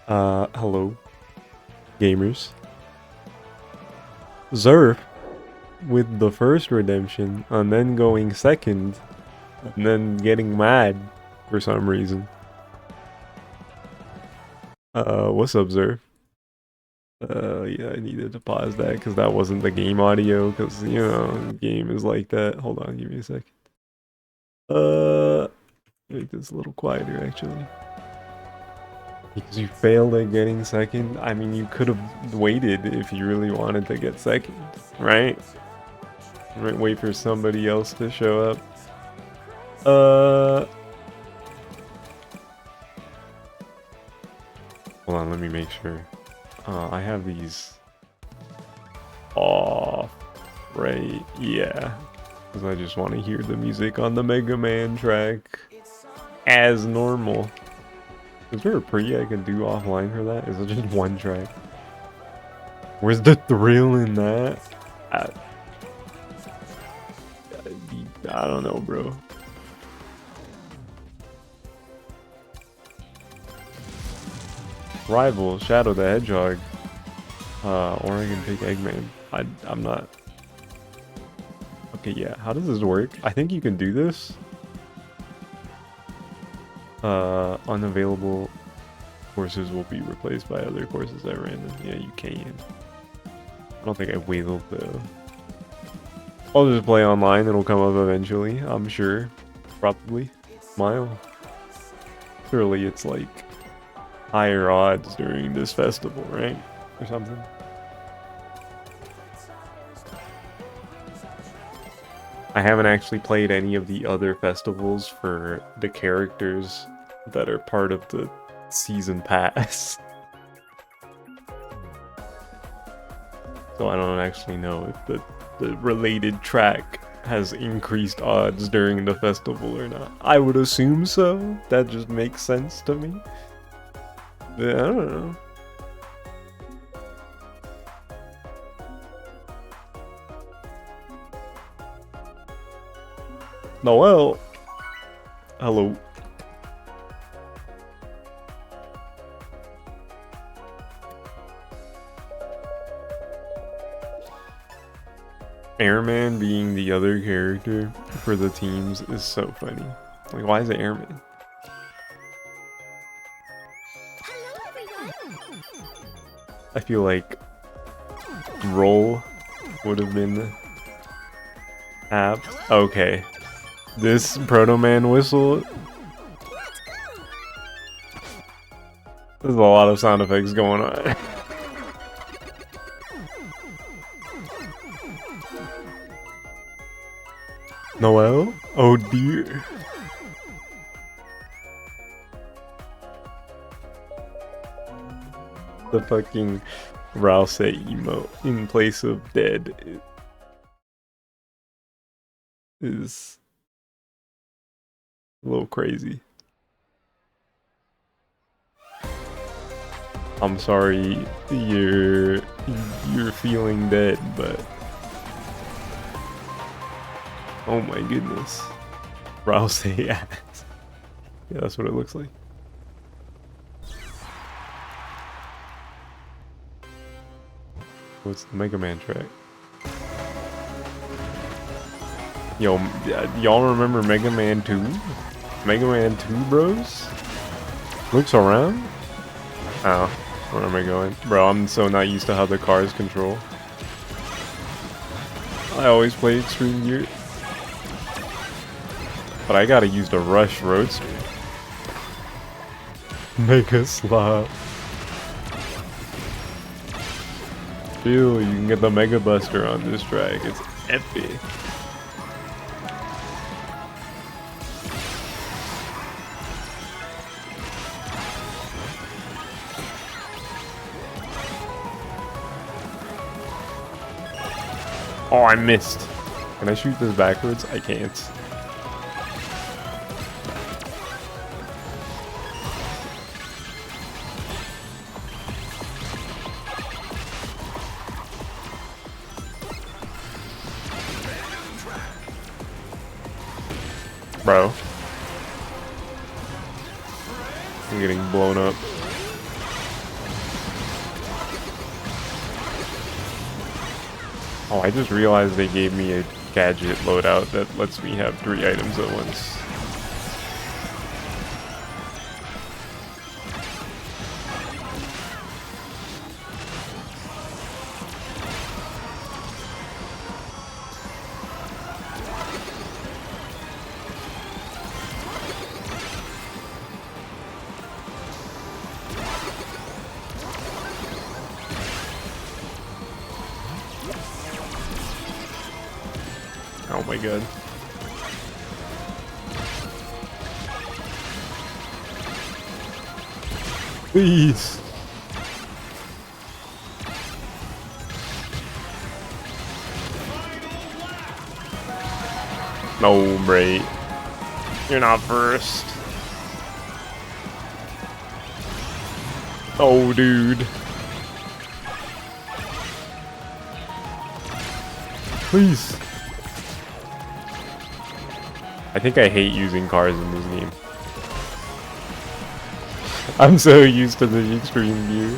Hello, gamers. Zerf with the first redemption and then going second and then getting mad for some reason. What's up, Zerf? Yeah, I needed to pause that because that wasn't the game audio because, you know, game is like that. Hold on, give me a second. Make this a little quieter actually. Because you failed at getting second. I mean, you could have waited if you really wanted to get second, right? Right, wait for somebody else to show up. Hold on, let me make sure. I have these off, right? Yeah, because I just want to hear the music on the Mega Man track as normal. Is there a pre I can do offline for that? Is it just one track? Where's the thrill in that? I don't know, bro. Rival, Shadow the Hedgehog, Oregon Pig Eggman. I'm not. Okay, yeah. How does this work? I think you can do this. Unavailable courses will be replaced by other courses at random. Yeah, you can. I don't think I will though. I'll just play online. It'll come up eventually. I'm sure. Probably. Smile. Surely it's like higher odds during this festival, right? Or something. I haven't actually played any of the other festivals for the characters that are part of the season pass. So I don't actually know if the related track has increased odds during the festival or not. I would assume so. That just makes sense to me. But I don't know. Noel. Hello. Airman being the other character for the teams is so funny. Like, why is it Airman? I feel like Roll would have been apt. Okay. This Proto Man whistle. There's a lot of sound effects going on. Noel? Oh dear. The fucking Rouse emote in place of dead is a little crazy. I'm sorry you're feeling dead, but oh my goodness. Rouse ass. Yeah, that's what it looks like. What's the Mega Man track? Yo, y'all remember Mega Man 2? Mega Man 2, bros? Looks around? Oh, where am I going? Bro, I'm so not used to how the cars control. I always play Extreme Gear. But I gotta use the Rush Roadster. Mega Slop. Chill, you can get the Mega Buster on this track. It's epic. Oh, I missed. Can I shoot this backwards? I can't. Bro. I'm getting blown up. Oh, I just realized they gave me a gadget loadout that lets me have 3 items at once. Oh my god. Please. No, Bray. You're not first. Oh, dude. Please. I think I hate using cars in this game. I'm so used to the extreme view.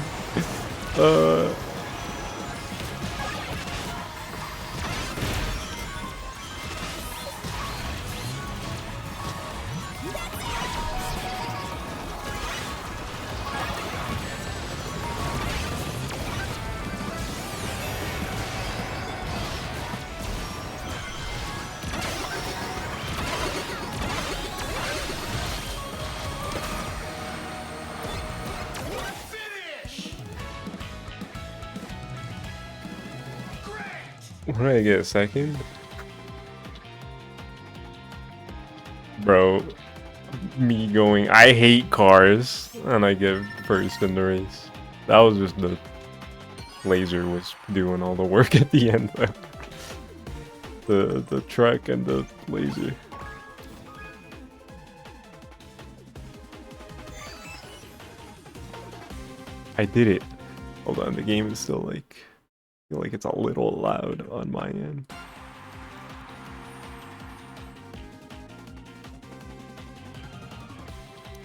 What did I get, a second? Bro, me going, I hate cars, and I get first in the race. That was just the laser was doing all the work at the end though. The truck and the laser. I did it. Hold on, the game is still like, I feel like it's a little loud on my end.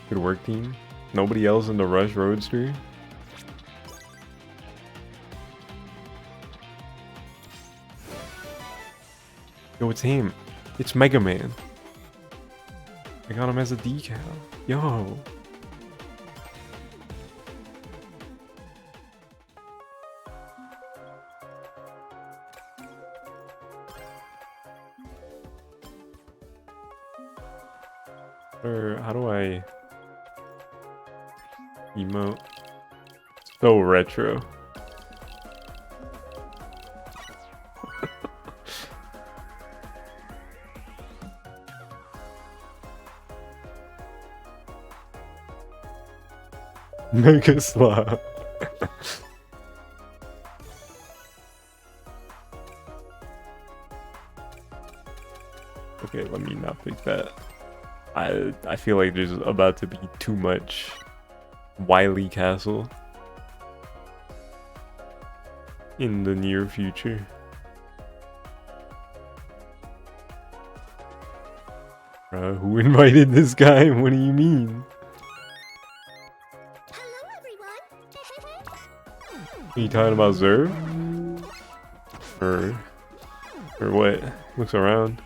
Good work, team. Nobody else in the Rush Roadster. Yo, it's him. It's Mega Man. I got him as a decal. Yo. Or how do I emote? So retro. Mega slap. Okay, let me not pick that. I feel like there's about to be too much Wily Castle in the near future. Who invited this guy? What do you mean? Hello, everyone. Are you talking about Zerv? Or what? Looks around.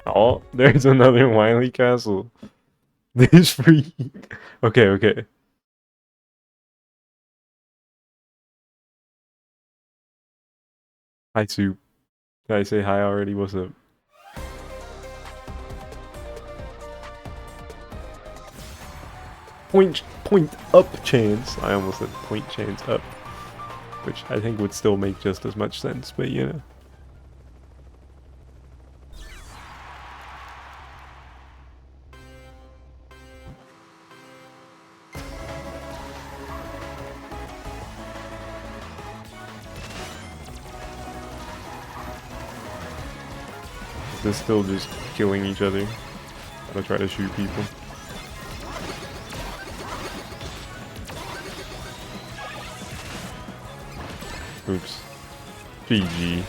Oh, there's another Wily Castle. This freak. Okay, okay. Hi, Soup. Did I say hi already? What's up? Point up chance. I almost said point chance up, which I think would still make just as much sense, but you know. They're still just killing each other. Gotta try to shoot people. Oops. GG.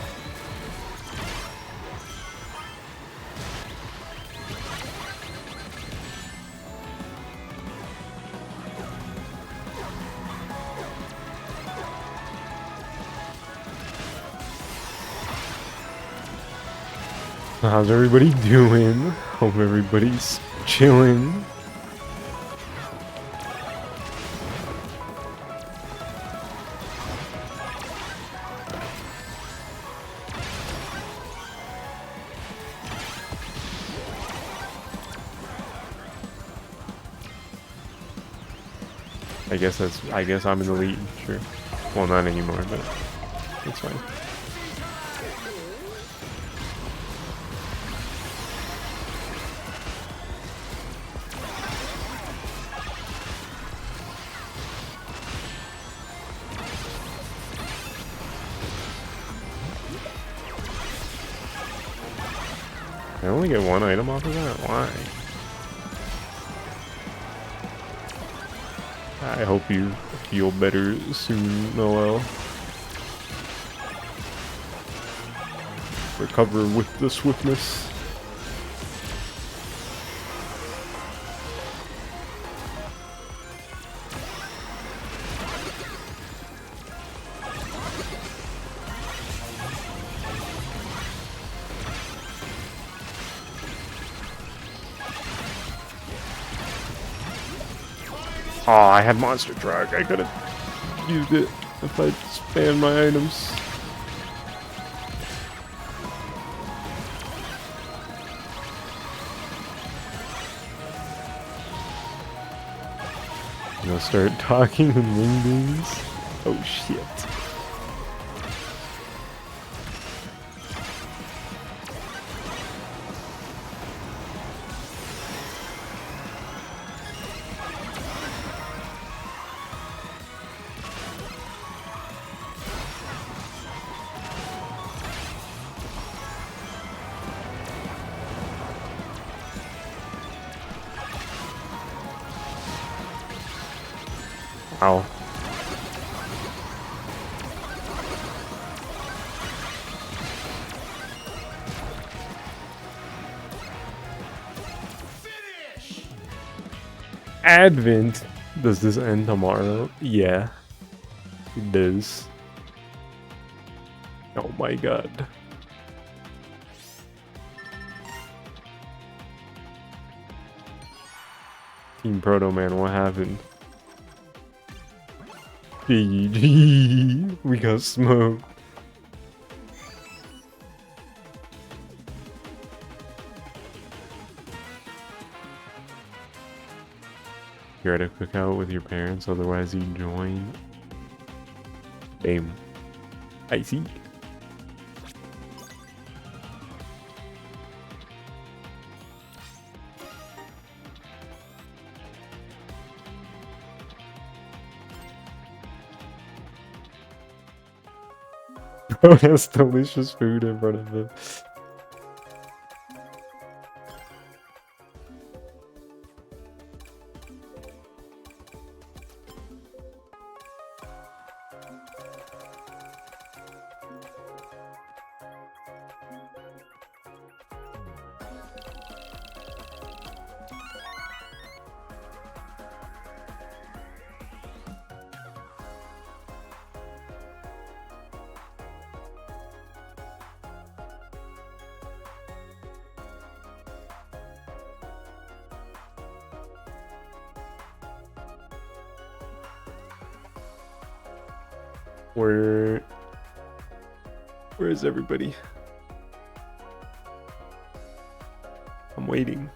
How's everybody doing? Hope everybody's chilling. I guess I'm in the lead, sure. Well, not anymore, but it's fine. I only get one item off of that? Why? I hope you feel better soon, Noel. Recover with the swiftness. Oh, I had monster truck. I could have used it if I spanned my items. I'm gonna start talking in wing beams. Oh shit. Ow. Advent. Does this end tomorrow? Yeah, it does. Oh my god. Team Proto Man, what happened? GG. We got smoked. You're at a cookout with your parents, otherwise you join. Damn. I see. Bro has delicious food in front of him. Where is everybody? I'm waiting.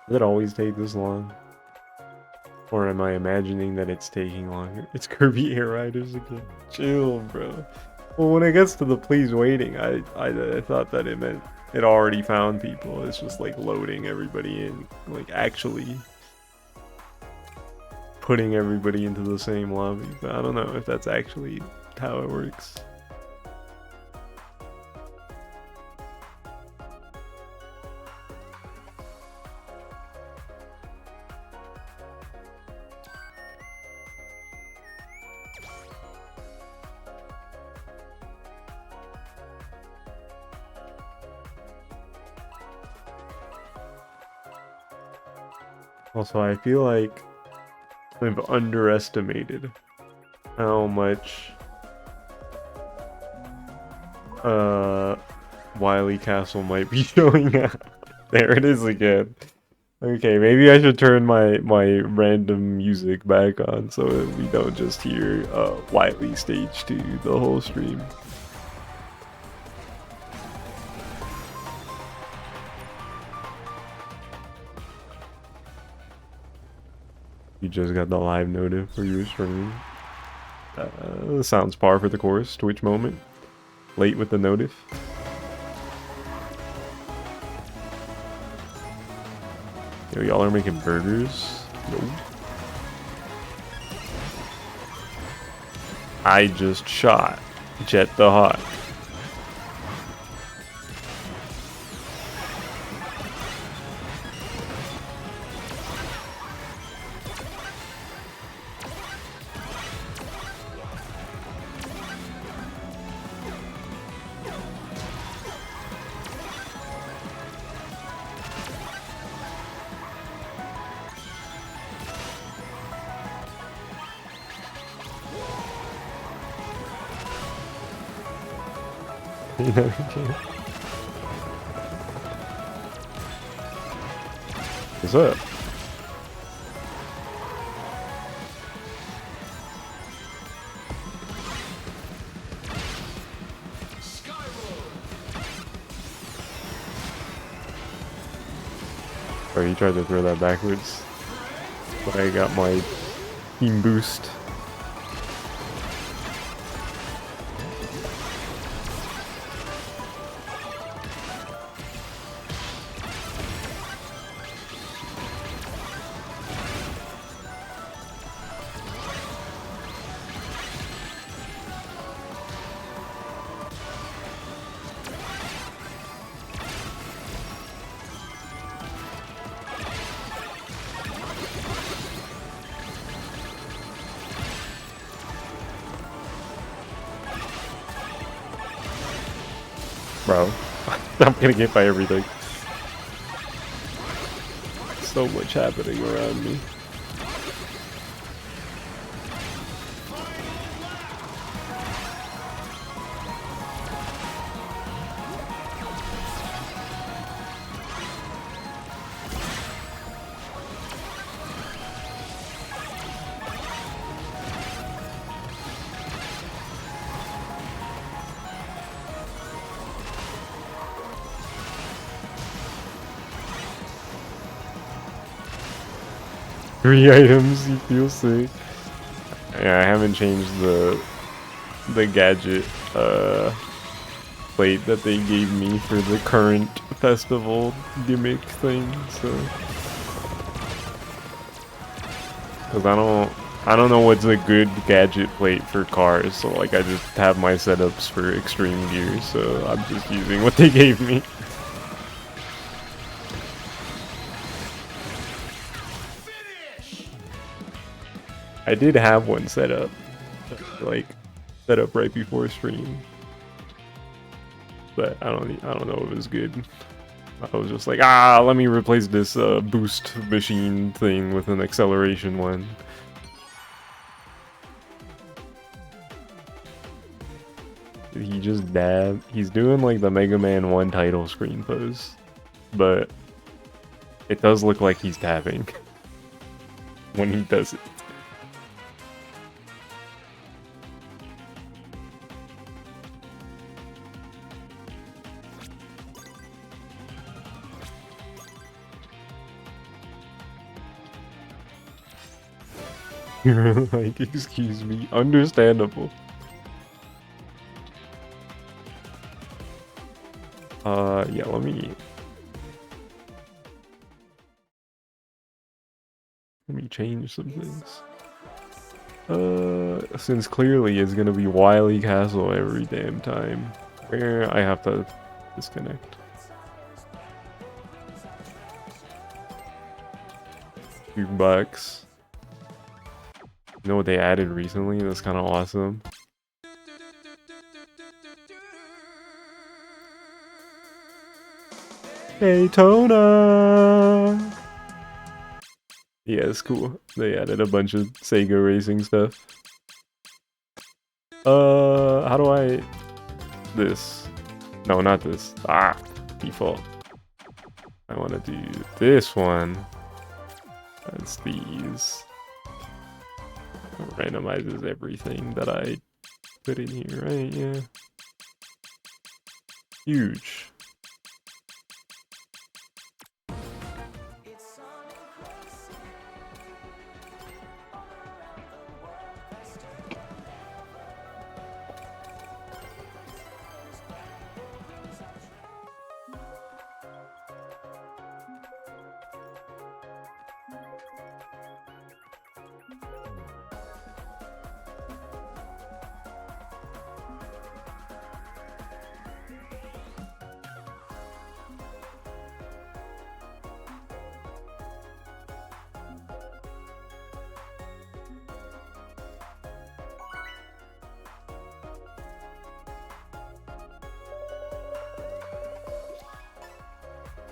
Does it always take this long? Or am I imagining that it's taking longer? It's Kirby Air Riders again. Chill, bro. Well, when it gets to the please waiting, I thought that it meant it already found people. It's just like loading everybody in, like actually putting everybody into the same lobby. But I don't know if that's actually how it works. Also, I feel like I've underestimated how much Wily Castle might be showing up. There it is again. Okay, maybe I should turn my random music back on so that we don't just hear Wily stage 2 the whole stream. You just got the live notif for your stream. Sounds par for the course. Twitch moment. Late with the notif. Yo, y'all are making burgers? Yo. I just shot Jet the Hawk. What's up? Oh, you tried to throw that backwards. But I got my team boost. Bro, I'm gonna get by everything. So much happening around me. Three items, you feel sick. Yeah, I haven't changed the gadget plate that they gave me for the current festival gimmick thing, so because I don't know what's a good gadget plate for cars, so like I just have my setups for extreme gear, so I'm just using what they gave me. I did have one set up, like set up right before stream, but I don't know if it was good. I was just like, let me replace this boost machine thing with an acceleration one. He just dabbed. He's doing like the Mega Man 1 title screen pose, but it does look like he's tapping when he does it. Like, excuse me, understandable. Yeah, let me change some things. Since clearly it's gonna be Wily Castle every damn time, where I have to disconnect. $2. You know what they added recently? That's kind of awesome. Daytona! Yeah, it's cool. They added a bunch of Sega racing stuff. How do I... this. No, not this. Ah, default. I want to do this one. That's these. It randomizes everything that I put in here, right? Yeah. Huge.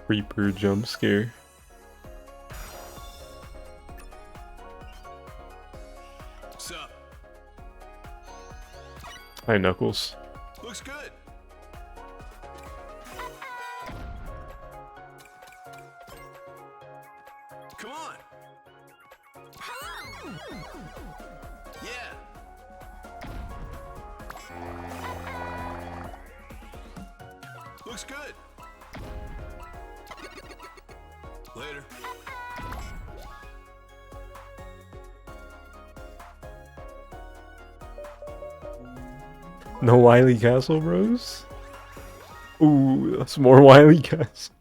Creeper jump scare. What's up? Hi, Knuckles. Looks good. Come on. Yeah. Looks good. Later. No Wily Castle, bros? Ooh, that's more Wily Castle.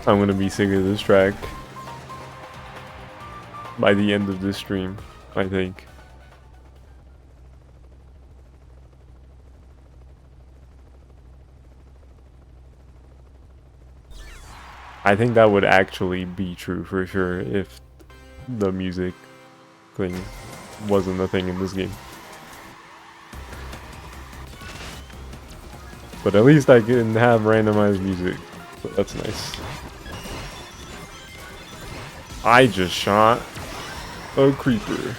I'm gonna be sick of this track by the end of this stream, I think. I think that would actually be true for sure if the music thing wasn't a thing in this game. But at least I can have randomized music, so that's nice. I just shot a creeper.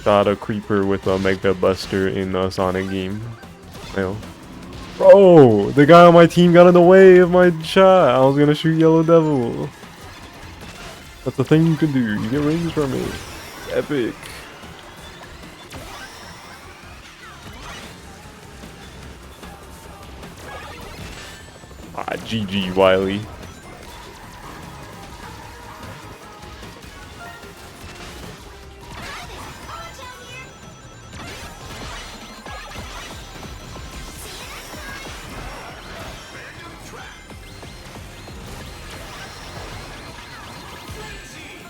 Shot a creeper with a Mega Buster in a Sonic game. Well, bro, the guy on my team got in the way of my shot. I was gonna shoot Yellow Devil. That's the thing you can do. You get rings from it. Epic. Ah, GG, Wily.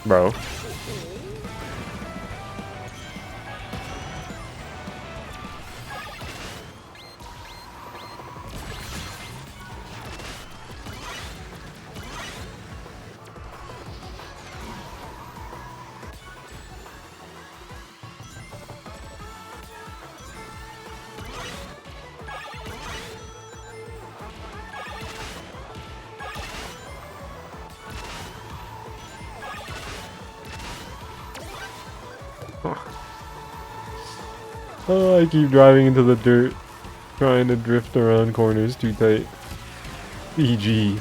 Bro. Oh, I keep driving into the dirt, trying to drift around corners too tight. EG.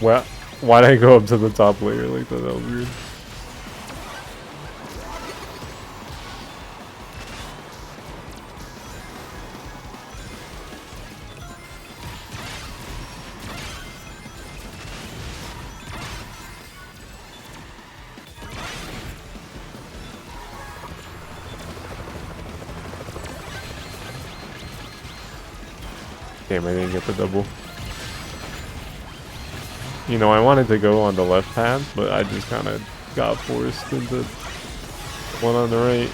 Well, why'd I go up to the top layer like that? That was weird. Damn, I didn't get the double. You know, I wanted to go on the left path, but I just kind of got forced into one on the right.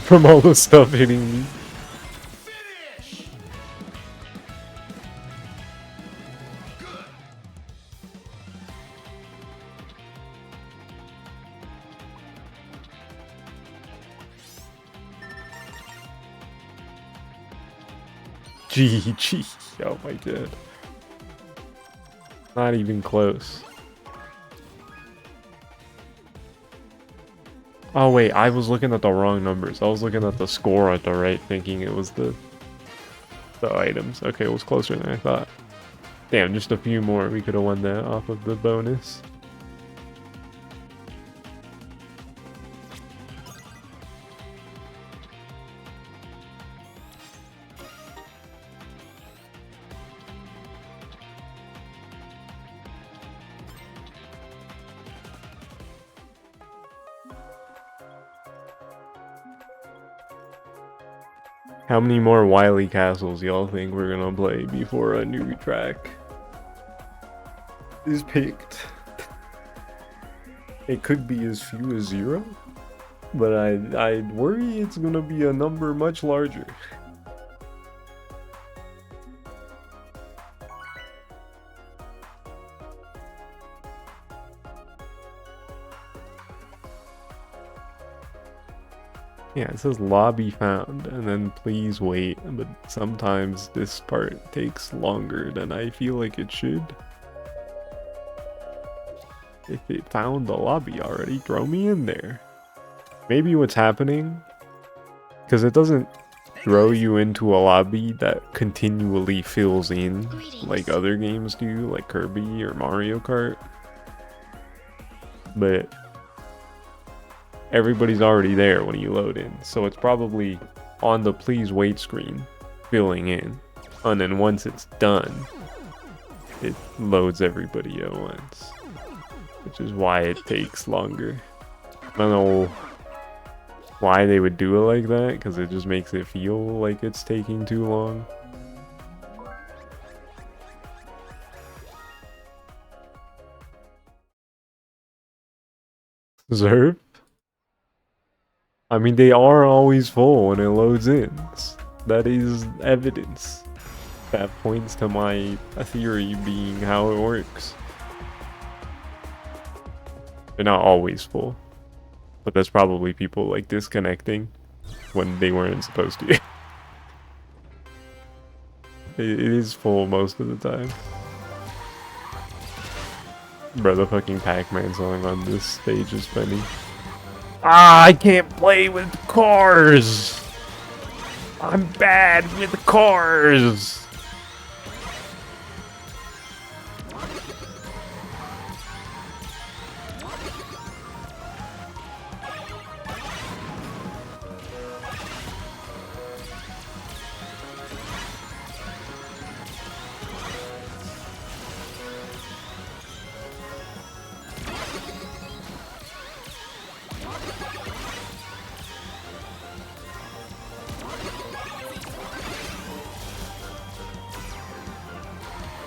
from all the stuff hitting me. GG. Oh my god. Not even close. Oh wait, I was looking at the wrong numbers. I was looking at the score at the right, thinking it was the items. Okay, it was closer than I thought. Damn, just a few more. We could have won that off of the bonus. How many more Wily Castles y'all think we're gonna play before a new track is picked? It could be as few as 0, but I worry it's gonna be a number much larger. Yeah, it says lobby found, and then please wait, but sometimes this part takes longer than I feel like it should. If it found the lobby already, throw me in there. Maybe what's happening, because it doesn't throw you into a lobby that continually fills in like other games do, like Kirby or Mario Kart. But everybody's already there when you load in, so it's probably on the please wait screen filling in, and then once it's done it loads everybody at once, which is why it takes longer. I don't know why they would do it like that, because it just makes it feel like it's taking too long. Zerp? I mean, they are always full when it loads in. That is evidence. That points to my theory being how it works. They're not always full. But that's probably people like disconnecting when they weren't supposed to. It is full most of the time. Bro, the fucking Pac-Man song on this stage is funny. Ah, I can't play with cars! I'm bad with cars!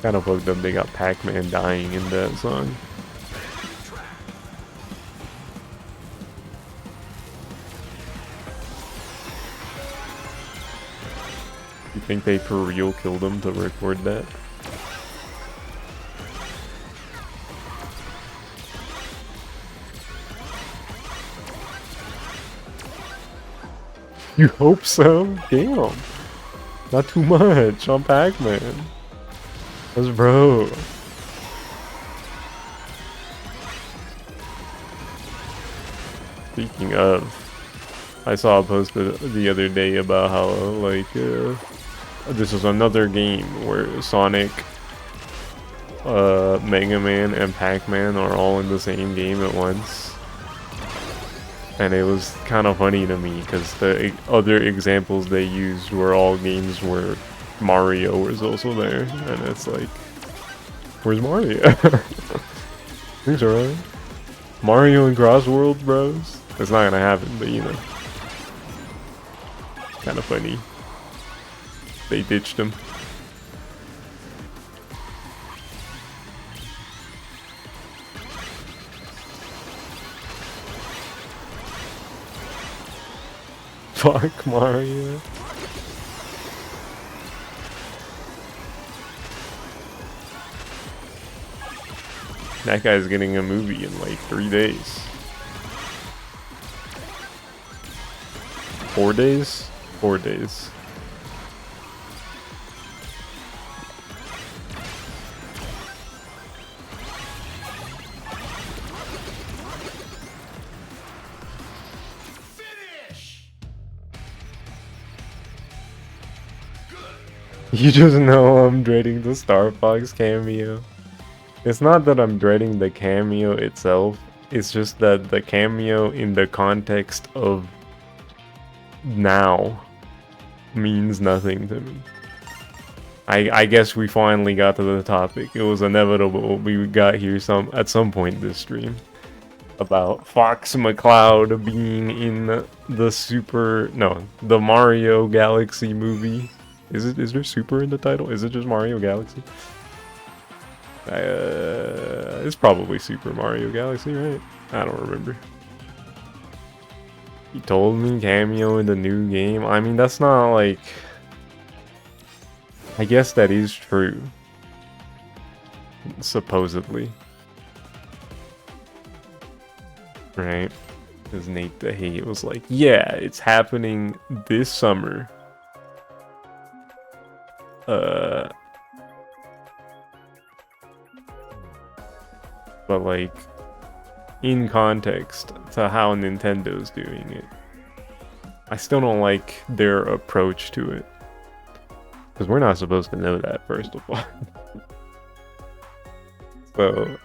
Kind of fucked up they got Pac-Man dying in that song. You think they for real killed him to record that? You hope so? Damn. Not too much on Pac-Man. Let's bro. Speaking of, I saw a post the other day about how like this is another game where Sonic, Mega Man, and Pac-Man are all in the same game at once. And it was kind of funny to me because the other examples they used were all games where Mario was also there, and it's like, where's Mario? Things are right. Mario and CrossWorlds, bros. It's not gonna happen, but you know, kind of funny. They ditched him. Fuck Mario. That guy's getting a movie in like 3 days. 4 days? 4 days. You just know I'm dreading the Star Fox cameo. It's not that I'm dreading the cameo itself, it's just that the cameo in the context of now means nothing to me. I guess we finally got to the topic. It was inevitable we got here at some point this stream. About Fox McCloud being in the Mario Galaxy movie. Is there Super in the title? Is it just Mario Galaxy? It's probably Super Mario Galaxy, right? I don't remember. He told me cameo in the new game. I mean, that's not like... I guess that is true. Supposedly. Right? Because Nate the Hate was like, yeah, it's happening this summer. But like, in context to how Nintendo's doing it, I still don't like their approach to it. Because we're not supposed to know that, first of all. So,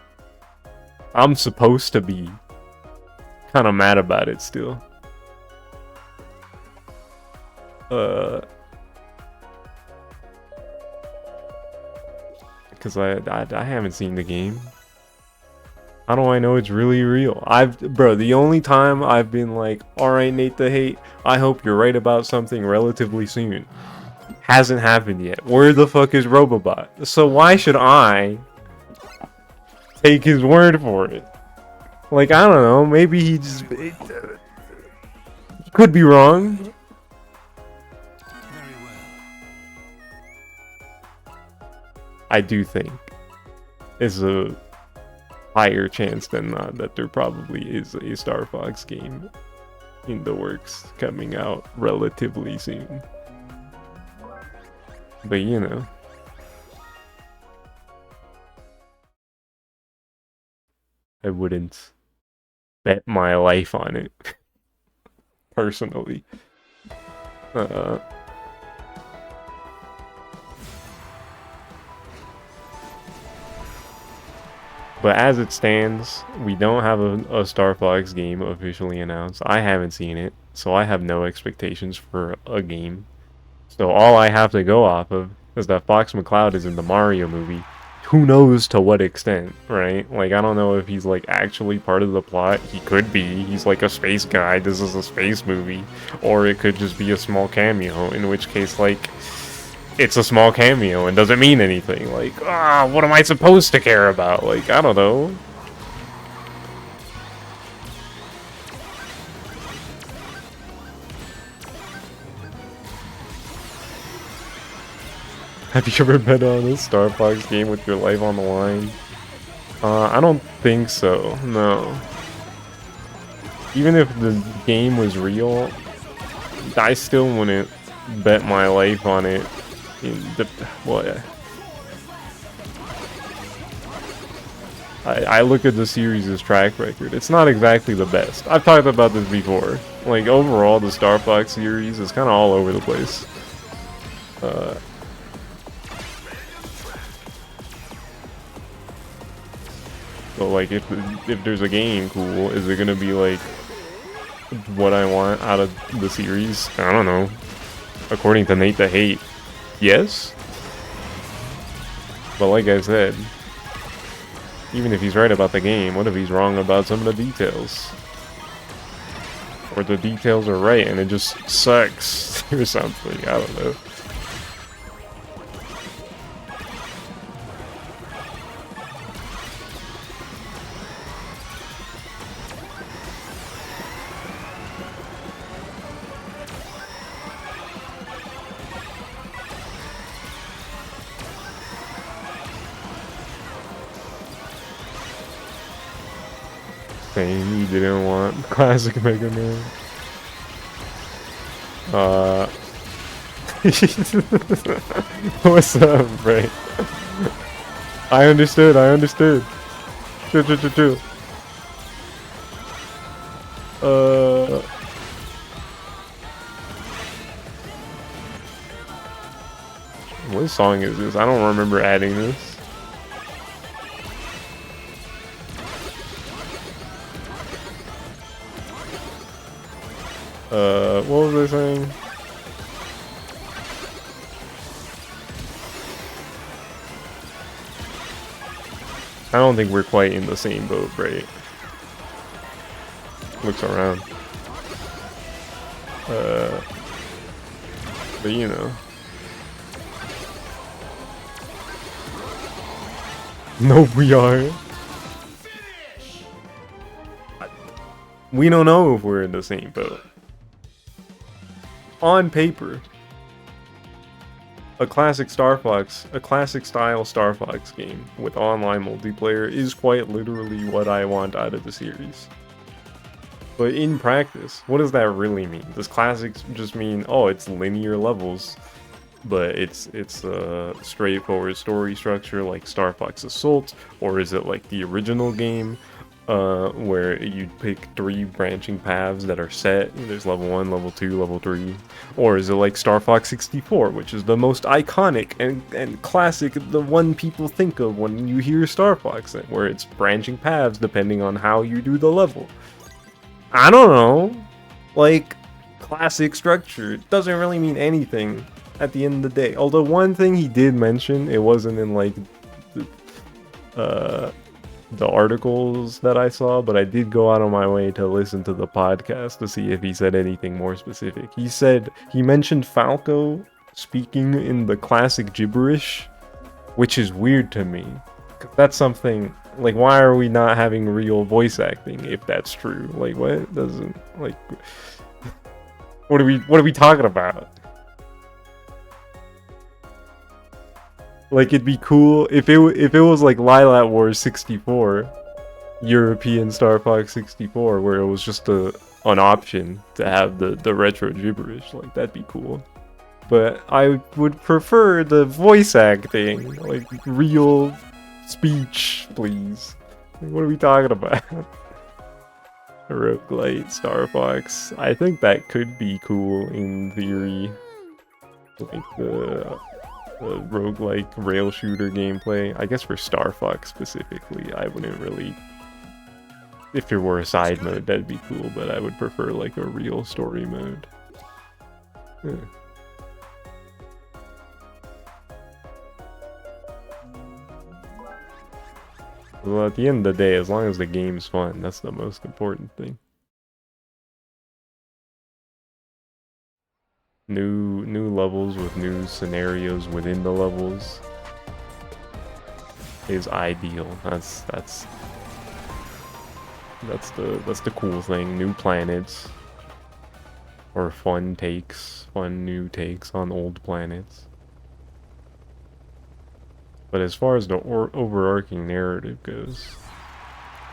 I'm supposed to be kind of mad about it still. Because I haven't seen the game. How do I know it's really real? Bro, the only time I've been like, alright, Nate the Hate, I hope you're right about something relatively soon. Hasn't happened yet. Where the fuck is Robobot? So why should I take his word for it? Like, I don't know, maybe he just... could be wrong. Very well. I do think it's a higher chance than not that there probably is a Star Fox game in the works coming out relatively soon. But you know, I wouldn't bet my life on it personally. But as it stands, we don't have a Star Fox game officially announced. I haven't seen it, so I have no expectations for a game. So all I have to go off of is that Fox McCloud is in the Mario movie. Who knows to what extent, right? Like, I don't know if he's, like, actually part of the plot. He could be. He's, like, a space guy. This is a space movie. Or it could just be a small cameo, in which case, like... it's a small cameo and doesn't mean anything. Like, what am I supposed to care about? Like, I don't know. Have you ever been on a Star Fox game with your life on the line? I don't think so, no. Even if the game was real, I still wouldn't bet my life on it. I look at the series' track record. It's not exactly the best. I've talked about this before. Like, overall, the Star Fox series is kind of all over the place. So, like, if there's a game, cool. Is it gonna be, like, what I want out of the series? I don't know. According to Nate the Hate, yes? But like I said, even if he's right about the game, what if he's wrong about some of the details? Or the details are right and it just sucks or something, I don't know. Same, you didn't want classic Mega Man. What's up, Ray? I understood, I understood. True. What song is this? I don't remember adding this. What was I saying? I don't think we're quite in the same boat, right? Looks around. But you know. No, we are. We don't know if we're in the same boat. On paper, a classic style Star Fox game with online multiplayer is quite literally what I want out of the series. But in practice, what does that really mean? Does classics just mean, oh, it's linear levels, but it's a straightforward story structure like Star Fox Assault, or is it like the original game? Where you pick 3 branching paths that are set. There's level 1, level 2, level 3. Or is it like Star Fox 64, which is the most iconic and classic, the one people think of when you hear Star Fox, where it's branching paths depending on how you do the level. I don't know. Like, classic structure doesn't really mean anything at the end of the day. Although one thing he did mention, it wasn't in like the articles that I saw, but I did go out of my way to listen to the podcast to see if he said anything more specific. He mentioned Falco speaking in the classic gibberish, which is weird to me. That's something, like, why are we not having real voice acting if that's true? Like, what doesn't, like, what are we talking about? Like, it'd be cool if it was like Lilat Wars 64, European Star Fox 64, where it was just an option to have the retro gibberish. Like, that'd be cool. But I would prefer the voice acting, like real speech, please. Like, what are we talking about? Roguelite Star Fox. I think that could be cool in theory. Like the roguelike rail shooter gameplay. I guess for Star Fox specifically, I wouldn't really. If it were a side mode, that'd be cool, but I would prefer like a real story mode. Well, at the end of the day, as long as the game's fun, that's the most important thing. New levels with new scenarios within the levels is ideal. That's the cool thing. New planets or fun new takes on old planets. But as far as the overarching narrative goes,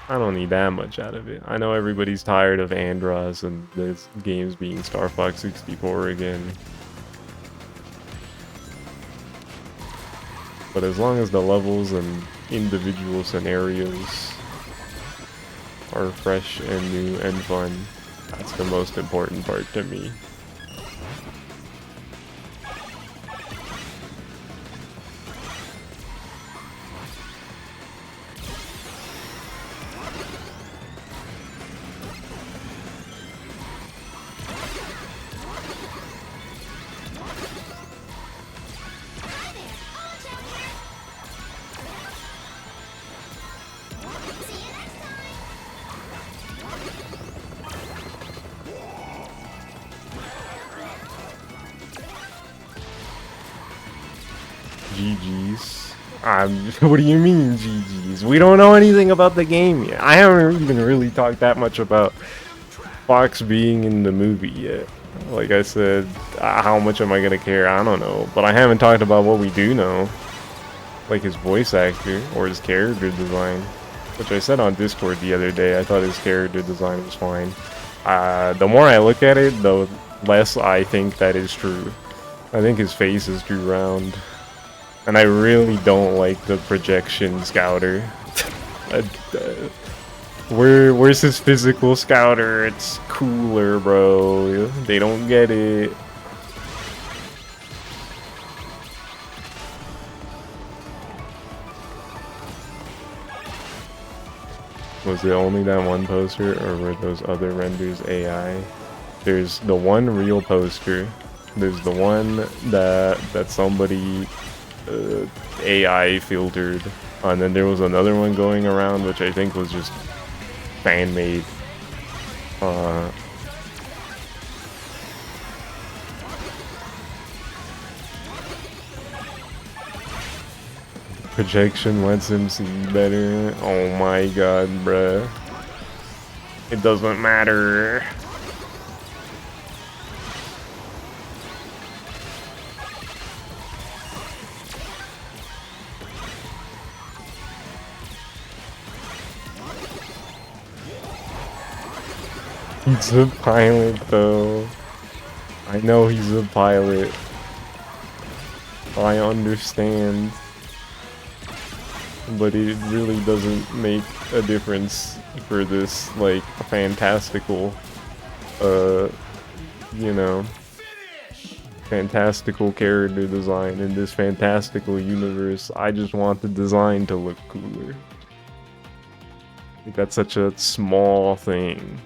I don't need that much out of it. I know everybody's tired of Andros and this games being Star Fox 64 again. But as long as the levels and individual scenarios are fresh and new and fun, that's the most important part to me. GG's. What do you mean GG's? We don't know anything about the game yet. I haven't even really talked that much about Fox being in the movie yet. Like I said, how much am I gonna care? I don't know. But I haven't talked about what we do know. Like his voice actor or his character design. which I said on Discord the other day. I thought his character design was fine. The more I look at it, the less I think that is true. I think his face is too round. And I really don't like the projection scouter. Where's his physical scouter? It's cooler, bro. They don't get it. Was it only that one poster, or were those other renders AI? There's the one real poster. There's the one that somebody AI filtered, and then there was another one going around, which I think was just fan made. Projection lets him see better. Oh my god, bruh. It doesn't matter. He's a pilot, though. I know he's a pilot. I understand. But it really doesn't make a difference for this, like, fantastical, you know, fantastical character design in this fantastical universe. I just want the design to look cooler. Like, that's such a small thing.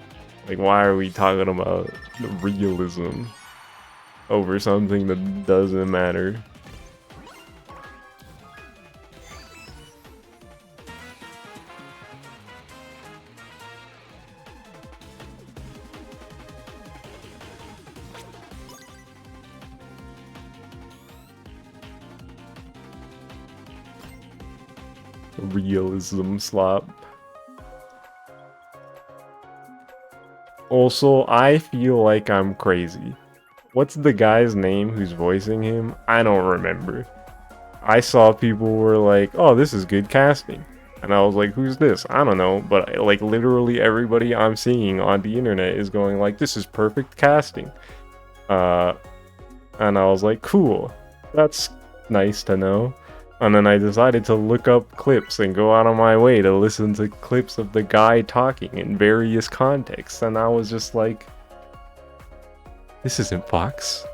Like, why are we talking about realism over something that doesn't matter? Realism slop. Also, I feel like I'm crazy. What's the guy's name who's voicing him? I don't remember. I saw people were like, oh, this is good casting. And I was like, who's this? I don't know. But like literally everybody I'm seeing on the internet is going like, this is perfect casting. And I was like, cool. That's nice to know. And then I decided to look up clips and go out of my way to listen to clips of the guy talking in various contexts. And I was just like, this isn't Fox.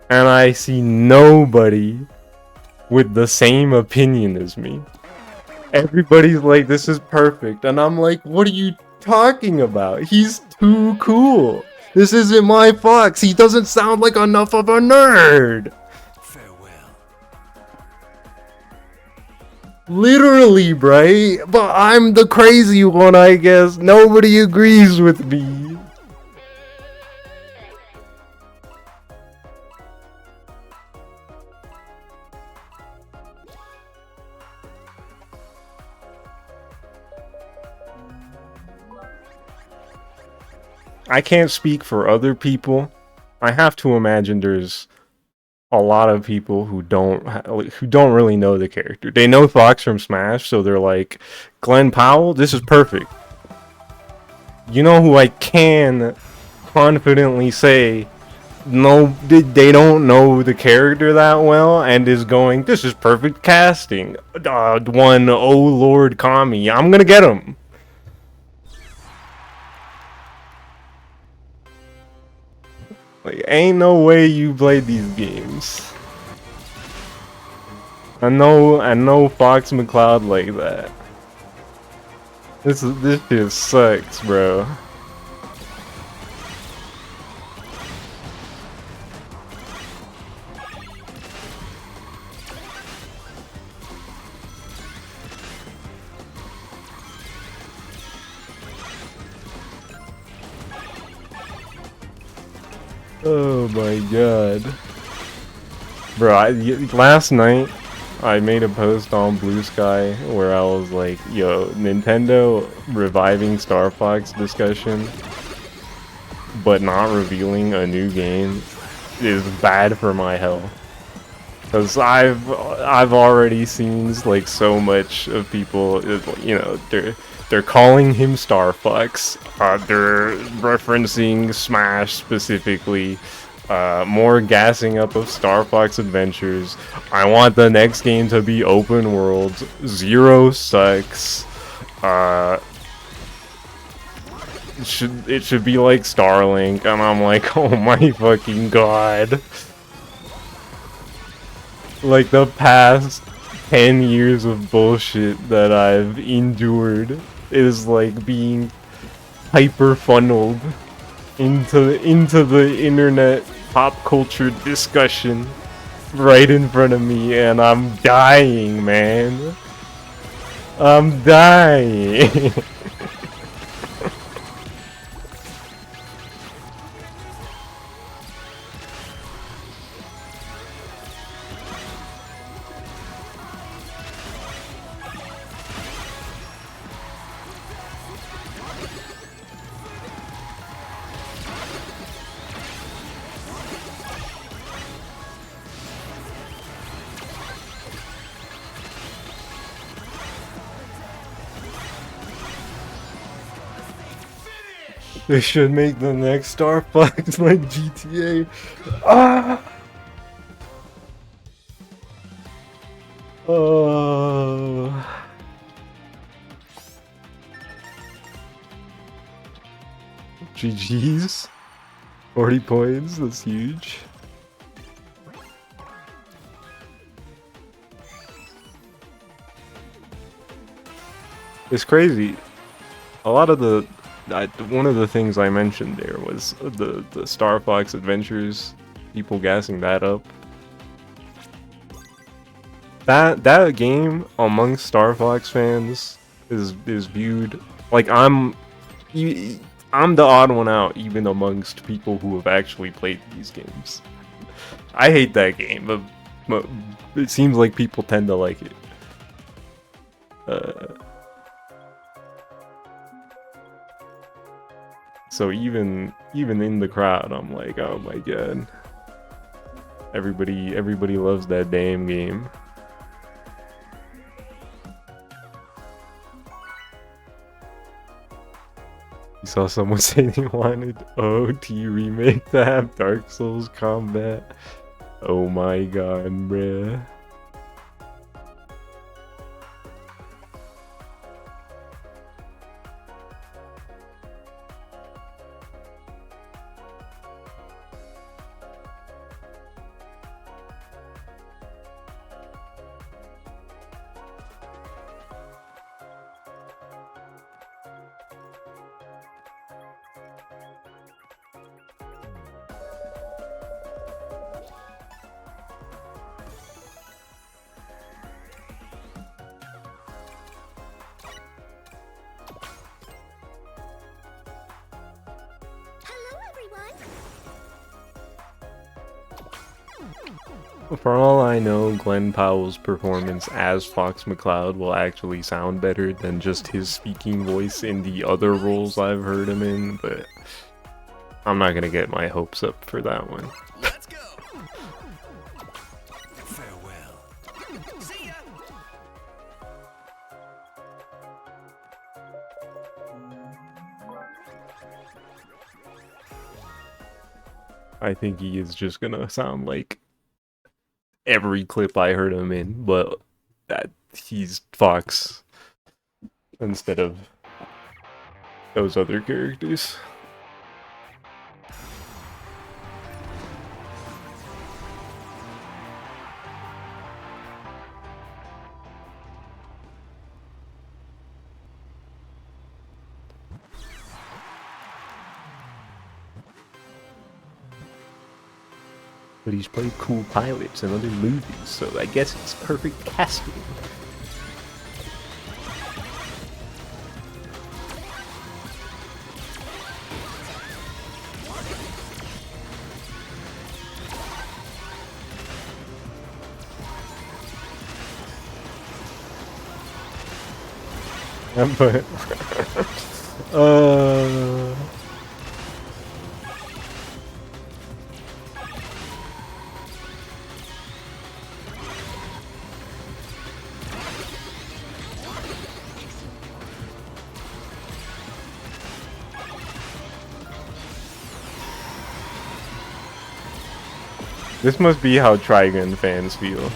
And I see nobody with the same opinion as me. Everybody's like, this is perfect. And I'm like, what are you talking about? He's too cool. This isn't my Fox. He doesn't sound like enough of a nerd. Literally, right? But I'm the crazy one, I guess. Nobody agrees with me. I can't speak for other people. I have to imagine there's a lot of people who don't really know the character. They know Fox from Smash, so they're like, Glenn Powell, this is perfect. You know who I can confidently say, no, they don't know the character that well, and is going, this is perfect casting. One, oh Lord Kami, I'm gonna get him. Like, ain't no way you played these games. I know Fox McCloud like that. This just sucks, bro. Oh my god. Bro, last night I made a post on Blue Sky where I was like, yo, Nintendo reviving Star Fox discussion but not revealing a new game is bad for my health. Because I've already seen like so much of people, you know, they're calling him Star Fox. They're referencing Smash specifically. More gassing up of Star Fox Adventures. I want the next game to be open world. Zero sucks. It should be like Starlink, and I'm like, oh my fucking god. Like the past 10 years of bullshit that I've endured is like being hyper funneled into the internet pop culture discussion right in front of me, and I'm dying, man. I'm dying. They should make the next Star Fox like GTA. Ah! Oh. GG's. 40 points, that's huge. It's crazy. A lot of the one of the things I mentioned there was the Star Fox Adventures, people gassing that up. That game amongst Star Fox fans is viewed like I'm the odd one out, even amongst people who have actually played these games. I hate that game, but it seems like people tend to like it. So even in the crowd, I'm like, oh my god. Everybody loves that damn game. You saw someone say they wanted OT remake to have Dark Souls combat. Oh my god, bruh. Hello, everyone. For all I know, Glenn Powell's performance as Fox McCloud will actually sound better than just his speaking voice in the other roles I've heard him in, but I'm not gonna get my hopes up for that one. Let's go. Farewell. See ya. I think he is just gonna sound like every clip I heard him in, but that he's Fox instead of those other characters. But he's played cool pilots in other movies, so I guess it's perfect casting. But This must be how Trigun fans feel.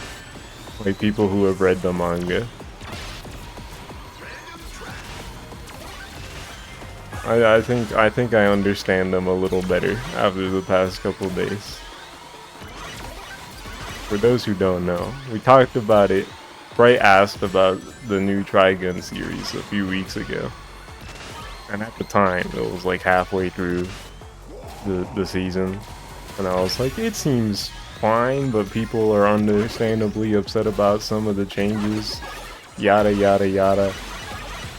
Like people who have read the manga. I think I understand them a little better after the past couple days. For those who don't know, we talked about it. Bright asked about the new Trigun series a few weeks ago. And at the time, it was like halfway through the season. And I was like, it seems fine, but people are understandably upset about some of the changes. Yada yada yada.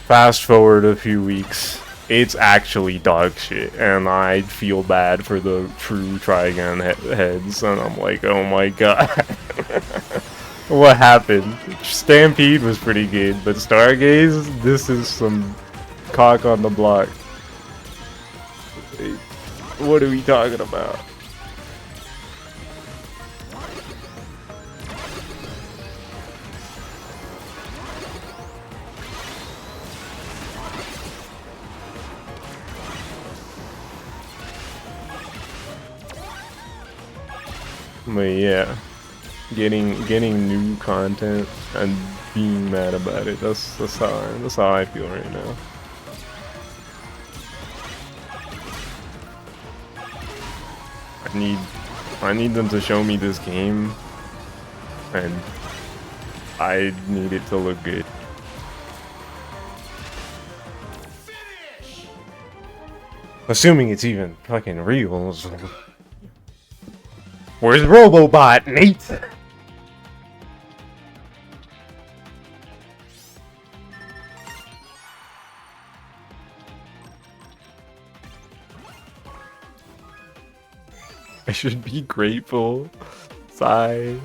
Fast forward a few weeks. It's actually dog shit, and I feel bad for the true Trigun heads, and I'm like, oh my god. What happened? Stampede was pretty good, but Stargaze, this is some cock on the block. What are we talking about? But yeah, getting new content and being mad about it. That's how I feel right now. I need them to show me this game, and I need it to look good. Assuming it's even fucking real. Where's Robobot, Nate? I should be grateful. Sigh.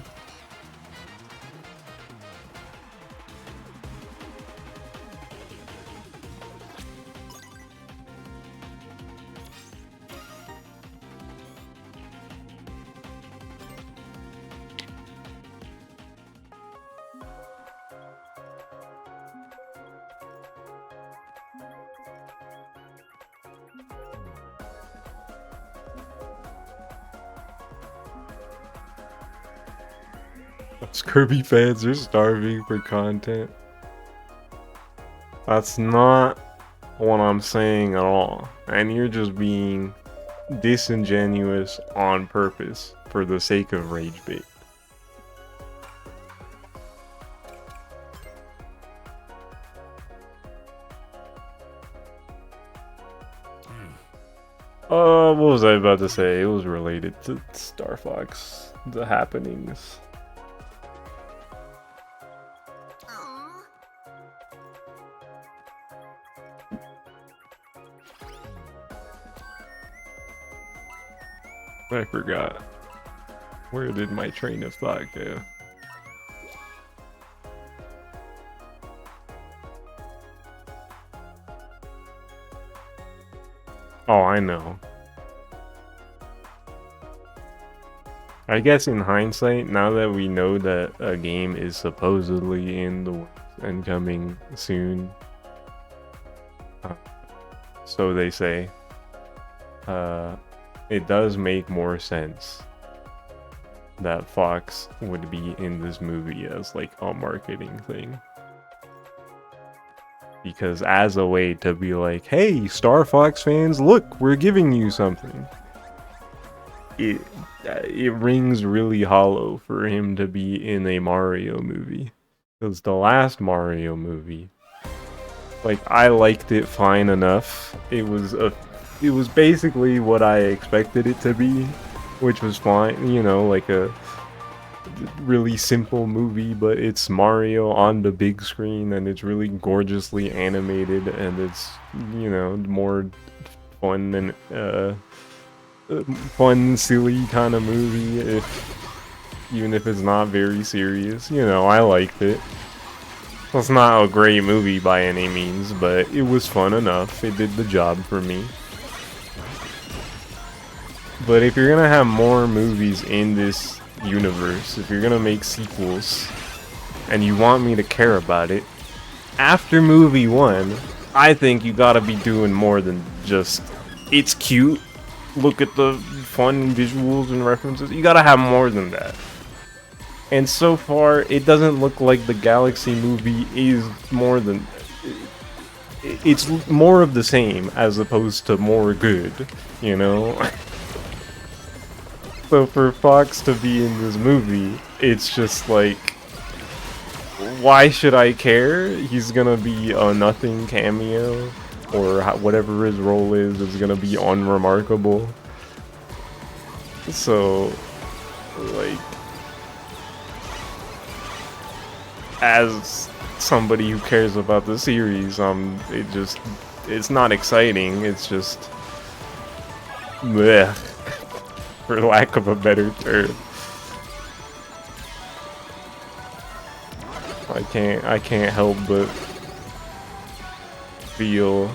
Those Kirby fans are starving for content. That's not what I'm saying at all. And you're just being disingenuous on purpose for the sake of rage bait. What was I about to say? It was related to Star Fox, the happenings. Aw. I forgot. Where did my train of thought go? Oh, I know. I guess in hindsight, now that we know that a game is supposedly in the works and coming soon, so they say, it does make more sense that Fox would be in this movie as like a marketing thing. Because as a way to be like, hey, Star Fox fans, look, we're giving you something. It rings really hollow for him to be in a Mario movie. Because the last Mario movie, like, I liked it fine enough. It was basically what I expected it to be, which was fine, you know, like a really simple movie, but it's Mario on the big screen and it's really gorgeously animated and it's, you know, more fun than fun, silly kind of movie, even if it's not very serious. You know, I liked it. It's not a great movie by any means, but it was fun enough. It did the job for me. But if you're gonna have more movies in this universe, if you're gonna make sequels, and you want me to care about it, after movie 1, I think you gotta be doing more than just, it's cute, look at the fun visuals and references. You gotta have more than that. And so far, it doesn't look like the Galaxy movie is more than... It's more of the same as opposed to more good, you know? So for Fox to be in this movie, it's just like... Why should I care? He's gonna be a nothing cameo, or whatever his role is gonna be unremarkable. So, like, as somebody who cares about the series, it's not exciting. It's just, bleh, for lack of a better term. I can't help but feel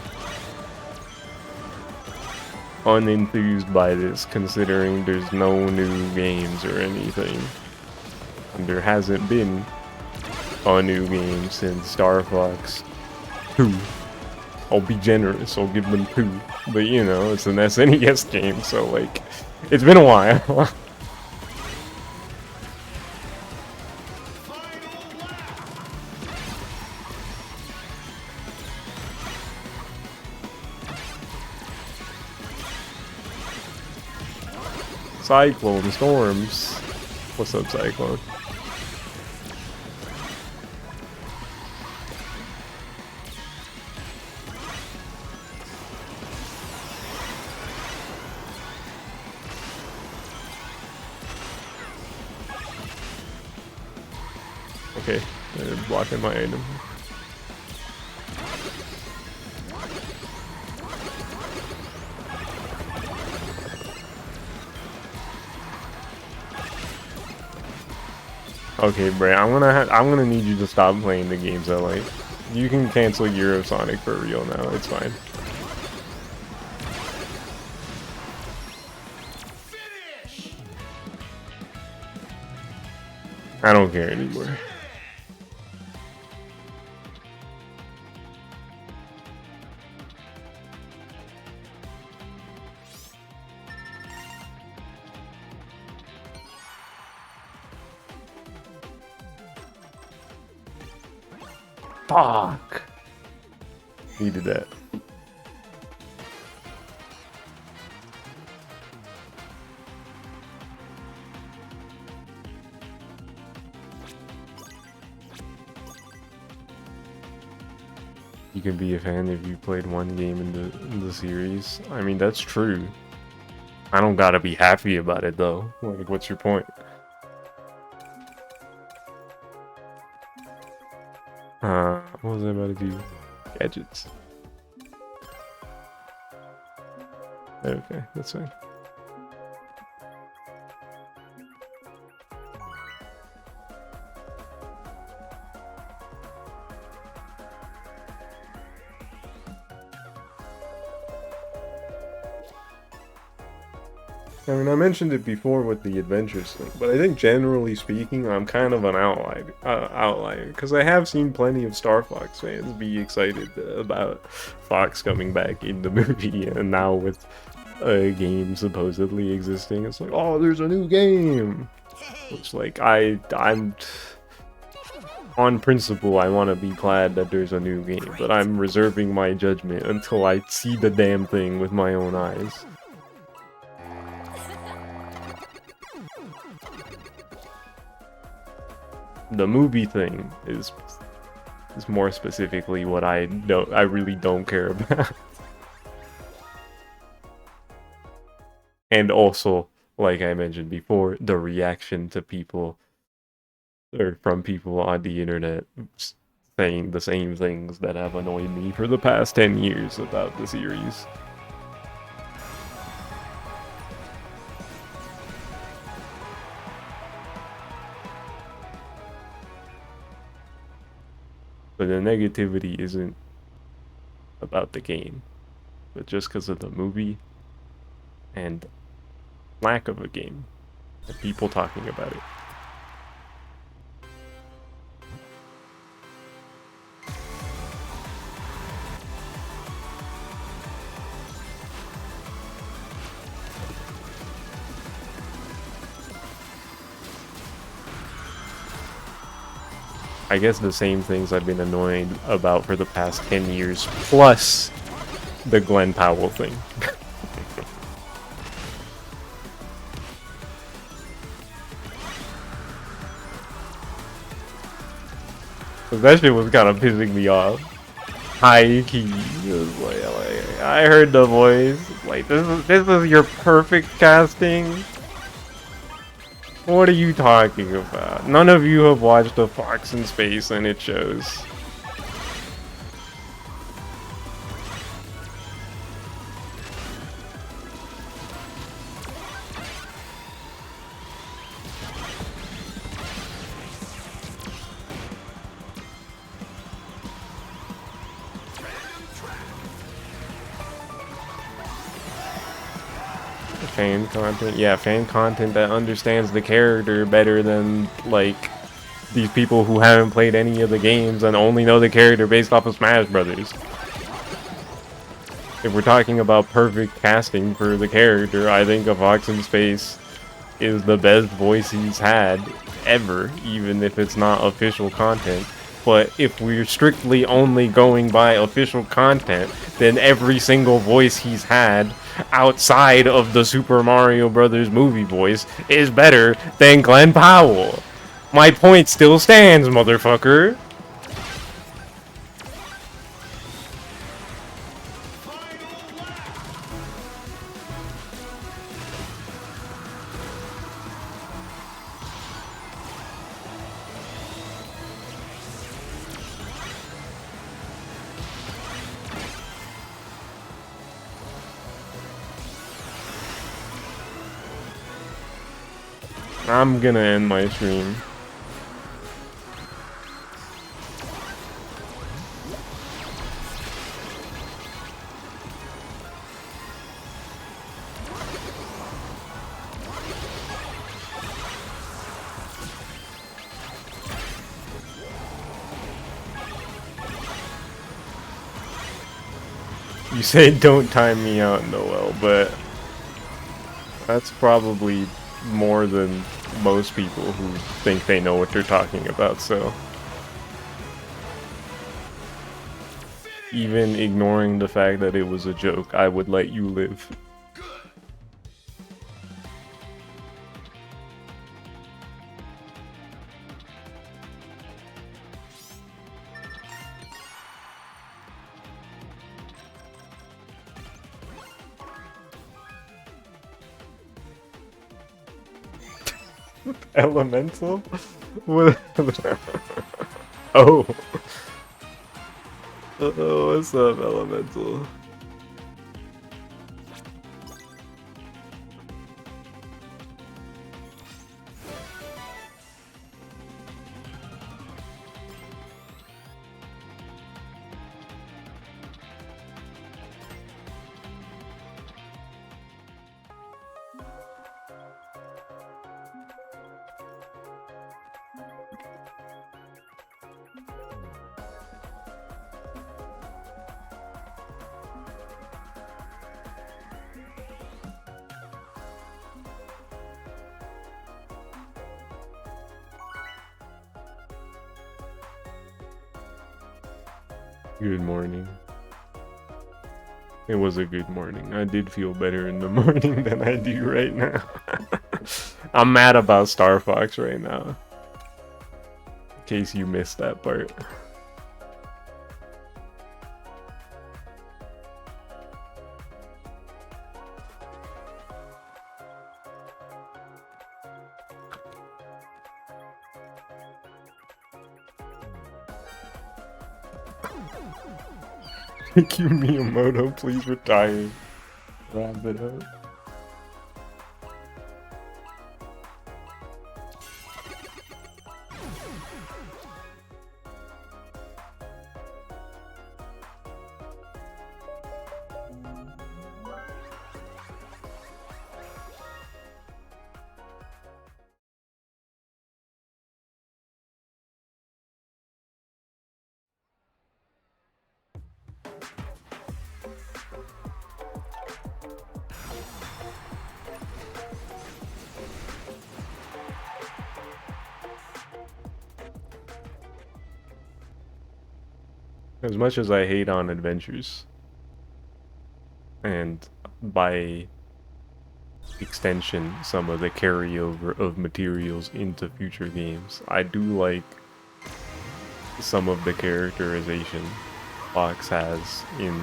unenthused by this, considering there's no new games or anything. And there hasn't been a new game since Star Fox 2. I'll be generous, I'll give them 2. But you know, it's an SNES game, so like, it's been a while. Cyclone Storms. What's up, Cyclone? Okay, they're blocking my item. Okay, Bray, I'm gonna need you to stop playing the games I like. You can cancel Eurosonic for real now. It's fine. Finish! I don't care anymore. Fuck. Needed that. You can be a fan if you played one game in the series. I mean, that's true. I don't gotta be happy about it though. Like, what's your point? What was I about to do? Gadgets. Okay, that's fine. I mean, I mentioned it before with the adventures thing, but I think generally speaking, I'm kind of an outlier, because I have seen plenty of Star Fox fans be excited about Fox coming back in the movie, and now with a game supposedly existing, it's like, oh, there's a new game! Which, like, I'm... On principle, I want to be glad that there's a new game, but I'm reserving my judgment until I see the damn thing with my own eyes. The movie thing is more specifically what I really don't care about. And also, like I mentioned before, the reaction to people, or from people on the internet, saying the same things that have annoyed me for the past 10 years about the series. But the negativity isn't about the game, but just because of the movie and lack of a game and people talking about it. I guess the same things I've been annoyed about for the past 10 years, plus the Glenn Powell thing. That shit was kind of pissing me off. High key. It was like, I heard the voice. Like, this is your perfect casting. What are you talking about? None of you have watched A Fox in Space, and it shows. Fan content, yeah, fan content that understands the character better than like these people who haven't played any of the games and only know the character based off of Smash Brothers. If we're talking about perfect casting for the character, I think A Fox in Space is the best voice he's had ever, even if it's not official content. But if we're strictly only going by official content, then every single voice he's had outside of the Super Mario Brothers movie voice is better than Glenn Powell. My point still stands, motherfucker. I'm gonna end my stream. You say don't time me out, Noel, but that's probably more than most people who think they know what they're talking about, so even ignoring the fact that it was a joke, I would let you live. Elemental? What? Oh. Oh, what's up, Elemental? Good morning. It was a good morning. I did feel better in the morning than I do right now. I'm mad about Star Fox right now. In case you missed that part. Thank you, Miyamoto. Please retire. Wrap it up. As much as I hate on adventures, and by extension, some of the carryover of materials into future games, I do like some of the characterization Fox has in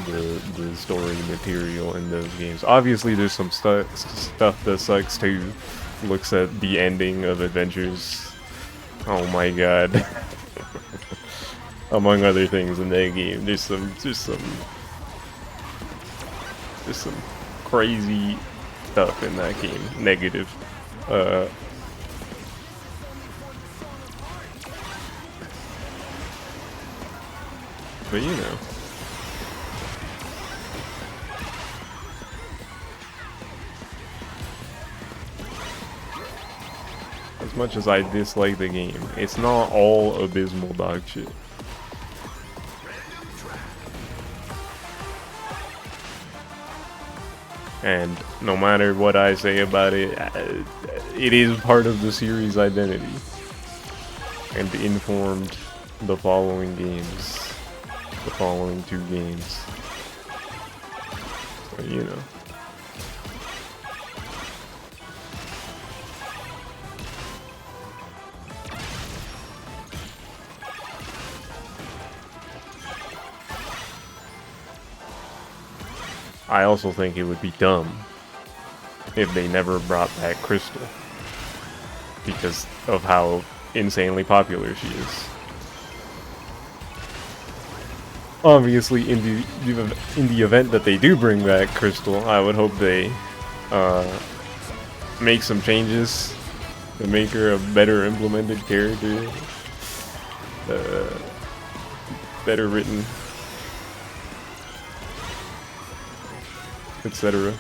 the story material in those games. Obviously, there's some stuff that sucks too. Looks at the ending of Adventures. Oh my god. Among other things in that game, there's some crazy stuff in that game. Negative. But you know. As much as I dislike the game, it's not all abysmal dog shit. And no matter what I say about it, it is part of the series' identity. And informed the following games. The following 2 games. So, you know. I also think it would be dumb if they never brought back Crystal because of how insanely popular she is. Obviously, in the event that they do bring back Crystal, I would hope they make some changes to make her a better implemented character, better written, etc.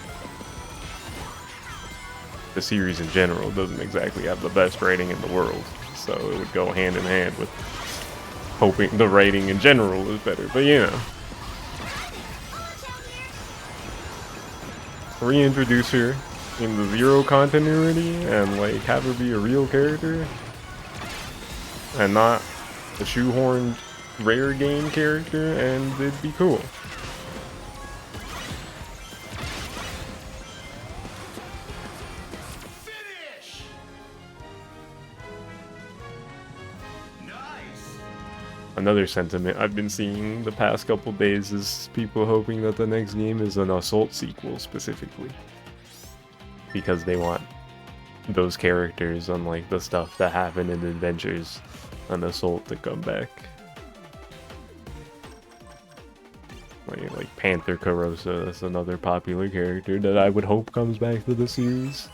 The series in general doesn't exactly have the best writing in the world, so it would go hand in hand with hoping the writing in general is better, but you know. Reintroduce her in the Zero continuity and like have her be a real character and not a shoehorned rare game character, and it'd be cool. Another sentiment I've been seeing the past couple days is people hoping that the next game is an Assault sequel specifically. Because they want those characters, unlike the stuff that happened in Adventures and Assault, to come back. Like Panther Carosa is another popular character that I would hope comes back to the series.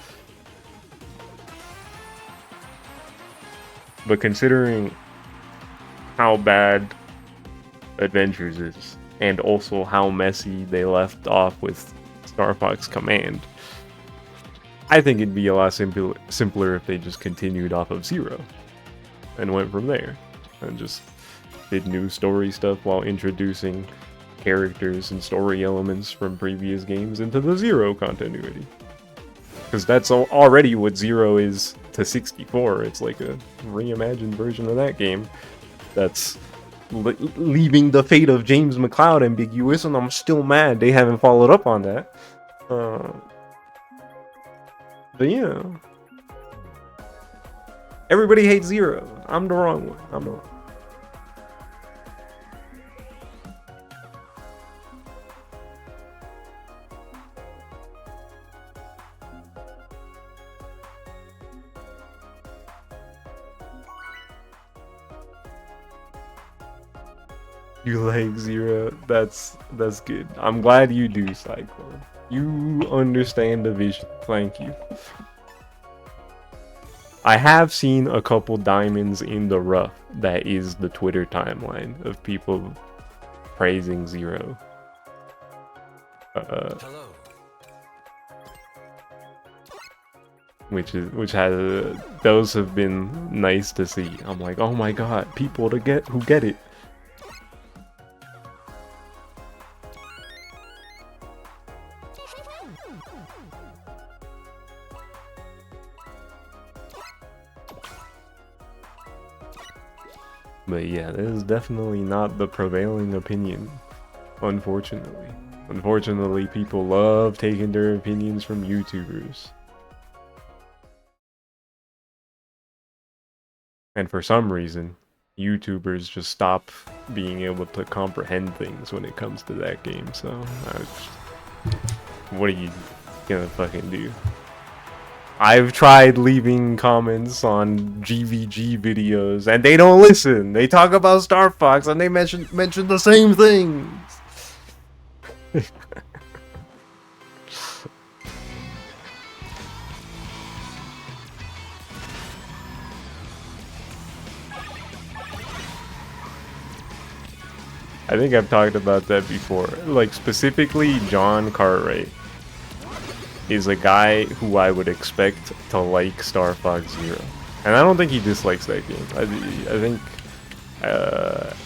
But considering how bad Adventures is, and also how messy they left off with Star Fox Command, I think it'd be a lot simpler if they just continued off of Zero and went from there and just did new story stuff while introducing characters and story elements from previous games into the Zero continuity. Because that's already what Zero is to 64. It's like a reimagined version of that game that's leaving the fate of James McCloud ambiguous, and I'm still mad they haven't followed up on that. But yeah, everybody hates Zero. I'm the wrong one. I'm the wrong. You like Zero? That's good. I'm glad you do, Cyclone. You understand the vision. Thank you. I have seen a couple diamonds in the rough that is the Twitter timeline of people praising Zero. Hello. Which has those have been nice to see. I'm like, oh my god, people who get it. But yeah, this is definitely not the prevailing opinion, unfortunately. Unfortunately, people love taking their opinions from YouTubers. And for some reason, YouTubers just stop being able to comprehend things when it comes to that game, so what are you gonna fucking do? I've tried leaving comments on GVG videos and they don't listen. They talk about Star Fox and they mention the same things. I think I've talked about that before. Like, specifically, John Cartwright is a guy who I would expect to like Star Fox Zero. And I don't think he dislikes that game. I think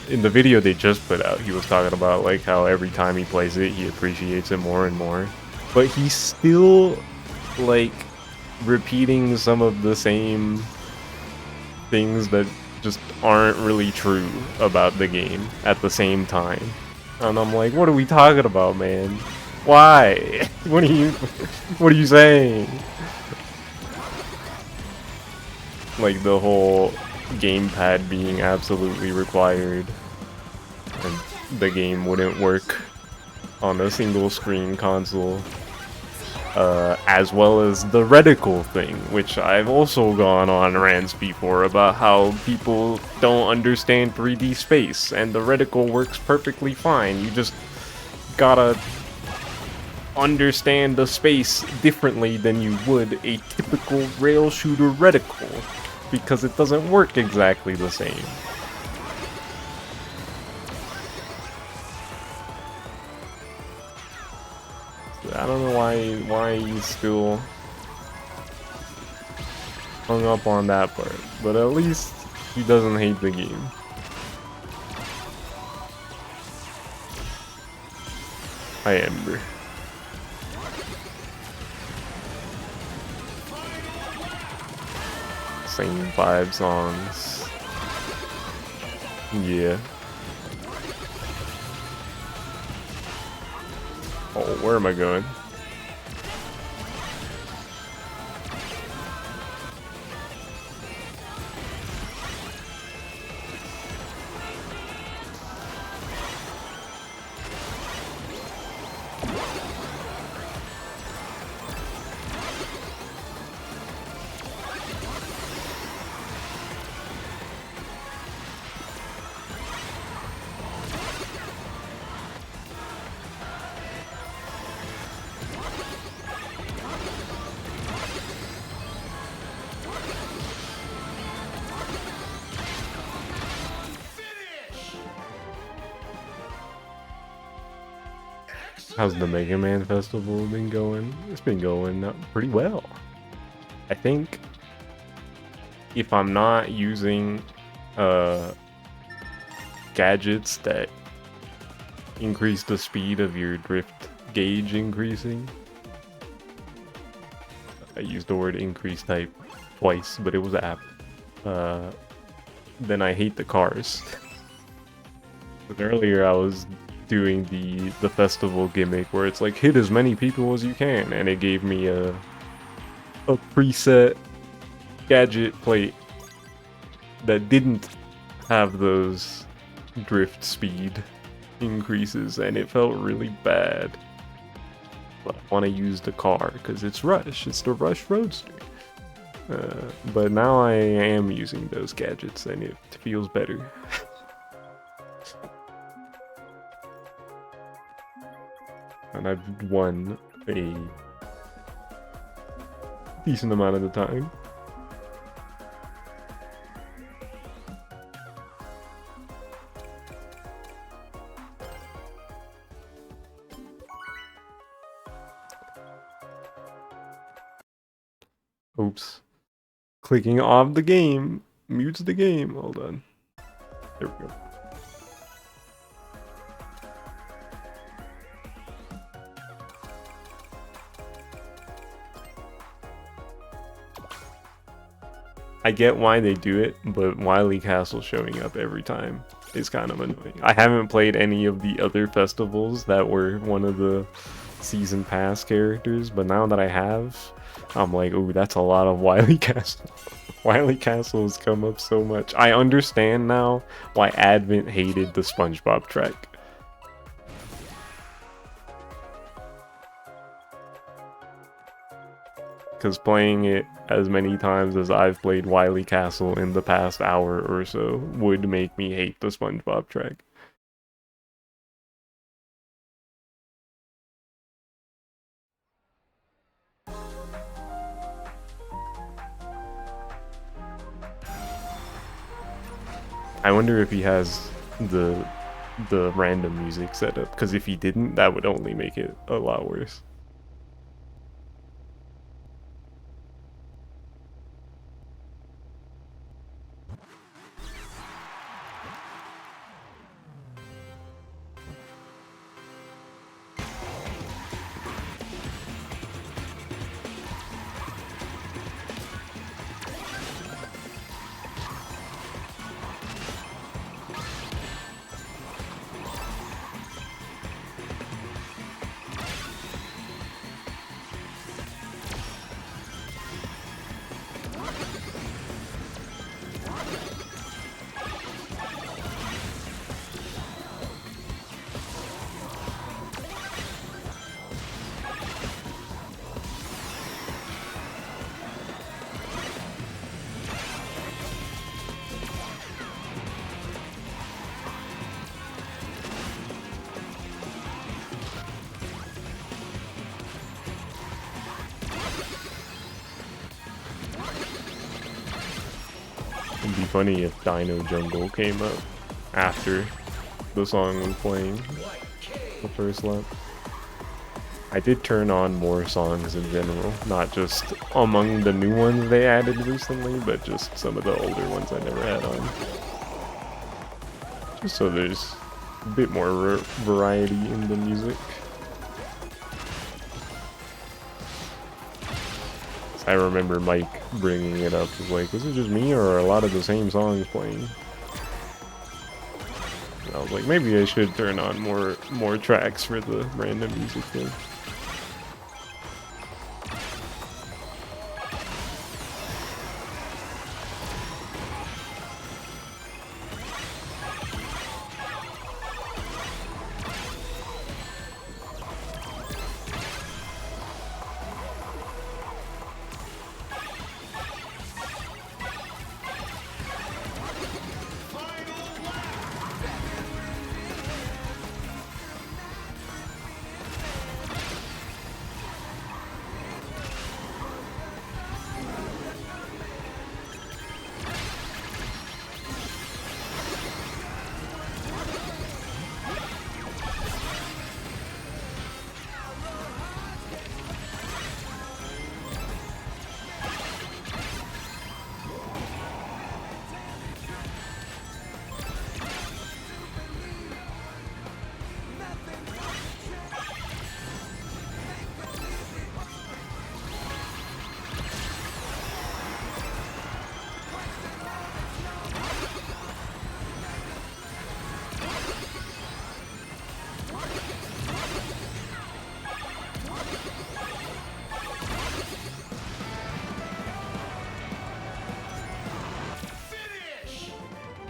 in the video they just put out, he was talking about like how every time he plays it, he appreciates it more and more. But he's still like repeating some of the same things that just aren't really true about the game at the same time. And I'm like, what are we talking about, man? Why? What are you saying? Like the whole gamepad being absolutely required and the game wouldn't work on a single screen console. As well as the reticle thing, which I've also gone on rants before about how people don't understand 3D space, and the reticle works perfectly fine. You just gotta understand the space differently than you would a typical rail shooter reticle, because it doesn't work exactly the same. I don't know why he's still hung up on that part, but at least he doesn't hate the game. Hi, Ember. Same 5 songs. Yeah. Oh, where am I going? How's the Mega Man Festival been going? It's been going pretty well. I think if I'm not using gadgets that increase the speed of your drift gauge increasing. I used the word increase type twice, but it was apt. Then I hate the cars. But earlier I was doing the festival gimmick where it's like hit as many people as you can, and it gave me a preset gadget plate that didn't have those drift speed increases, and it felt really bad. But I want to use the car because it's Rush. It's the Rush Roadster. But now I am using those gadgets, and it feels better. And I've won a decent amount of the time. Oops. Clicking off the game mutes the game. Hold on. There we go. I get why they do it, but Wily Castle showing up every time is kind of annoying. I haven't played any of the other festivals that were one of the season pass characters, but now that I have, I'm like, ooh, that's a lot of Wily Castle. Wily Castle has come up so much. I understand now why Advent hated the SpongeBob track. Because playing it as many times as I've played Wily Castle in the past hour or so would make me hate the SpongeBob track. I wonder if he has the random music set up, because if he didn't, that would only make it a lot worse. It'd be funny if Dino Jungle came up after the song was playing the first lap. I did turn on more songs in general, not just among the new ones they added recently, but just some of the older ones I never had on. Just so there's a bit more variety in the music. I remember Mike bringing it up, was like, is it just me or are a lot of the same songs playing? And I was like, maybe I should turn on more tracks for the random music thing.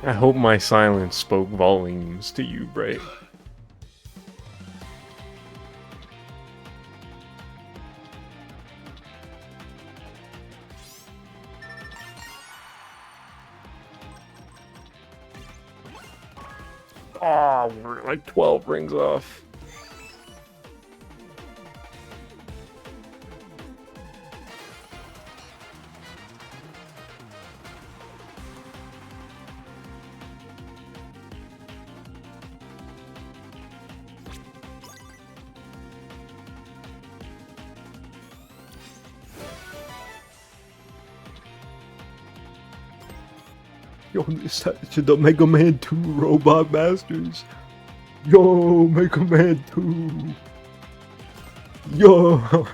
I hope my silence spoke volumes to you, Bright. Oh, we're like 12 rings off. Yo, this to the Mega Man 2 Robot Masters. Yo, Mega Man 2. Yo.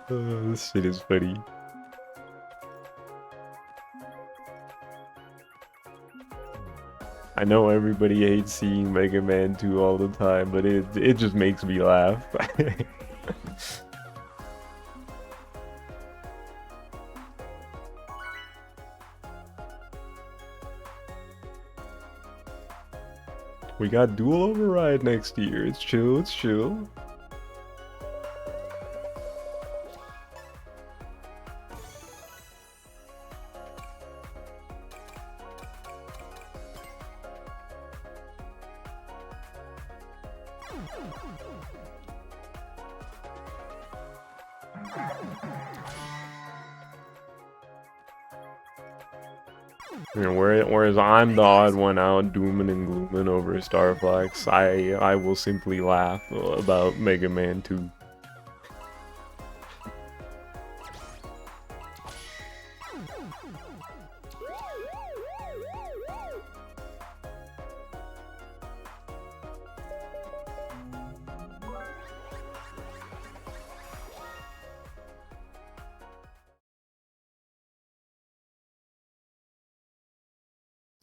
This shit is funny. I know everybody hates seeing Mega Man 2 all the time, but it just makes me laugh. We got Dual Override next year. It's chill, it's chill. You know, whereas I'm the odd one out dooming and glooming over Starflex, I will simply laugh about Mega Man 2.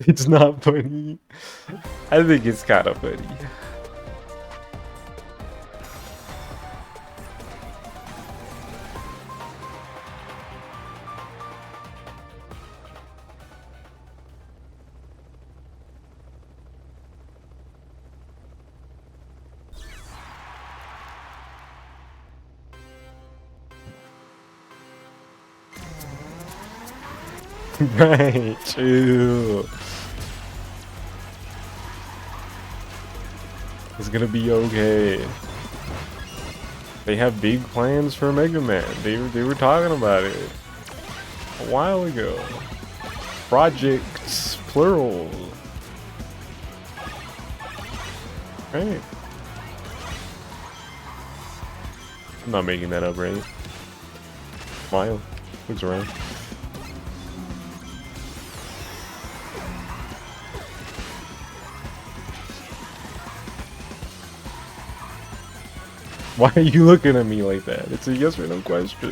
It's not funny. I think it's kind of funny. Right, chill. It's gonna be okay. They have big plans for Mega Man. They were talking about it a while ago. Projects, plural. Right. I'm not making that up, right? Smile. Looks around. Why are you looking at me like that? It's a yes or no question.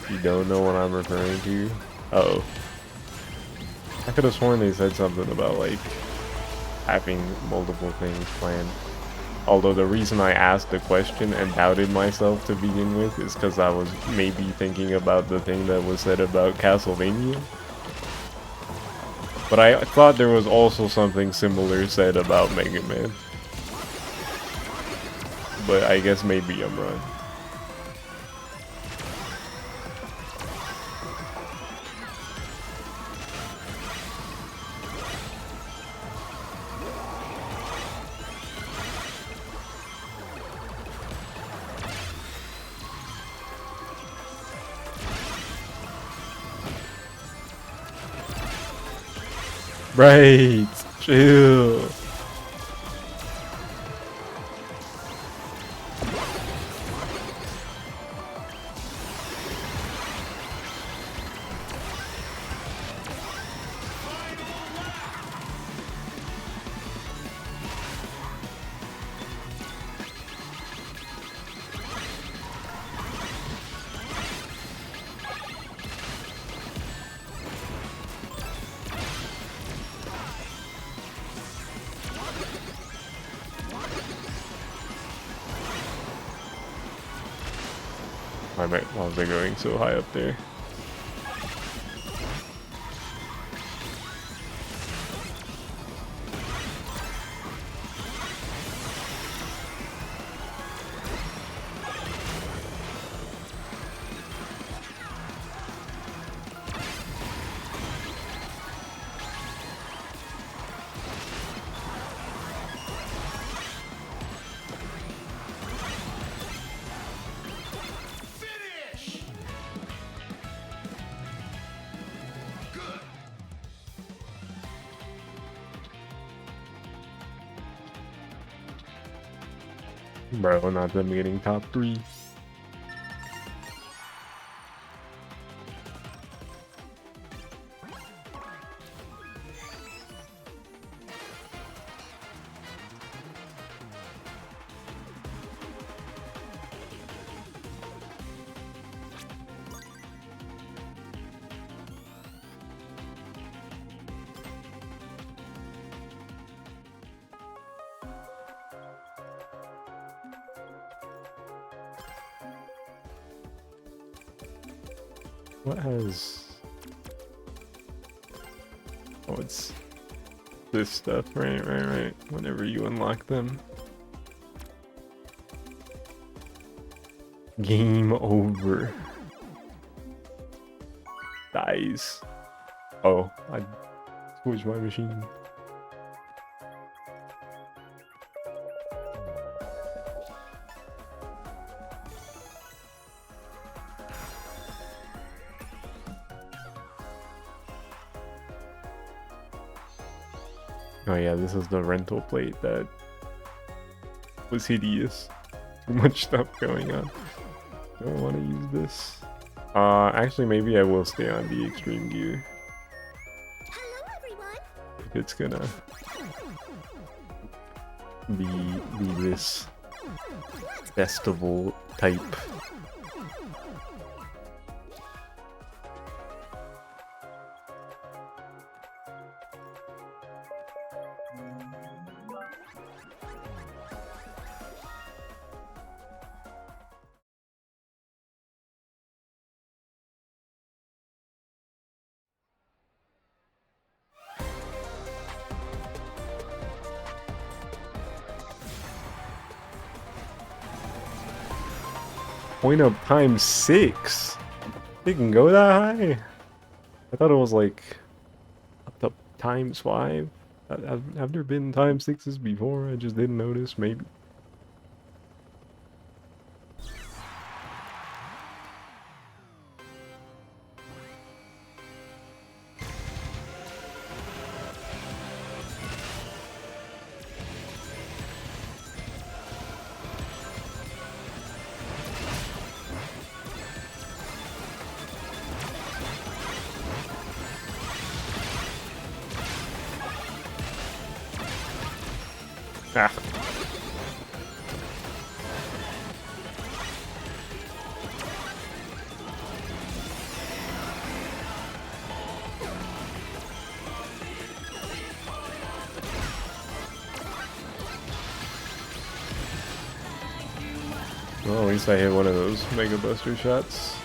You don't know what I'm referring to? Uh-oh. I could have sworn they said something about, like, having multiple things planned. Although the reason I asked the question and doubted myself to begin with is because I was maybe thinking about the thing that was said about Castlevania. But I thought there was also something similar said about Mega Man. But I guess maybe I'm wrong. Right, chill. Why was I going so high up there? Bro, not them getting top 3. What has... Oh, it's this stuff, right. Whenever you unlock them. Game over. Dies. Oh, I switched my machine. Oh yeah, this is the rental plate that was hideous. Too much stuff going on. Do I want to use this? Actually maybe I will stay on the extreme gear. Hello, everyone. If it's gonna be this festival type. Point up times 6. It can go that high. I thought it was like up to times 5. Have there been times 6s before? I just didn't notice. Maybe. Ah. Well, at least I hit one of those Mega Buster shots.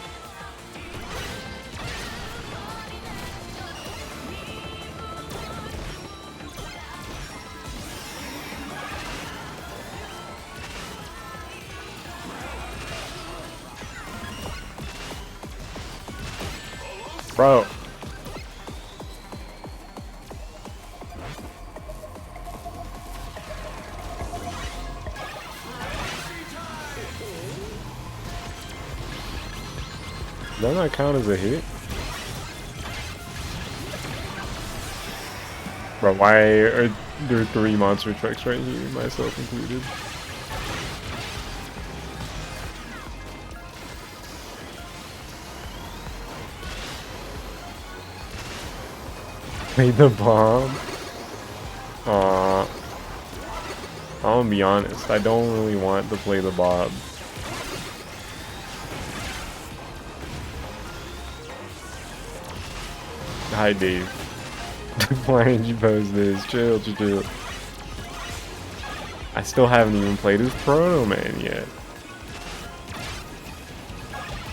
Bro. Does that not count as a hit? Bro, why are there 3 monster trucks right here, myself included? Play the bomb? Aw. I'm gonna be honest, I don't really want to play the Bob. Hi, Dave. Why did you post this? Chill. I still haven't even played as Proto Man yet.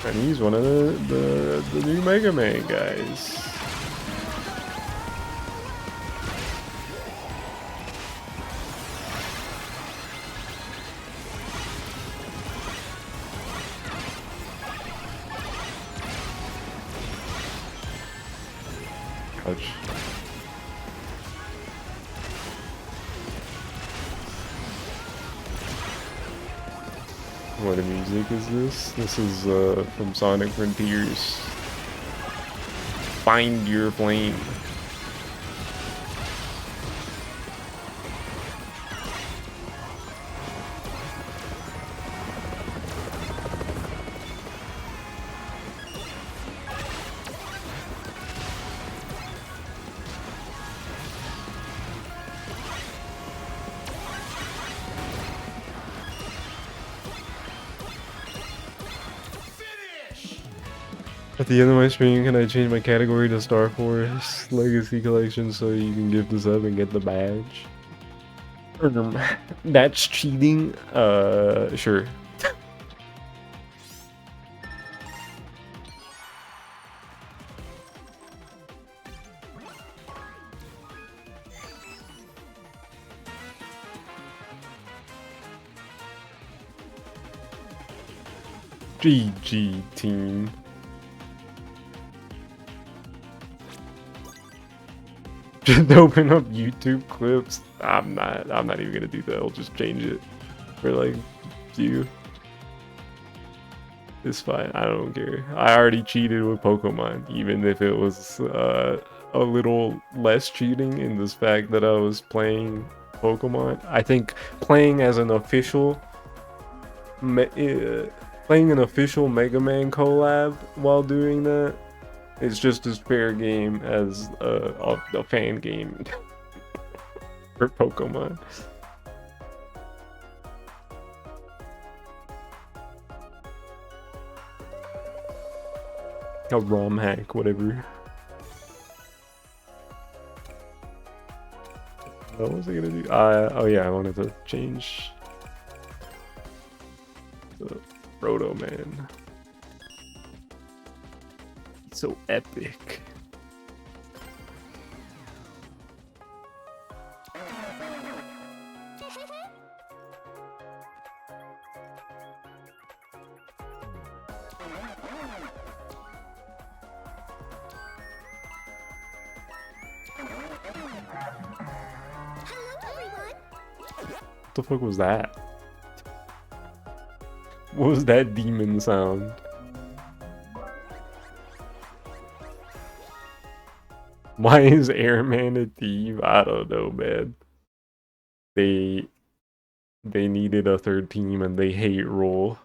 And he's one of the new Mega Man guys. Ouch. What music is this? This is from Sonic Frontiers. Find your flame. At the end of my stream, can I change my category to Star Force Legacy Collection so you can gift this up and get the badge? That's cheating? Sure. GG team. Just open up YouTube clips. I'm not even gonna do that. I'll just change it for like view. It's fine. I don't care. I already cheated with Pokemon, even if it was a little less cheating in this fact that I was playing Pokemon. I think playing as an official, playing an official Mega Man collab while doing that is just as fair game as a fan game for Pokemon. A ROM hack, whatever. What was I gonna do? Oh yeah, I wanted to change the Roto Man. He's so epic. What the fuck was that? What was that demon sound? Why is Airman a thief? I don't know, man. They needed a third team and they hate roll.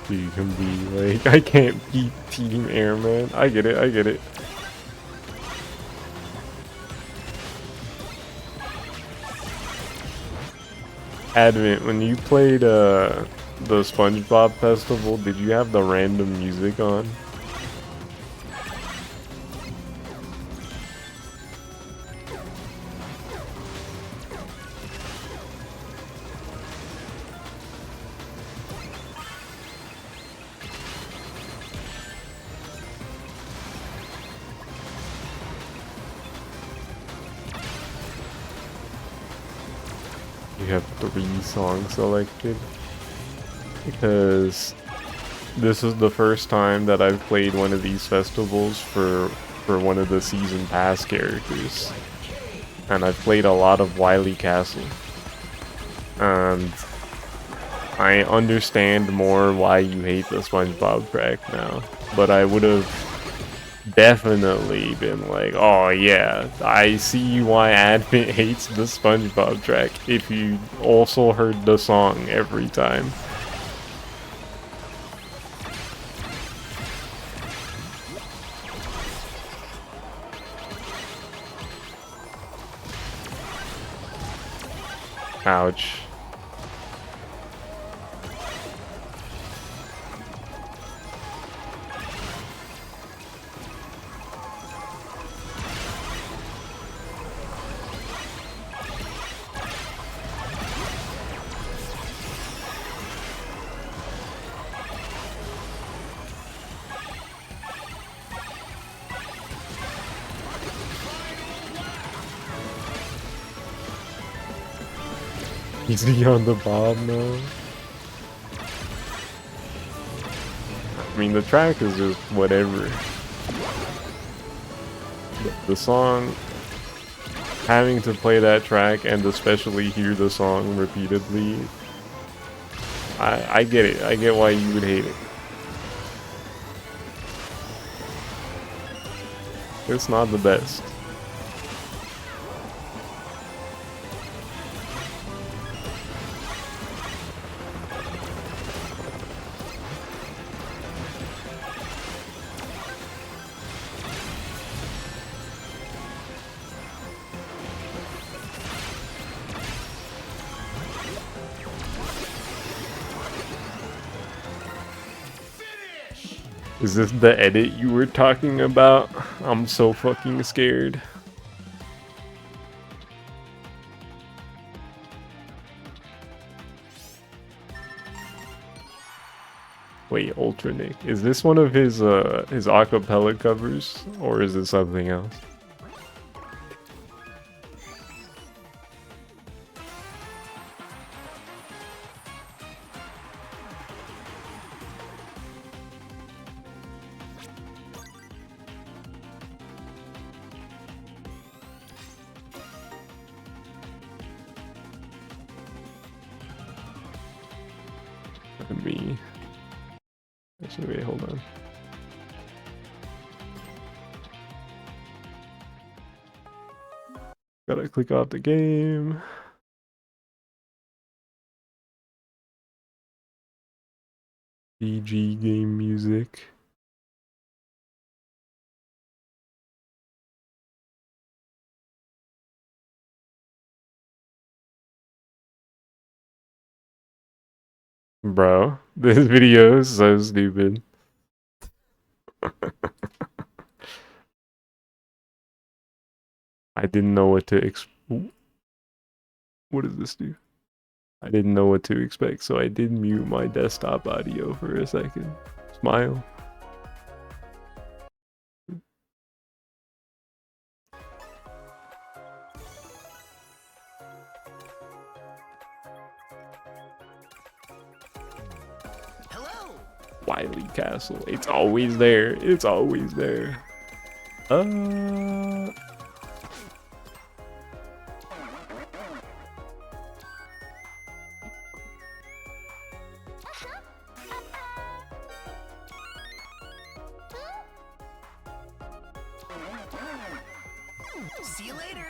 You can be like, I can't beat Team Airman. I get it, I get it. Advent, when you played the SpongeBob Festival, did you have the random music on? You have 3 songs selected because this is the first time that I've played one of these festivals for one of the season pass characters, and I've played a lot of Wily Castle, and I understand more why you hate the SpongeBob track now, but I would have definitely been like, oh yeah, I see why Advent hates the SpongeBob track if you also heard the song every time. Ouch. Is he on the bomb now? I mean, the track is just whatever. The song, having to play that track and especially hear the song repeatedly, I get it. I get why you would hate it. It's not the best. Is this the edit you were talking about? I'm so fucking scared. Wait, Ultra Nick. Is this one of his acapella covers, or is it something else? Let me. Actually, wait, hold on. Gotta click off the game. DG game music. Bro, this video is so stupid. I didn't know what to what does this do? I didn't know what to expect, so I did mute my desktop audio for a second. Smile. Hello. Wily Castle. It's always there. It's always there. See you later.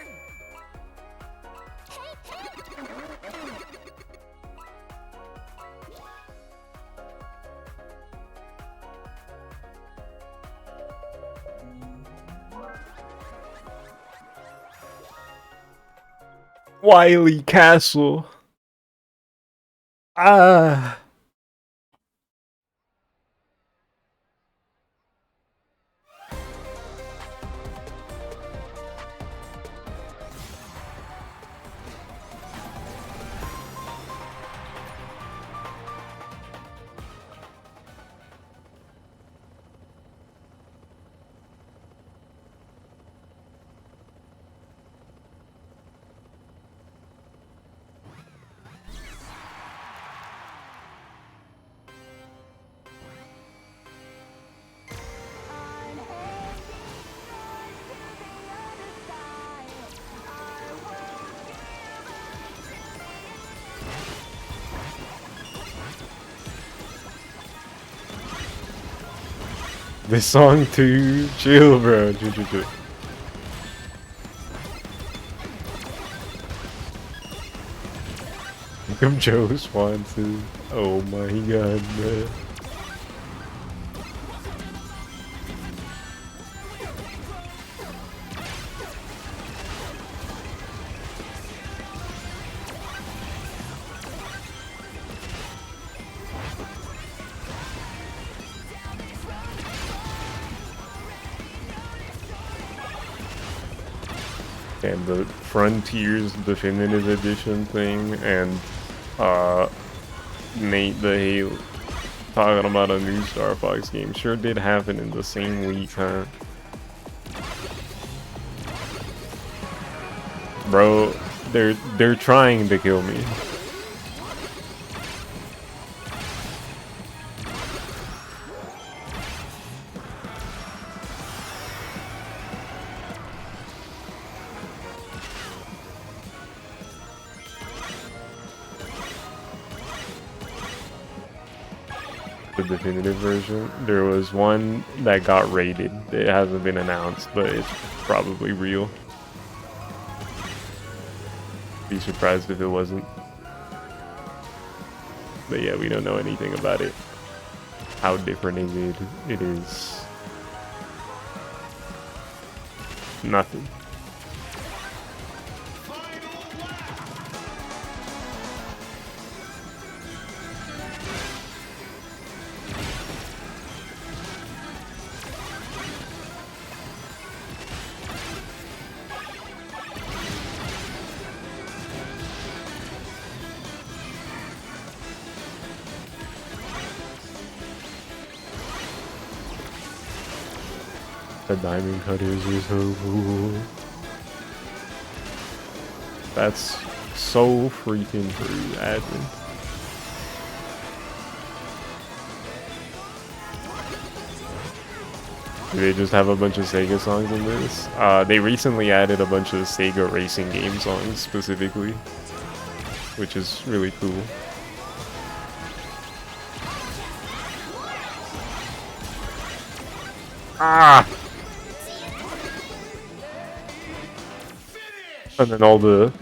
Wily Castle. Ah. This song too chill, bro. Chill, chill, chill. Look up Joe Swanson. Oh my god, man. And the Frontiers Definitive Edition thing, and Nate the Halo talking about a new Star Fox game sure did happen in the same week, huh? Bro, they're trying to kill me. The definitive version. There was one that got rated. It hasn't been announced, but it's probably real. Be surprised if it wasn't. But yeah, we don't know anything about it. How different is it? It is nothing. The diamond cutters are so cool. That's so freaking true, Admin. Do they just have a bunch of Sega songs in this? They recently added a bunch of Sega racing game songs specifically, which is really cool. Ah! And then all the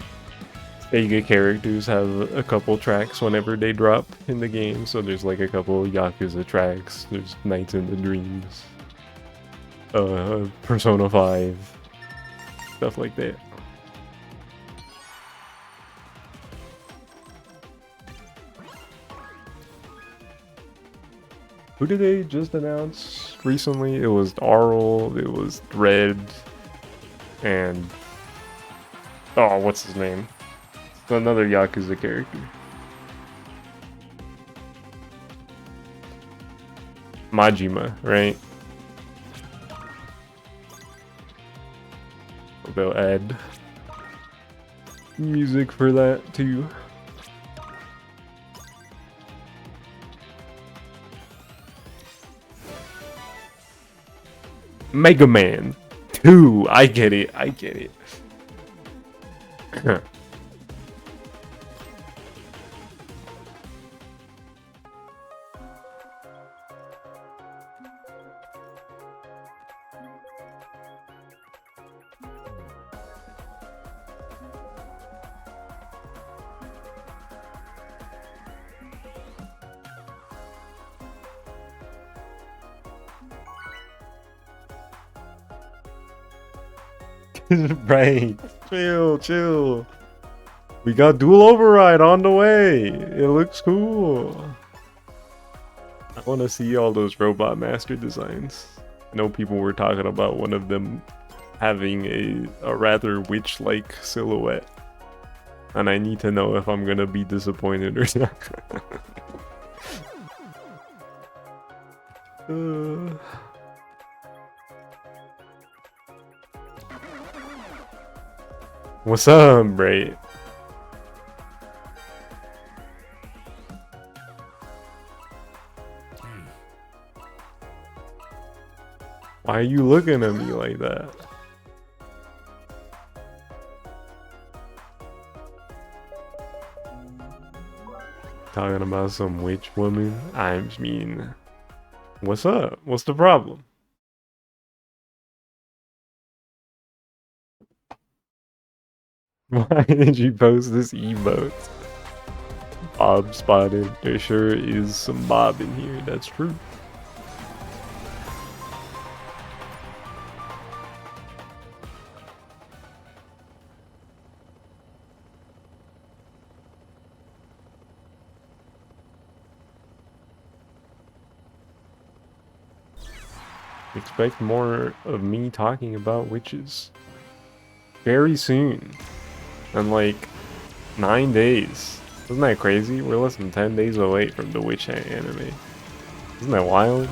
Sega characters have a couple tracks whenever they drop in the game. So there's like a couple Yakuza tracks. There's Nights in the Dreams. Persona 5. Stuff like that. Who did they just announce recently? It was Arl, it was Red, and... oh, what's his name? It's another Yakuza character. Majima, right? They'll add music for that too. Mega Man 2. I get it. I get it. Right. Chill. We got dual override on the way. It looks cool. I want to see all those robot master designs. I know people were talking about one of them having a rather witch-like silhouette. And I need to know if I'm gonna be disappointed or not. What's up, Bray? Why are you looking at me like that? Talking about some witch woman? I mean, what's up? What's the problem? Why did you post this emote? Bob spotted. There sure is some Bob in here. That's true. Expect more of me talking about witches very soon. In like 9 days. Isn't that crazy? We're less than 10 days away from the witch anime. Isn't that wild?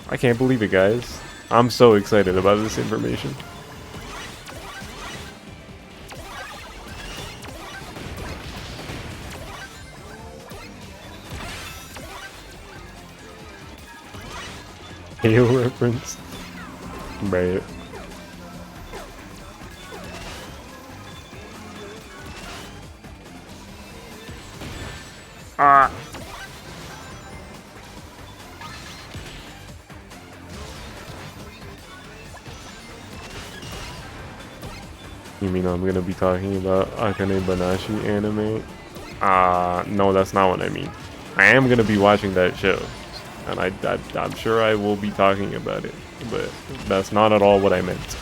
I can't believe it, guys. I'm so excited about this information. Halo reference. Right. Ah. You mean I'm gonna be talking about Akane Banashi anime? No, that's not what I mean. I am gonna be watching that show, and I'm sure I will be talking about it, but that's not at all what I meant.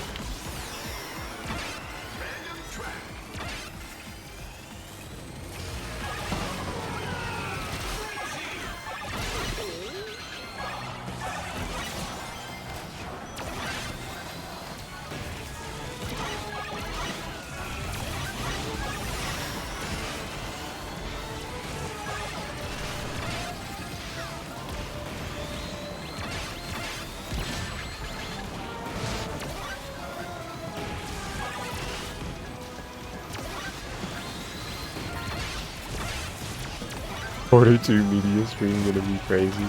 Quarter 2 media stream gonna be crazy.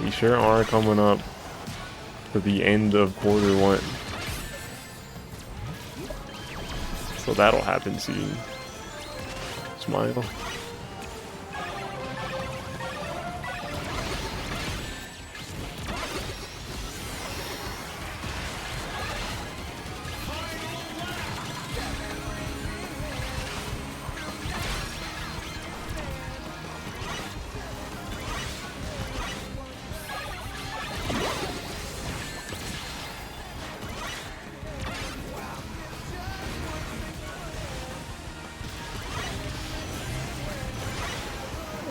We sure are coming up to the end of quarter 1. So that'll happen soon. Smile.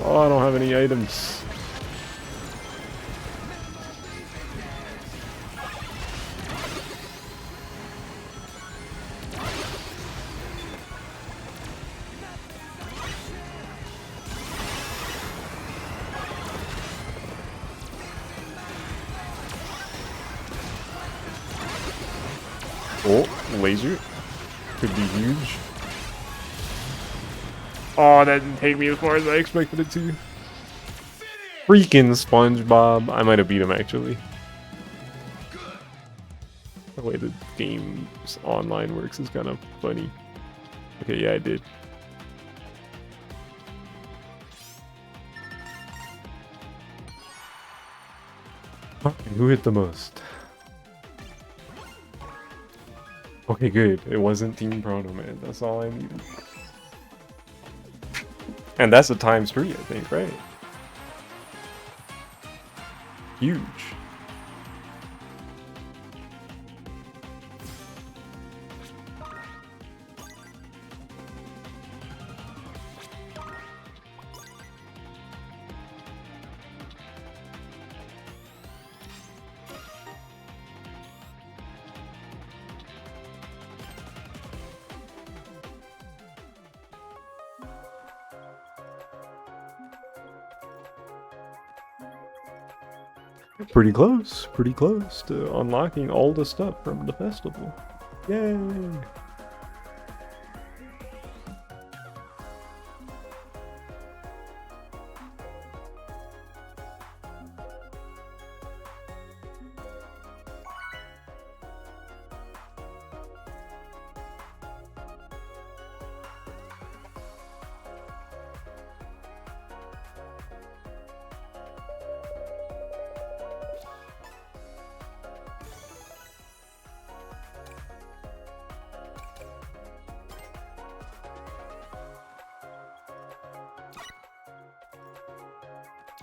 Oh, I don't have any items. Oh, laser. Could be huge. Oh, that didn't take me as far as I expected it to. Freaking SpongeBob. I might have beat him, actually. The way the game's online works is kind of funny. Okay, yeah, I did. Who hit the most? Okay, good. It wasn't Team Proto Man. That's all I needed. And that's a ×3, I think, right? Huge. Pretty close to unlocking all the stuff from the festival. Yay!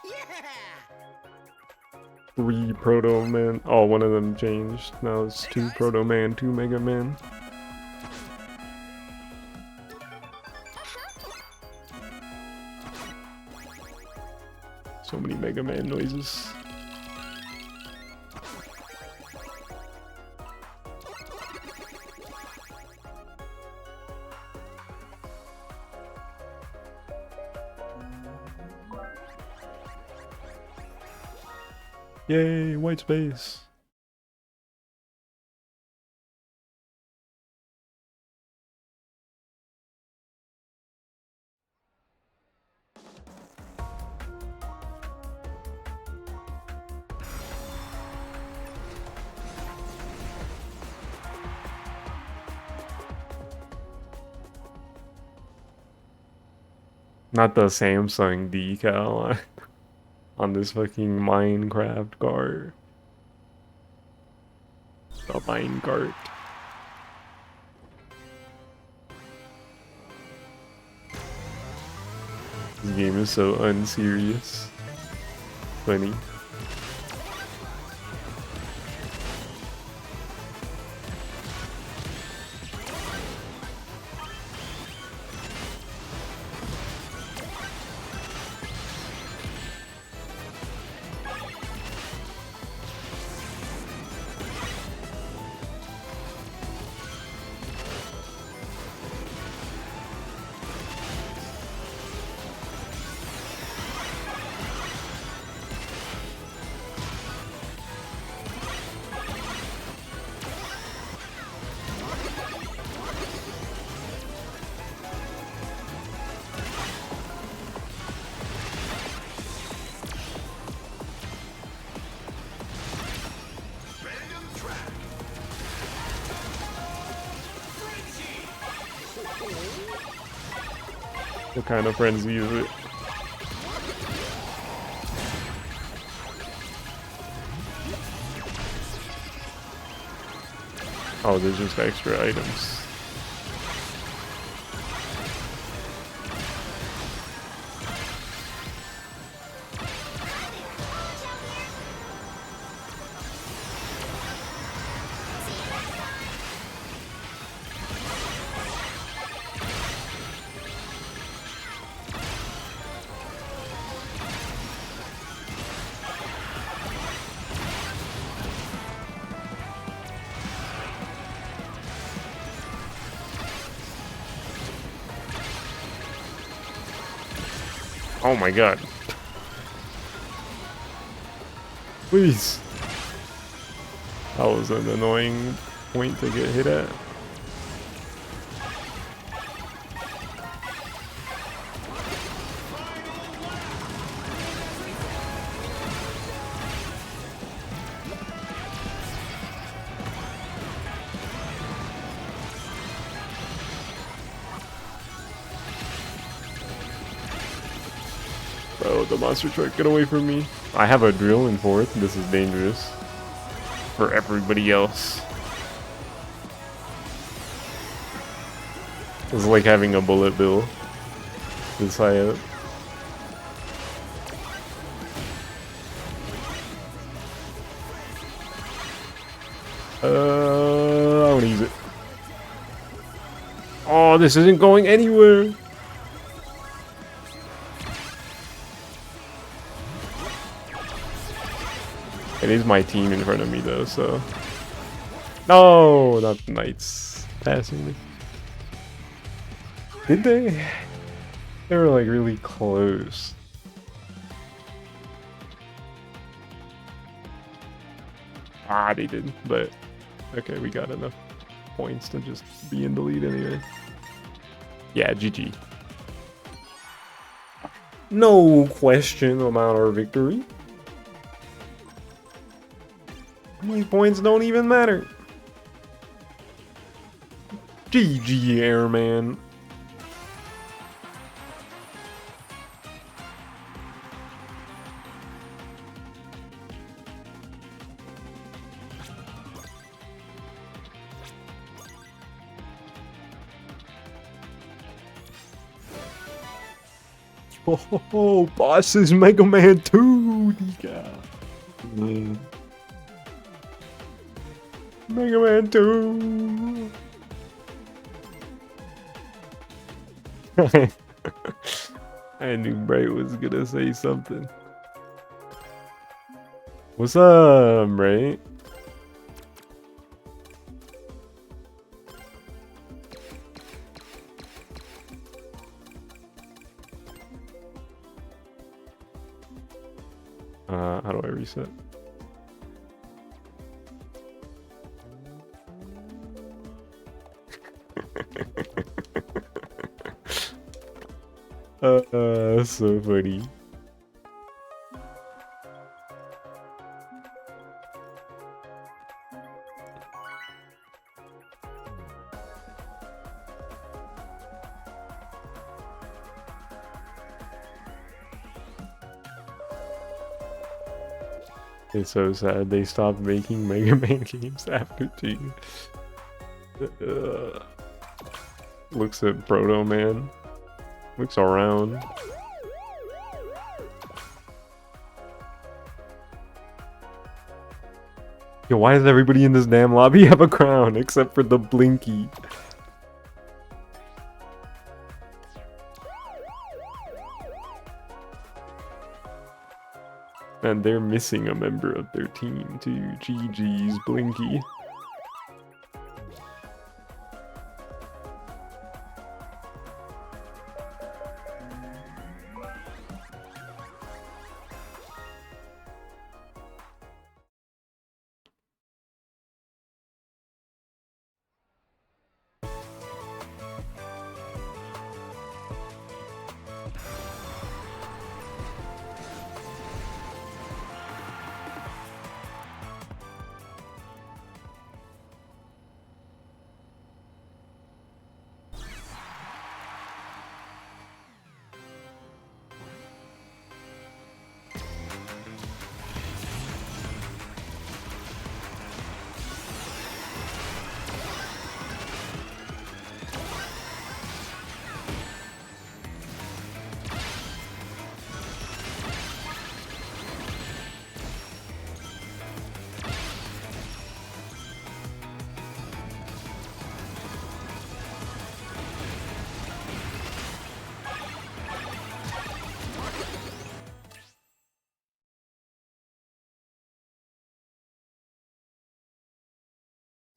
Yeah! 3 Proto Man. Oh, one of them changed. Now it's 2 Proto Man, 2 Mega Man. So many Mega Man noises. Yay, white space. Not the Samsung decal on this fucking Minecraft cart. The minecart. This game is so unserious. Funny. What kind of frenzy is it? Oh, there's just extra items. Oh my god. Please. That was an annoying point to get hit at. Bro, the monster truck, get away from me. I have a drill in fourth. This is dangerous. For everybody else. It's like having a bullet bill. This high up. I wanna use it. Oh, this isn't going anywhere. It is my team in front of me though, so. No, not the knights passing me. Did they? They were like really close. Ah, they did, but okay, we got enough points to just be in the lead anyway. Yeah, GG. No question about our victory. These points don't even matter. GG, Airman. Oh, boss is Mega Man 2. Mega Man 2. I knew Bright was gonna say something. What's up, Bright? How do I reset? That's so funny. It's so sad they stopped making Mega Man games after 2. Looks at Proto Man. Looks around. Yo, why does everybody in this damn lobby have a crown except for the Blinky? And they're missing a member of their team too. GG's Blinky.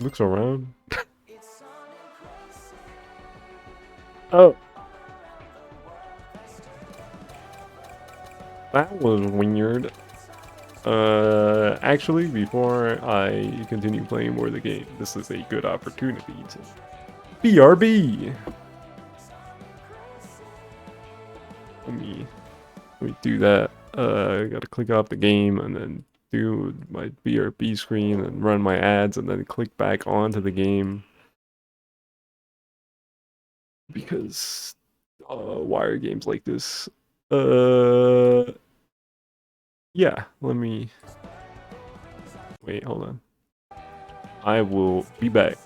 Looks around. Oh, that was weird. Actually, before I continue playing more of the game, this is a good opportunity to BRB. Let me do that. I gotta click off the game and then do my BRB screen and run my ads and then click back onto the game. Because why are games like this? Yeah, let me wait, hold on. I will be back.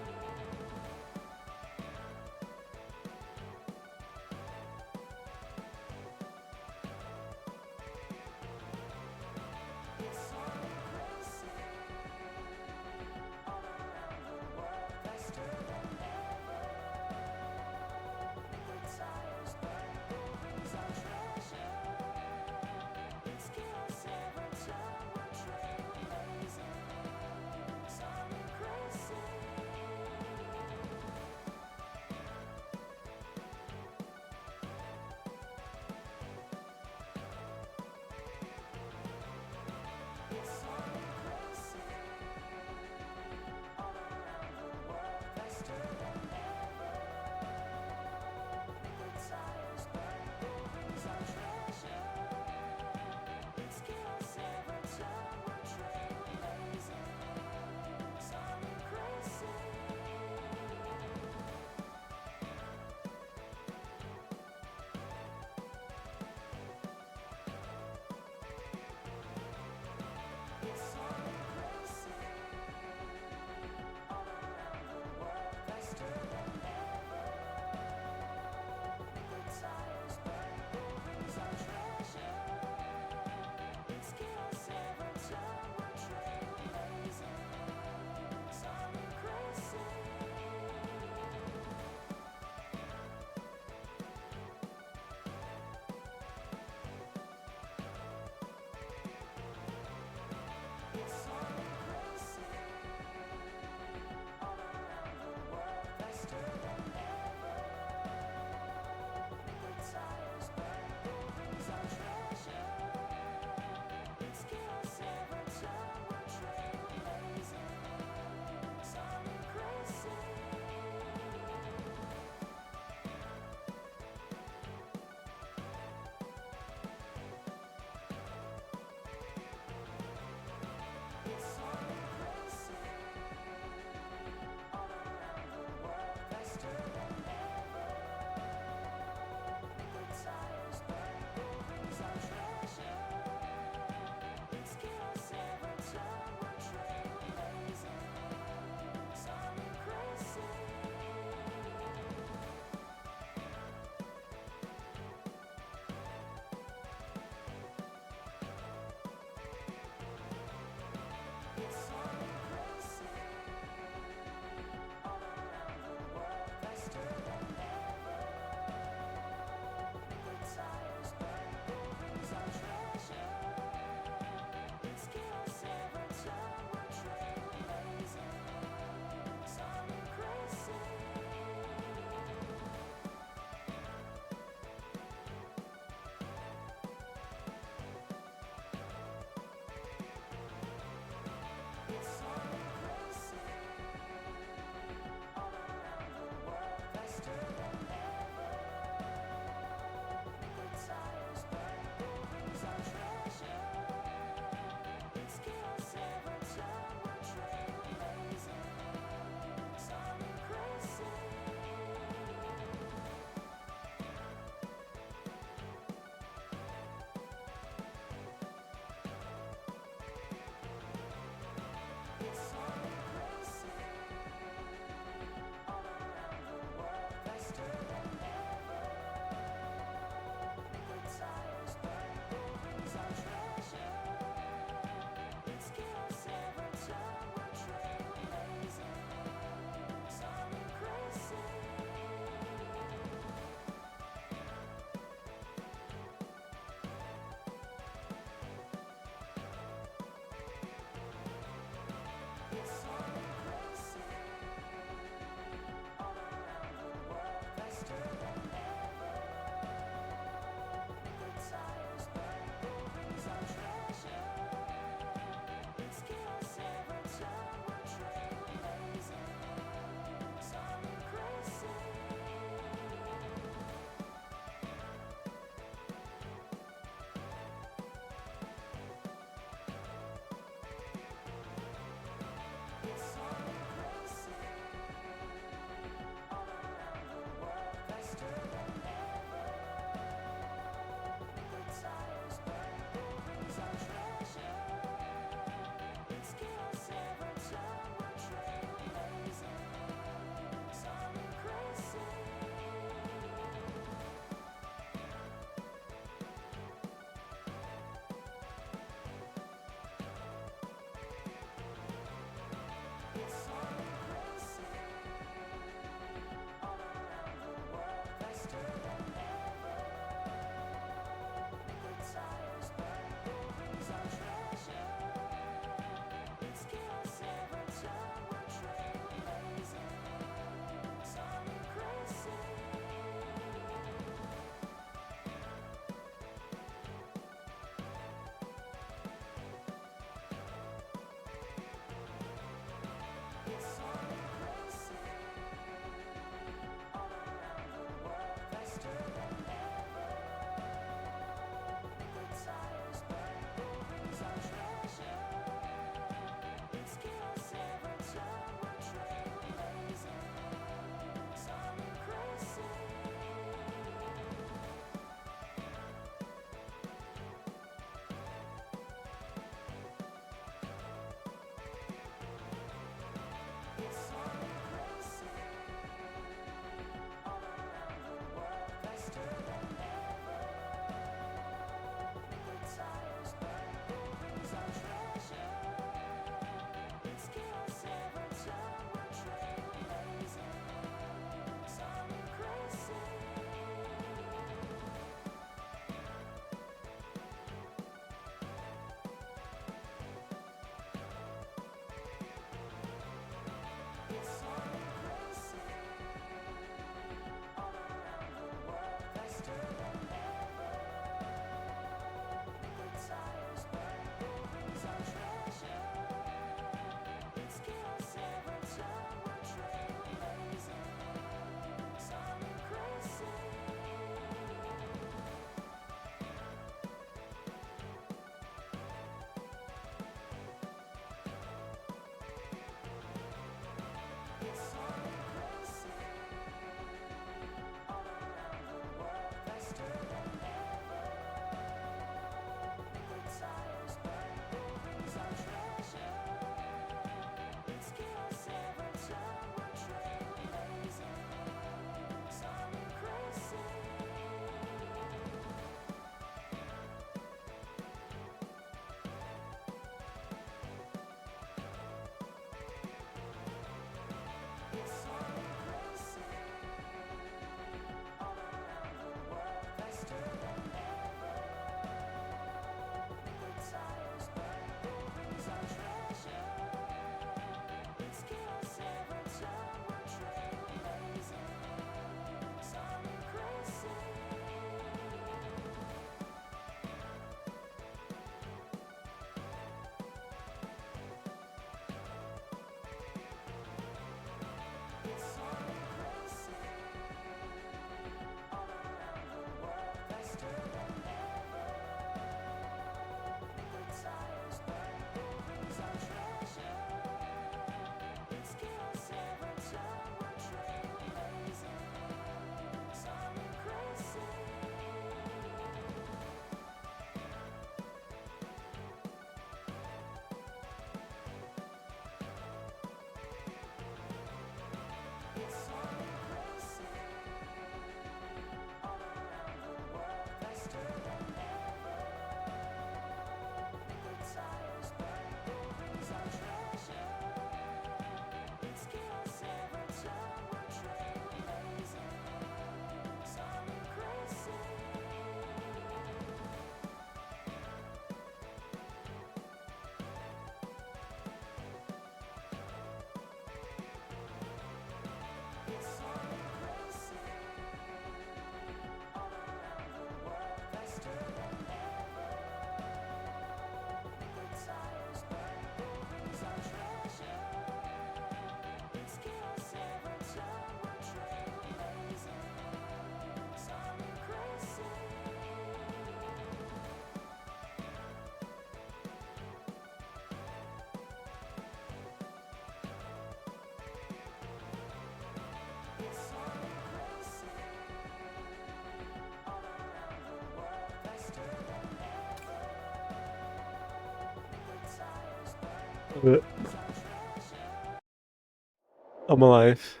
I'm alive.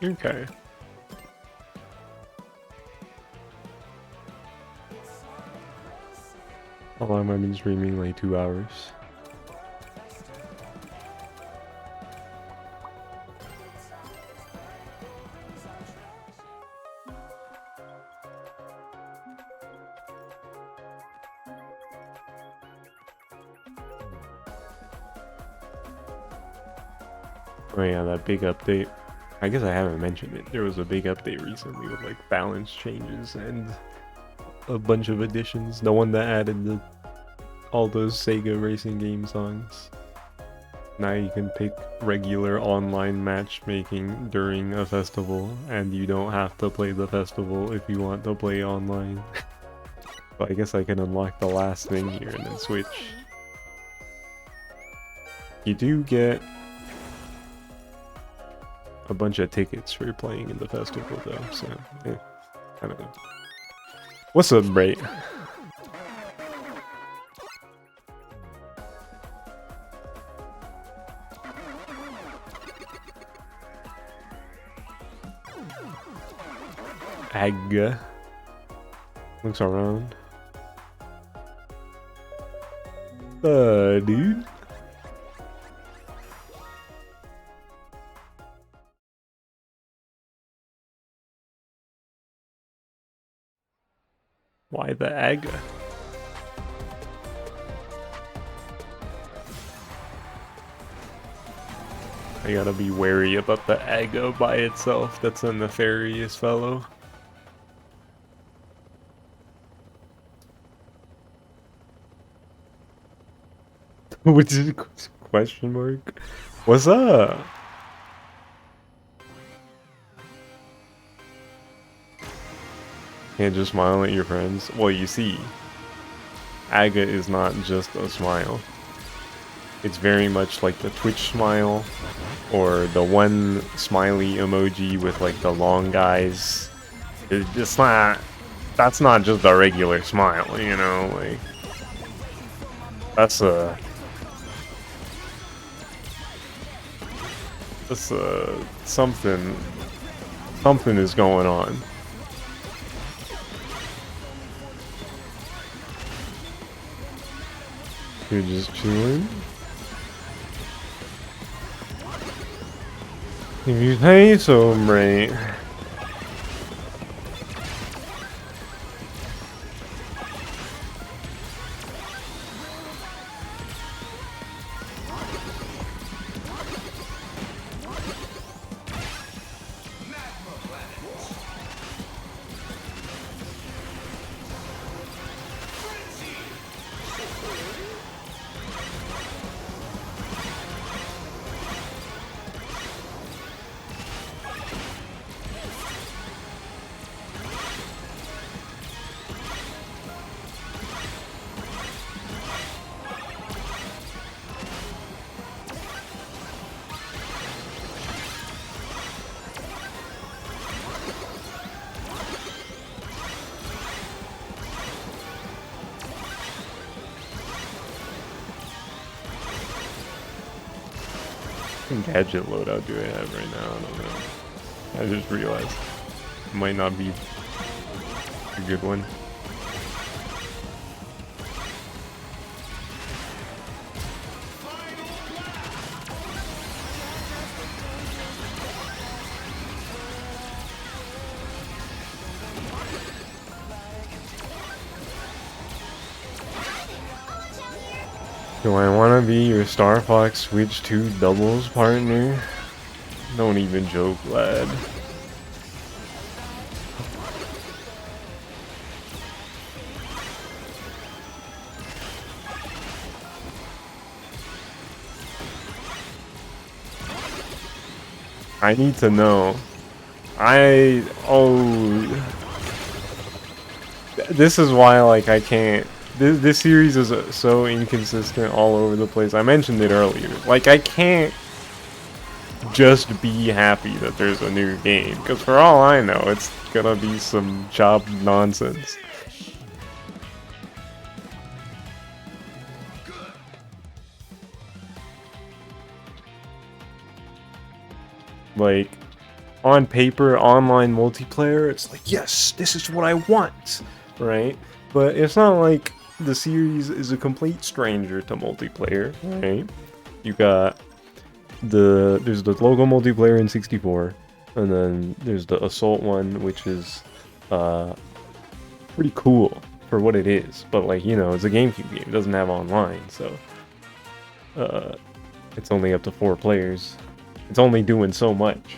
Okay. How long have I been streaming? Like 2 hours. Oh yeah, that big update. I guess I haven't mentioned it. There was a big update recently with like balance changes and a bunch of additions. The one that added all those Sega racing game songs. Now you can pick regular online matchmaking during a festival, and you don't have to play the festival if you want to play online. So I guess I can unlock the last thing here and then switch. You do get a bunch of tickets for playing in the festival though, so I don't know. What's up, Bray? Ag looks around. Dude. Why the Aga? I gotta be wary about the Aga by itself. That's a nefarious fellow. Which is question mark? What's up? Can't just smile at your friends. Well, you see, Aga is not just a smile. It's very much like the Twitch smile, or the one smiley emoji with like the long guys. It's not. That's not just a regular smile, you know. Like that's something. Something is going on. You're just chilling. If you say so, mate. What gadget loadout do I have right now? I don't know. I just realized it might not be a good one. Do I want to be your Star Fox Switch 2 doubles partner? Don't even joke, lad. I need to know. This is why, like, I can't. This series is so inconsistent all over the place. I mentioned it earlier. Like, I can't just be happy that there's a new game. Because for all I know, it's gonna be some job nonsense. Like, on paper, online multiplayer, it's like, yes, this is what I want, right? But it's not like the series is a complete stranger to multiplayer, right? You got there's the local multiplayer in 64, and then there's the assault one, which is pretty cool for what it is. But like, you know, it's a GameCube game, it doesn't have online, so it's only up to 4 players. It's only doing so much.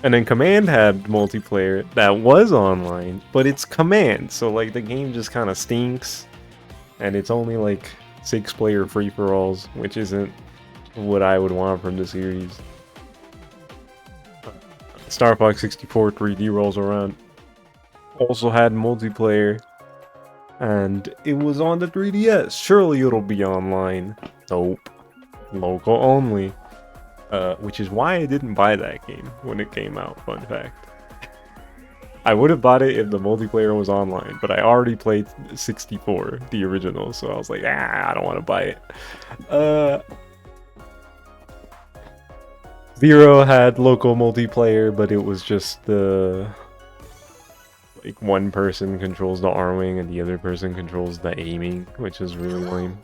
And then Command had multiplayer that was online, but it's Command, so like the game just kind of stinks, and it's only like 6-player free-for-alls, which isn't what I would want from the series. Star Fox 64 3D rolls around. Also had multiplayer, and it was on the 3DS. Surely it'll be online. Nope. Local only. Which is why I didn't buy that game when it came out, fun fact. I would have bought it if the multiplayer was online, but I already played 64, the original, so I was like, I don't want to buy it. Zero had local multiplayer, but it was just the... like, one person controls the arming and the other person controls the aiming, which is really lame.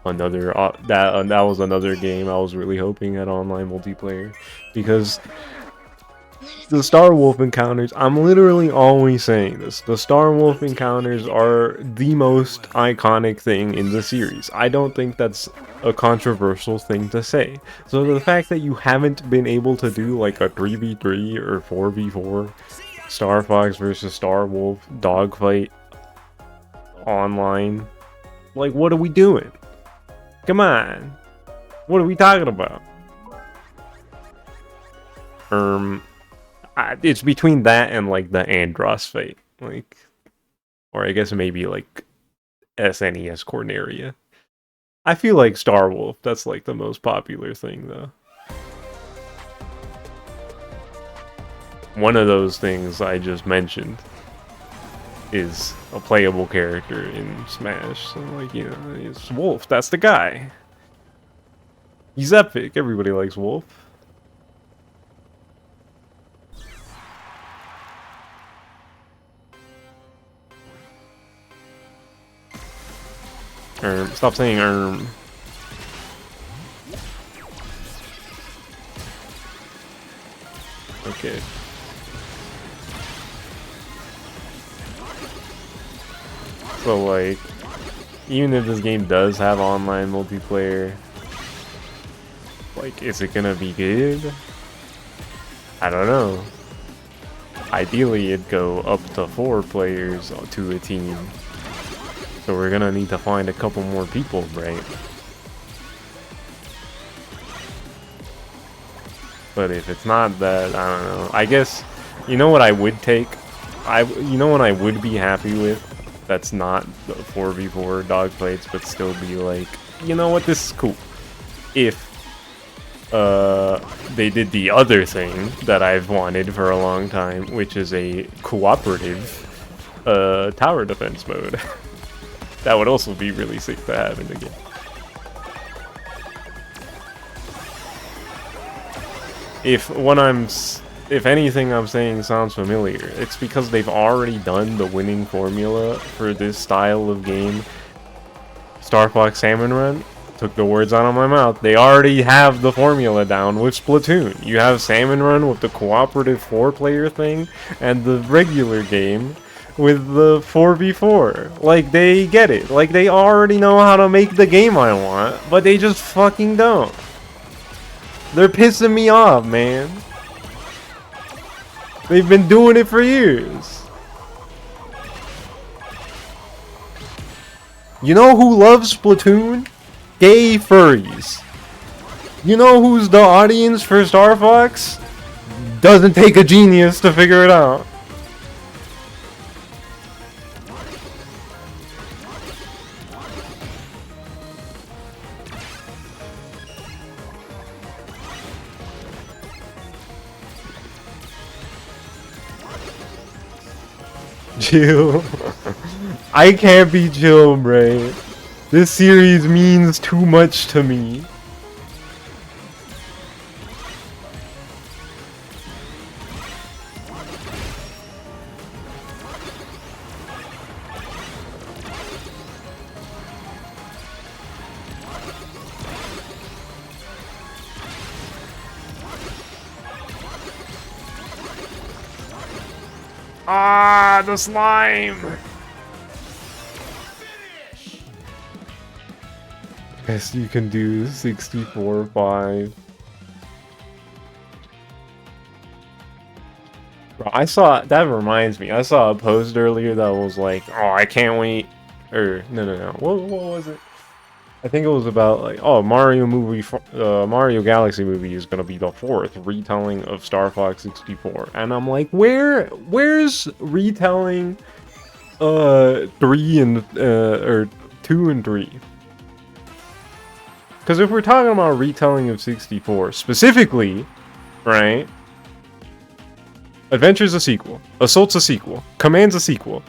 Another that was another game I was really hoping had online multiplayer, because the Star Wolf encounters, I'm literally always saying this, the Star Wolf encounters are the most iconic thing in the series. I don't think that's a controversial thing to say. So the fact that you haven't been able to do like a 3v3 or 4v4 Star Fox versus Star Wolf dogfight online, like, what are we doing? Come on, what are we talking about? It's between that and like the Andros fight, like, or I guess maybe like SNES Corneria. I feel like Star Wolf, that's like the most popular thing though. One of those things I just mentioned is a playable character in Smash, so like, you know, it's Wolf, that's the guy. He's epic, everybody likes Wolf. Stop saying Okay. So like, even if this game does have online multiplayer, like, is it gonna be good? I don't know. Ideally, it'd go up to 4 players to a team. So we're gonna need to find a couple more people, right? But if it's not that, I don't know. I guess, you know what I would take? You know what I would be happy with? That's not the 4v4 dogfights, but still be like, you know what, this is cool. If they did the other thing that I've wanted for a long time, which is a cooperative tower defense mode. That would also be really sick to have in the game. If anything I'm saying sounds familiar, it's because they've already done the winning formula for this style of game. Star Fox Salmon Run, took the words out of my mouth. They already have the formula down with Splatoon. You have Salmon Run with the cooperative 4-player thing, and the regular game with the 4v4. Like, they get it. Like, they already know how to make the game I want, but they just fucking don't. They're pissing me off, man. They've been doing it for years. You know who loves Splatoon? Gay furries. You know who's the audience for Star Fox? Doesn't take a genius to figure it out. Chill. I can't be chill, Bray. This series means too much to me. Ah, the slime! Yes, you can do 64, 5. Bro, that reminds me, I saw a post earlier that was like, oh, I can't wait, or, no, what was it? I think it was about like, oh, Mario Galaxy movie is gonna be the 4th retelling of Star Fox 64, and I'm like, where's retelling, 3 and or 2 and 3? Because if we're talking about retelling of 64 specifically, right? Adventure's a sequel, Assault's a sequel, Command's a sequel.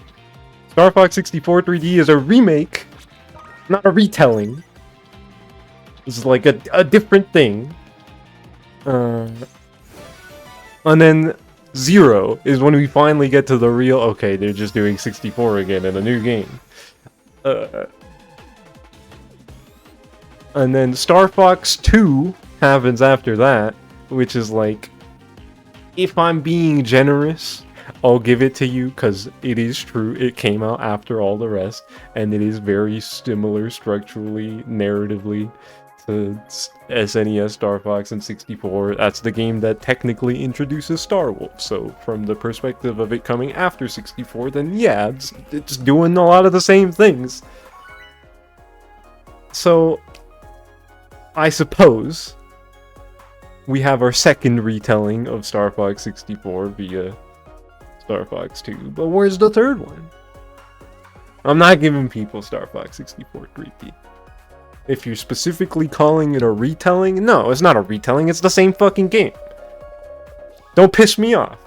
Star Fox 64 3D is a remake, not a retelling. This is like a different thing. And then 0 is when we finally get to the real, okay, they're just doing 64 again in a new game. And then Star Fox 2 happens after that, which is like, if I'm being generous, I'll give it to you because it is true. It came out after all the rest, and it is very similar structurally, narratively to SNES, Star Fox, and 64. That's the game that technically introduces Star Wolf. So from the perspective of it coming after 64, then yeah, it's doing a lot of the same things. So I suppose we have our second retelling of Star Fox 64 via Star Fox 2, but where's the third one? I'm not giving people Star Fox 64 3D. If you're specifically calling it a retelling, no, it's not a retelling, it's the same fucking game. Don't piss me off.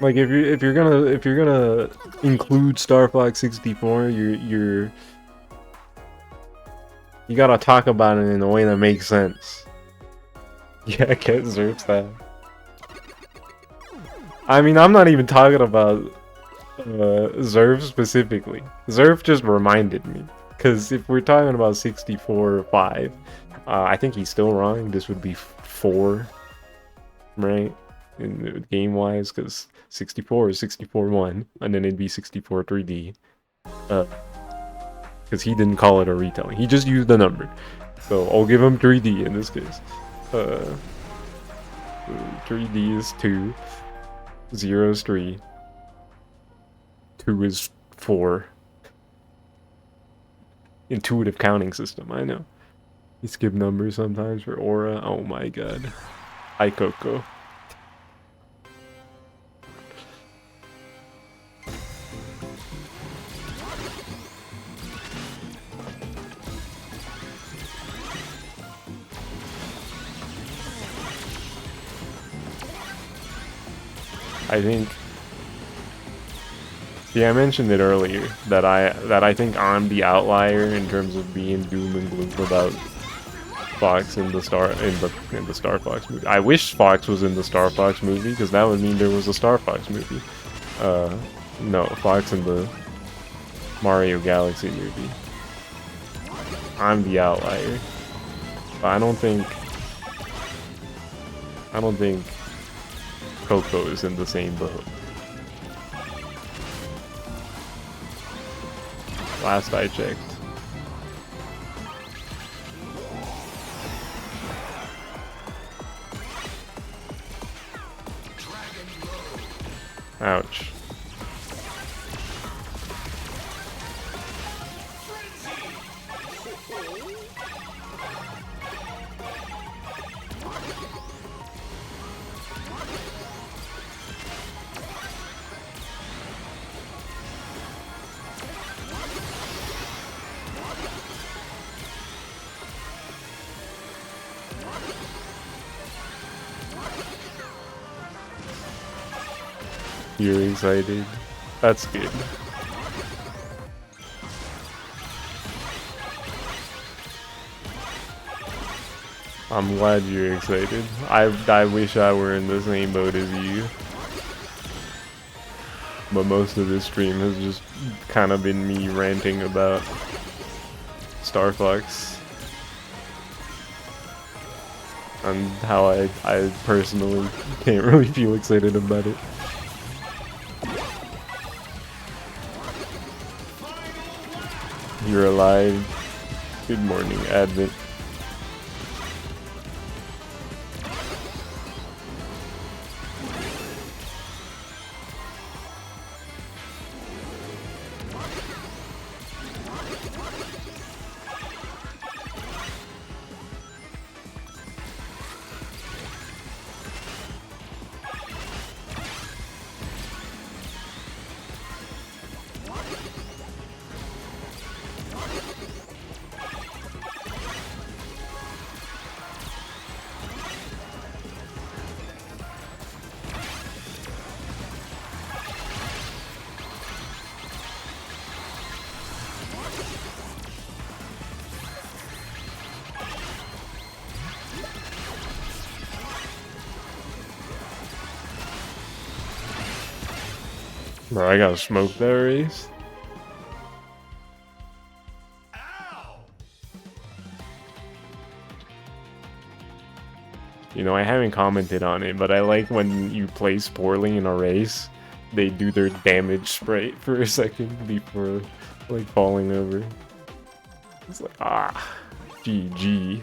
Like if you're gonna include Star Fox 64, you gotta talk about it in a way that makes sense. Yeah, get Zerf's that. I mean, I'm not even talking about Zerf specifically. Zerf just reminded me, because if we're talking about 64 or 5, I think he's still wrong. This would be 4, right? Game wise, because 64 is 64-1, and then it'd be 64 3D. Because he didn't call it a retelling, he just used the number. So I'll give him 3D in this case. 3D is 2, 0 is 3, 2 is 4. Intuitive counting system, I know. You skip numbers sometimes for aura. Oh my god. Hi Coco. I think, yeah, I mentioned it earlier that I think I'm the outlier in terms of being doom and gloom about Fox in the Star Fox movie. I wish Fox was in the Star Fox movie because that would mean there was a Star Fox movie. No, Fox in the Mario Galaxy movie. I'm the outlier. But I don't think Coco is in the same boat. Last I checked. Ouch. You're excited. That's good. I'm glad you're excited. I wish I were in the same boat as you. But most of this stream has just kind of been me ranting about Star Fox. And how I personally can't really feel excited about it. You're alive. Good morning, Advent. Bro, I gotta smoke that race. You know, I haven't commented on it, but I like when you place poorly in a race, they do their damage sprite for a second before, like, falling over. It's like, ah, GG.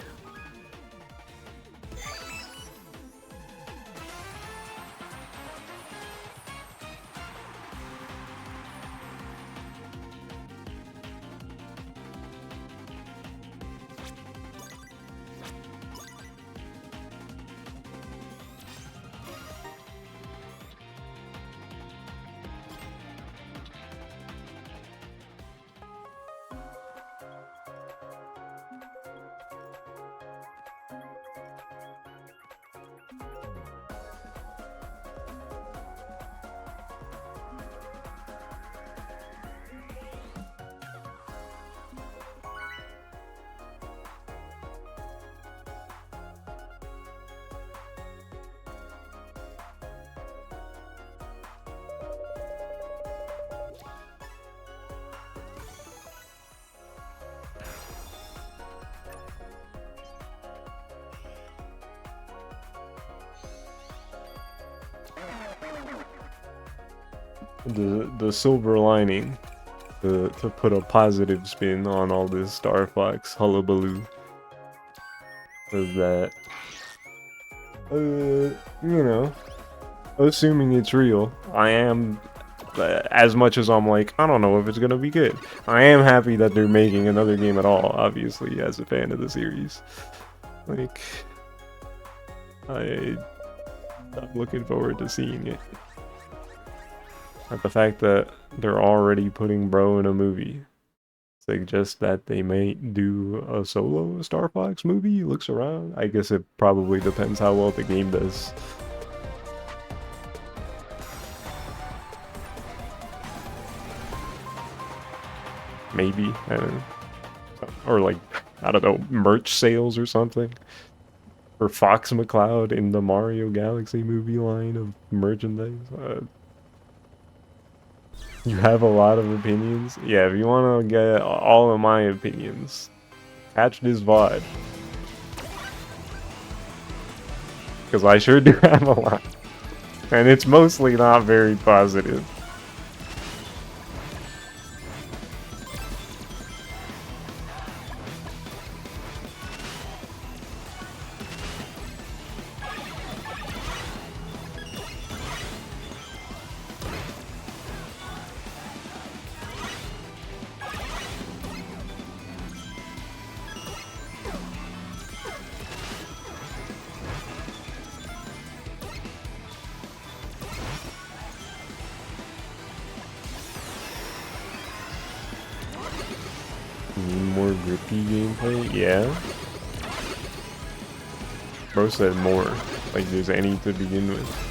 The silver lining to put a positive spin on all this Star Fox hullabaloo is that you know, assuming it's real, I am, as much as I'm like, I don't know if it's gonna be good, I am happy that they're making another game at all, obviously, as a fan of the series. Like, I'm looking forward to seeing it. But the fact that they're already putting Bro in a movie suggests that they may do a solo Star Fox movie. Looks around. I guess it probably depends how well the game does. Maybe, I don't know. Or like, I don't know, merch sales or something. Or Fox McCloud in the Mario Galaxy movie line of merchandise. You have a lot of opinions? Yeah, if you want to get all of my opinions, catch this VOD. Because I sure do have a lot. And it's mostly not very positive. More grippy gameplay? Yeah. Bro said more. Like there's any to begin with.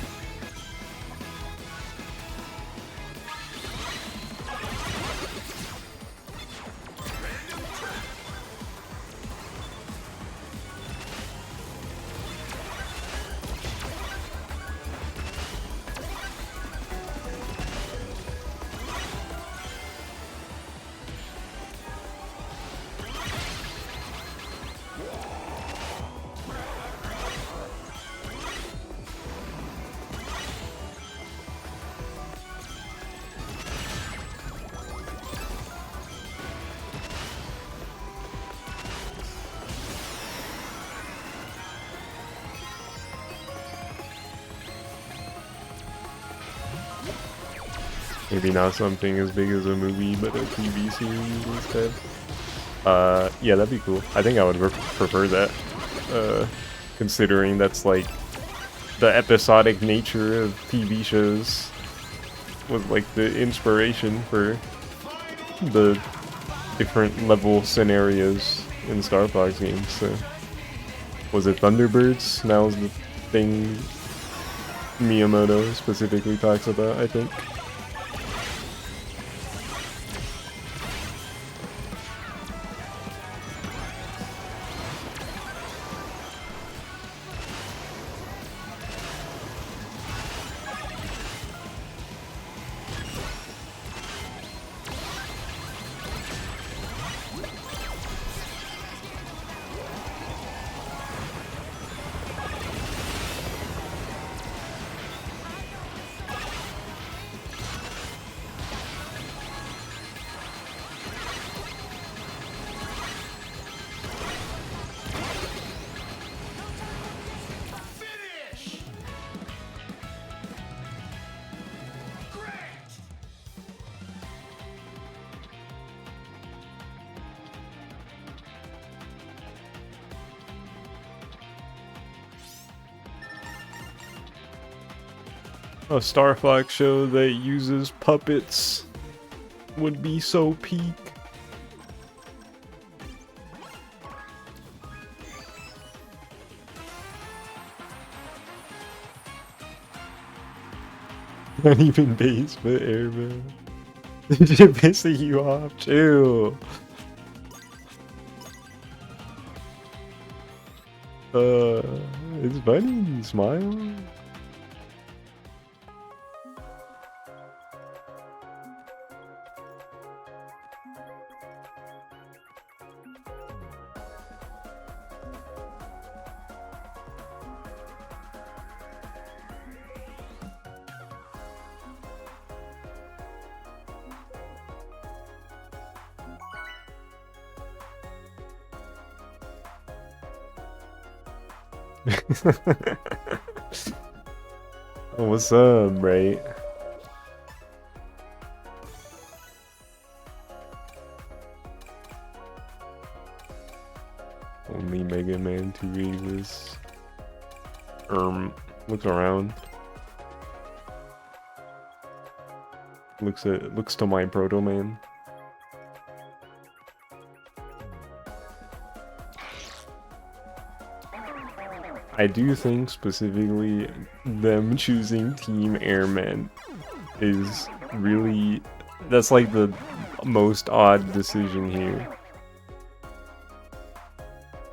Maybe not something as big as a movie, but a TV series instead. Yeah, that'd be cool. I think I would prefer that. Considering that's like the episodic nature of TV shows was like the inspiration for the different level scenarios in Star Fox games. So, was it Thunderbirds? That was the thing Miyamoto specifically talks about, I think. Finish! Great! A Star Fox show that uses puppets would be so peak. Not even base, but airman. They're pissing you off. Chill. It's funny. Smile. What's up, right? Only Mega Man 2 exists. Look around. Looks to my Proto Man. I do think specifically them choosing Team Airmen is really, that's like the most odd decision here.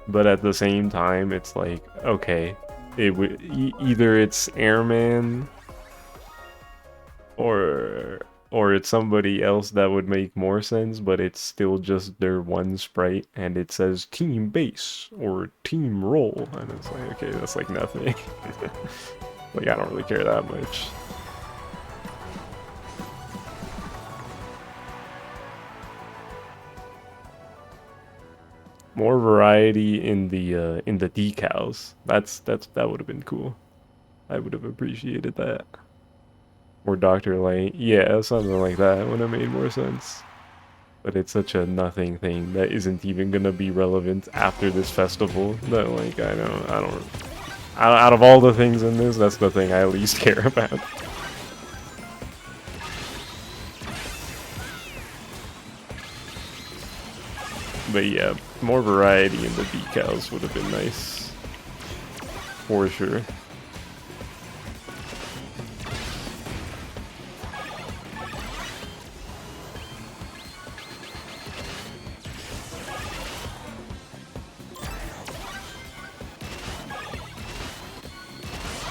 But at the same time, it's like, okay, it would either it's Airman or it's somebody else that would make more sense, but it's still just their one sprite and it says Team Base or Team Roll, and it's like, okay, that's like nothing. Like, I don't really care that much. More variety in the decals. That would have been cool. I would have appreciated that. Or Dr. Light. Yeah, something like that would have made more sense. But it's such a nothing thing that isn't even gonna be relevant after this festival that, like, out of all the things in this, that's the thing I least care about. But yeah, more variety in the decals would have been nice. For sure.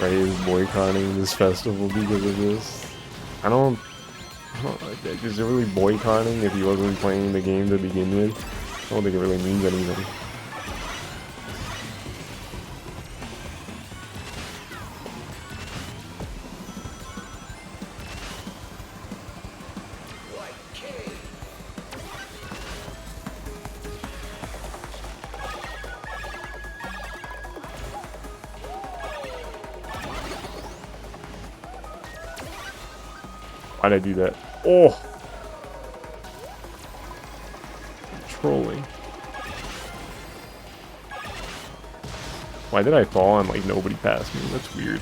Right, is boycotting this festival because of this. I don't is it really boycotting if he wasn't playing the game to begin with? I don't think it really means anything. Why'd I do that? Oh! Trolling. Why did I fall and like nobody passed me? That's weird.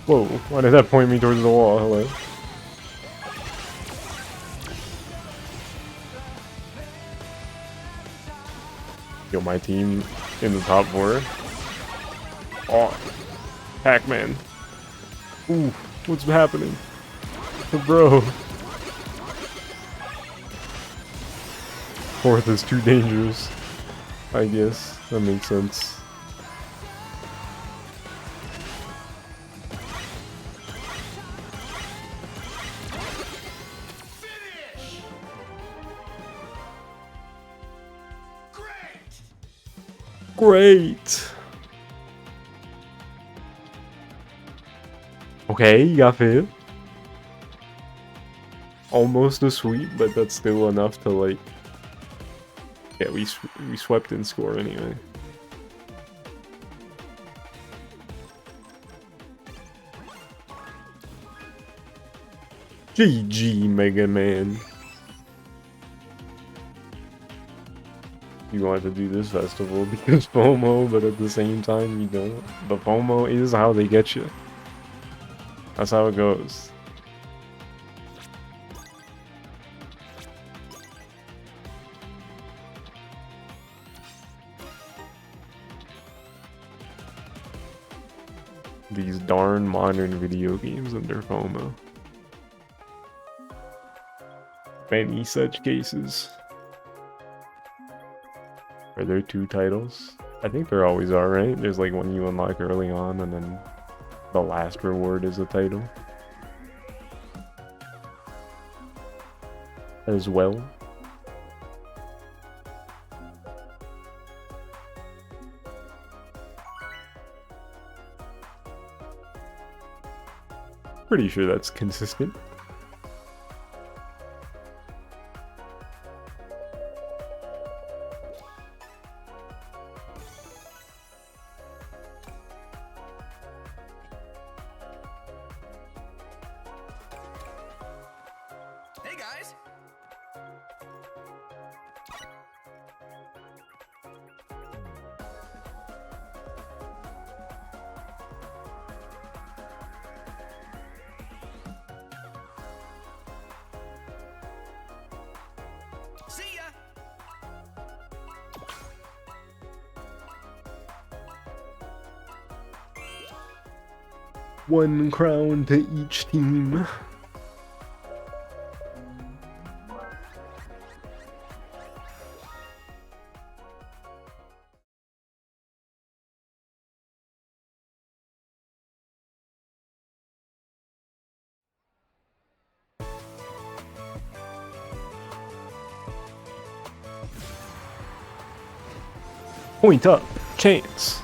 Whoa, why did that point me towards the wall? Hello? Yo, my team in the top 4. Oh, Pac-Man. Ooh, what's happening? Bro. 4th is too dangerous. I guess. That makes sense. Finish! Great! Great! Okay, you got 5th. Almost a sweep, but that's still enough to like... Yeah, we swept in score anyway. GG, Mega Man. You wanted to do this festival because FOMO, but at the same time you don't. The FOMO is how they get you. That's how it goes. These darn modern video games and their FOMO. Many such cases. Are there 2 titles? I think there always are, right? There's like one you unlock early on and then the last reward is a title. As well. Pretty sure that's consistent. Hey guys! See ya! One crown to each team. Point up, chance.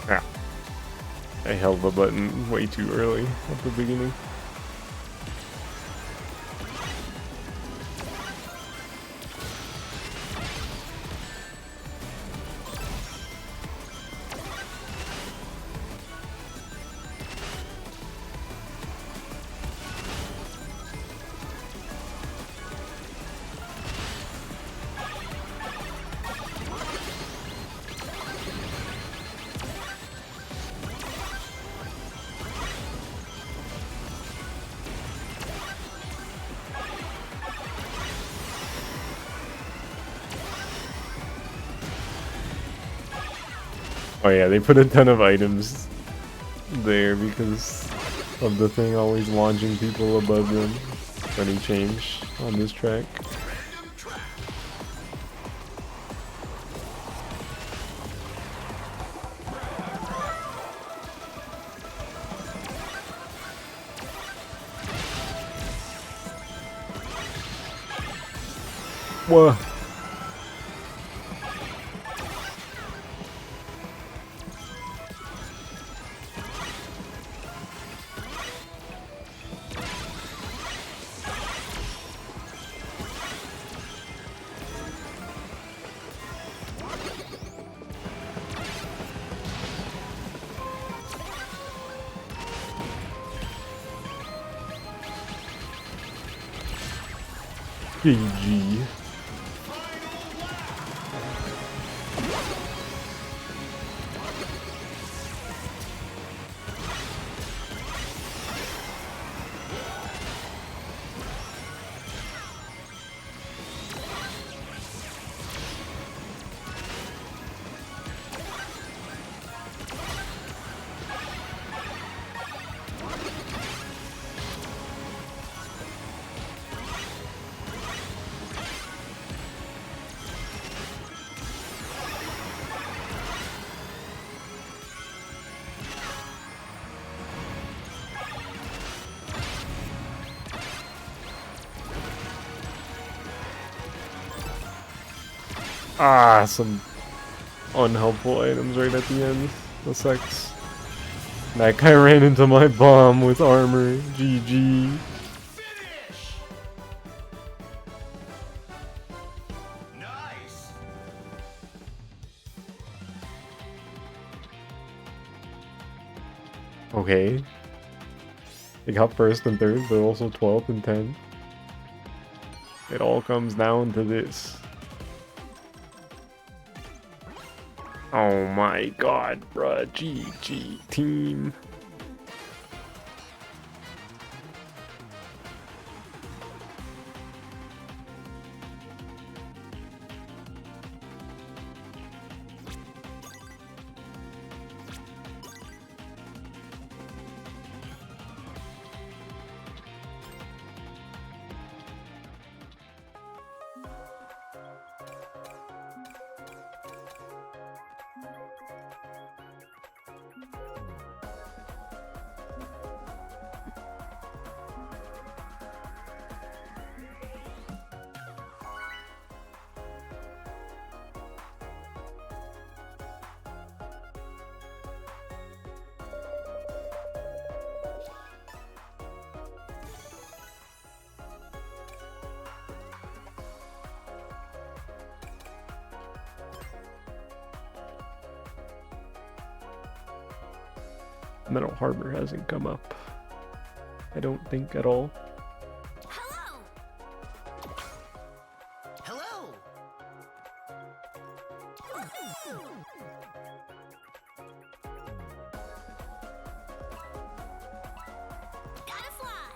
Ah. I held the button way too early at the beginning. Oh yeah, they put a ton of items there because of the thing always launching people above them. Funny change on this track. Whoa. GG. Ah, some unhelpful items right at the end. That sucks. That guy ran into my bomb with armor. GG. Finish. Nice. Okay. They got first and third, but also 12th and 10th. It all comes down to this. Oh my god, bruh. GG team. Metal Harbor hasn't come up. I don't think at all. Hello. Hello. Gotta fly.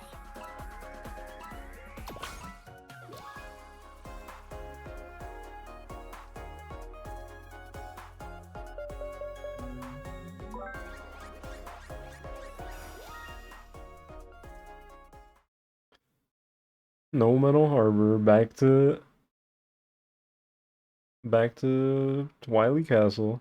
No Metal Harbor. Back to Wily Castle.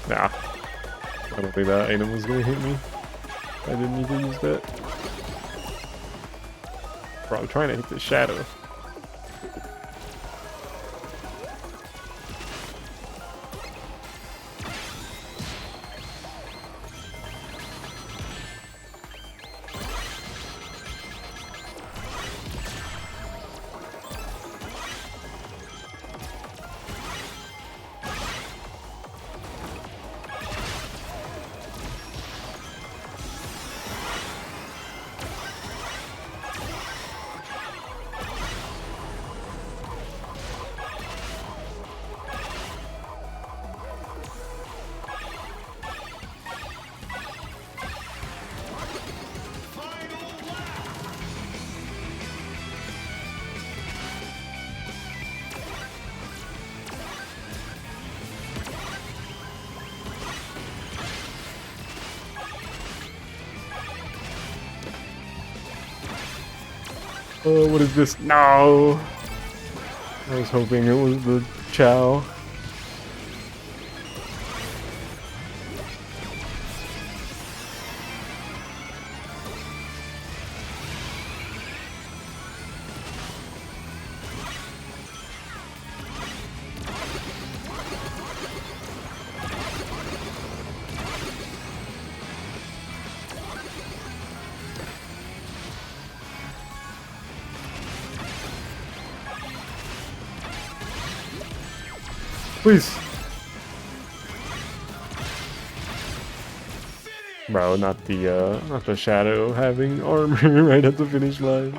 Nah. I don't think that item was gonna hit me. I didn't need to use that. Bro, I'm trying to hit the shadow. Oh, what is this? No! I was hoping it was the Chow. Please! Bro, not the shadow having armor right at the finish line.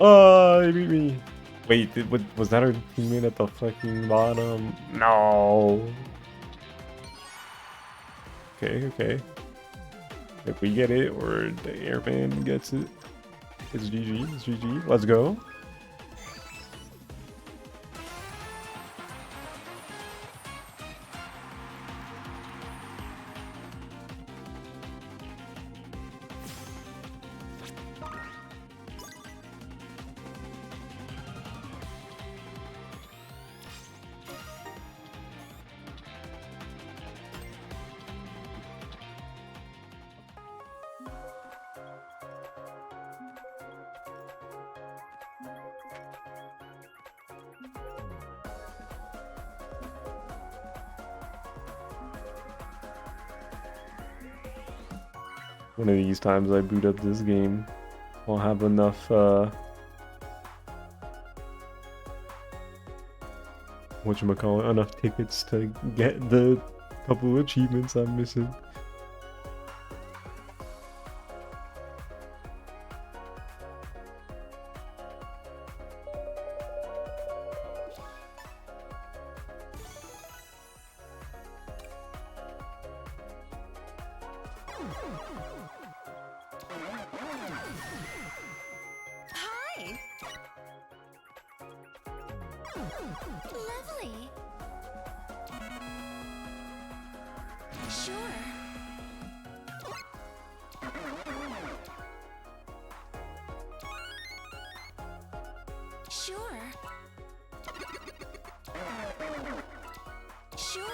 Oh, they beat me. Wait, was that our teammate at the fucking bottom? No. Okay, okay. If we get it or the airman gets it, it's GG, it's GG. Let's go. One of these times I boot up this game, I'll have enough, whatchamacallit, enough tickets to get the couple achievements I'm missing. Hi. Lovely. Sure. Sure. Sure.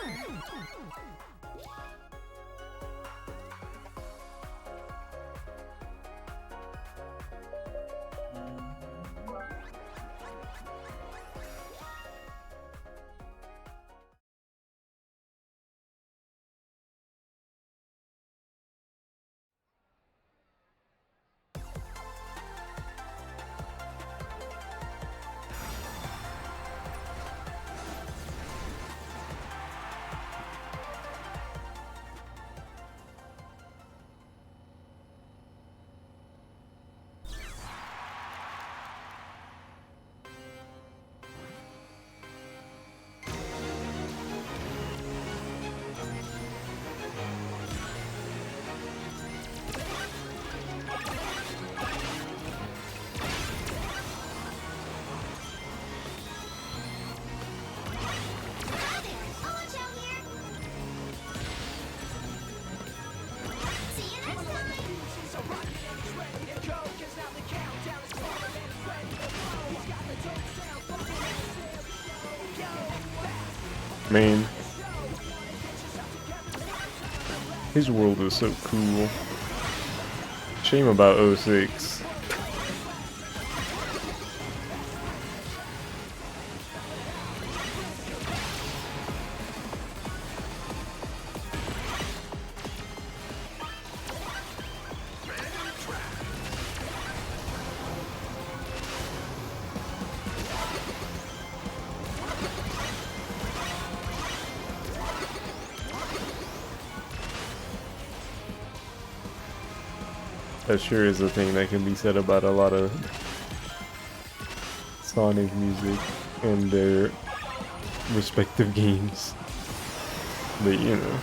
Man. His world is so cool. Shame about 06. That sure is a thing that can be said about a lot of Sonic music and their respective games. But you know.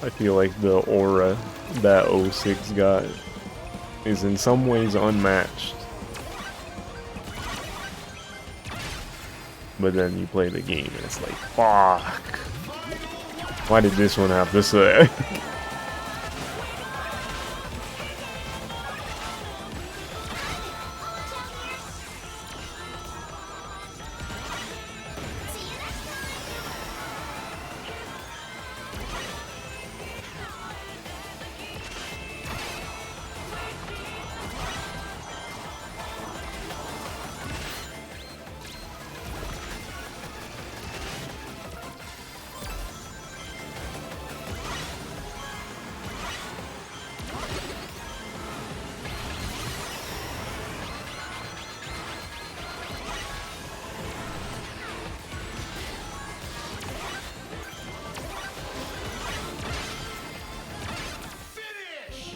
I feel like the aura that 06 got is in some ways unmatched. But then you play the game and it's like, fuck. Why did this one have to say? Finish!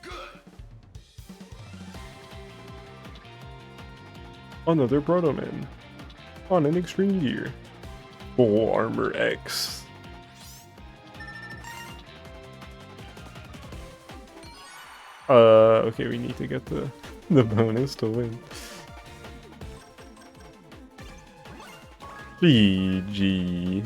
Good. Another Proto Man on an extreme gear. Full armor X. Okay, we need to get the bonus to win. GG.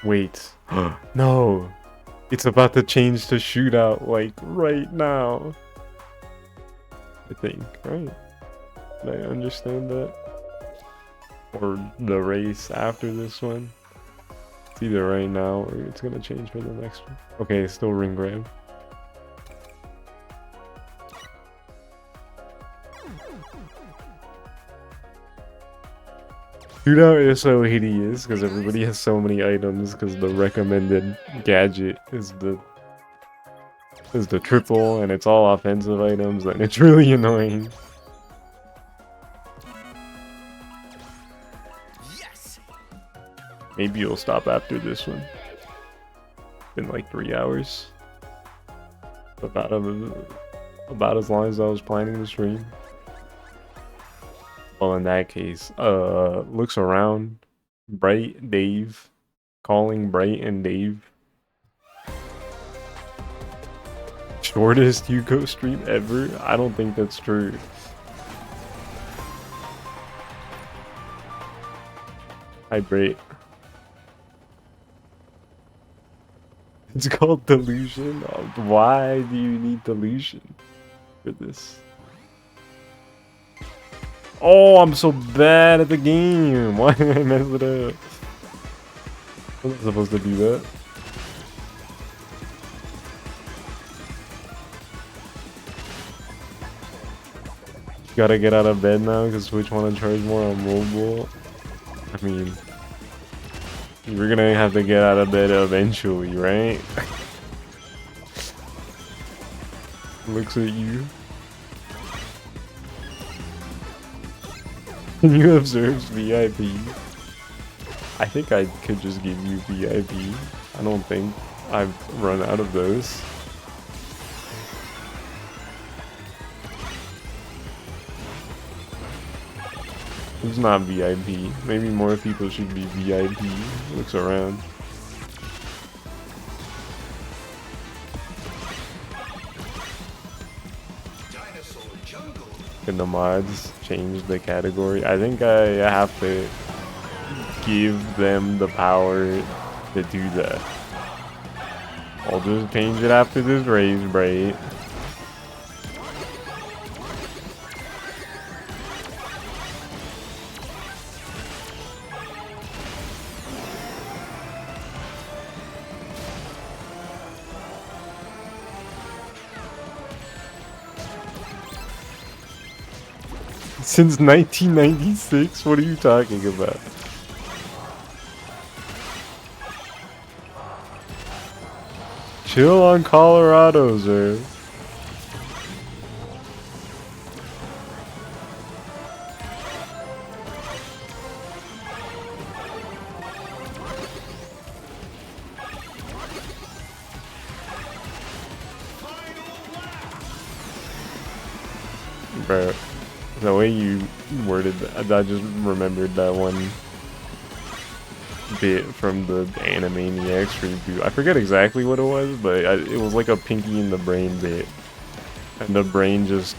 Wait. No. It's about to change to shootout, like, right now. I think, right? Did I understand that? Or the race after this one? It's either right now or it's gonna change for the next one. Okay, still ring grab. Shootout is so hideous because everybody has so many items because the recommended gadget is the triple and it's all offensive items and it's really annoying. Yes. Maybe you'll stop after this one. Been like 3 hours. About as long as I was planning to stream. Well, in that case, looks around. Bright, Dave. Calling Bright and Dave. Shortest Yuko stream ever? I don't think that's true. Hi, Bright. It's called Delusion? Why do you need Delusion for this? Oh, I'm so bad at the game. Why did I mess it up? I'm not supposed to do that. Gotta get out of bed now because Switch wanna charge more on mobile. I mean, you're gonna have to get out of bed eventually, right? Looks at you. You observe VIP. I think I could just give you VIP. I don't think I've run out of those. Who's not VIP? Maybe more people should be VIP. Looks around. Dinosaur jungle. Can the mods change the category? I think I have to give them the power to do that. I'll just change it after this raise break. Since 1996? What are you talking about? Chill on Colorado, sir. Bro, the way you worded that, I just remembered that one bit from the Animaniacs reboot. I forget exactly what it was, but it was like a Pinky in the Brain bit. And the brain just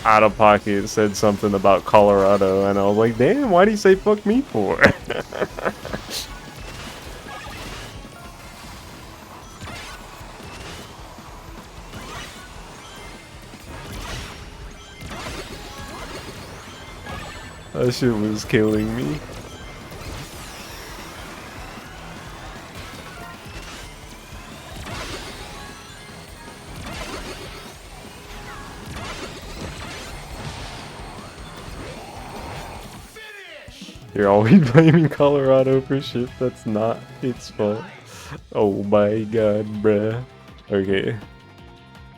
out of pocket said something about Colorado, and I was like, damn, why'd he say fuck me for? That shit was killing me. Finish. You're always blaming Colorado for shit that's not its fault. Oh my god, bruh. Okay.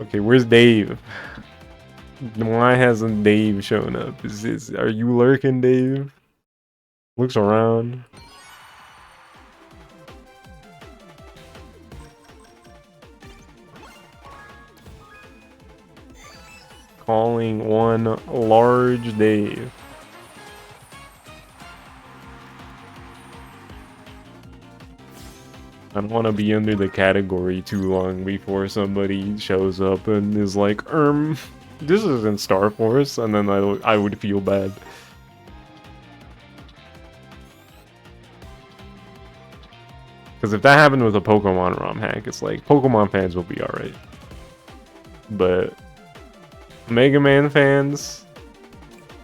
Okay, where's Dave? Why hasn't Dave shown up? Are you lurking, Dave? Looks around. Calling one large Dave. I don't want to be under the category too long before somebody shows up and is like, this isn't Star Force, and then I would feel bad. Because if that happened with a Pokemon ROM hack, it's like, Pokemon fans will be alright. But Mega Man fans,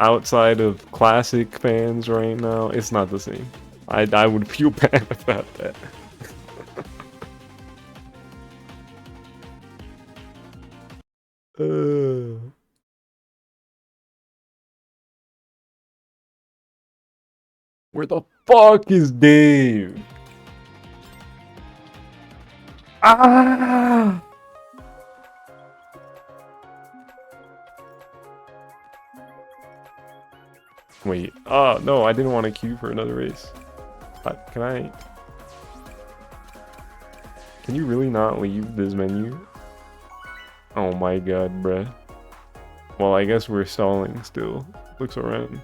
outside of classic fans right now, it's not the same. I would feel bad about that. Where the fuck is Dave? Ah! Wait. Oh, no, I didn't want to queue for another race. Can I? Can you really not leave this menu? Oh my god, bruh. Well, I guess we're stalling still. Looks around.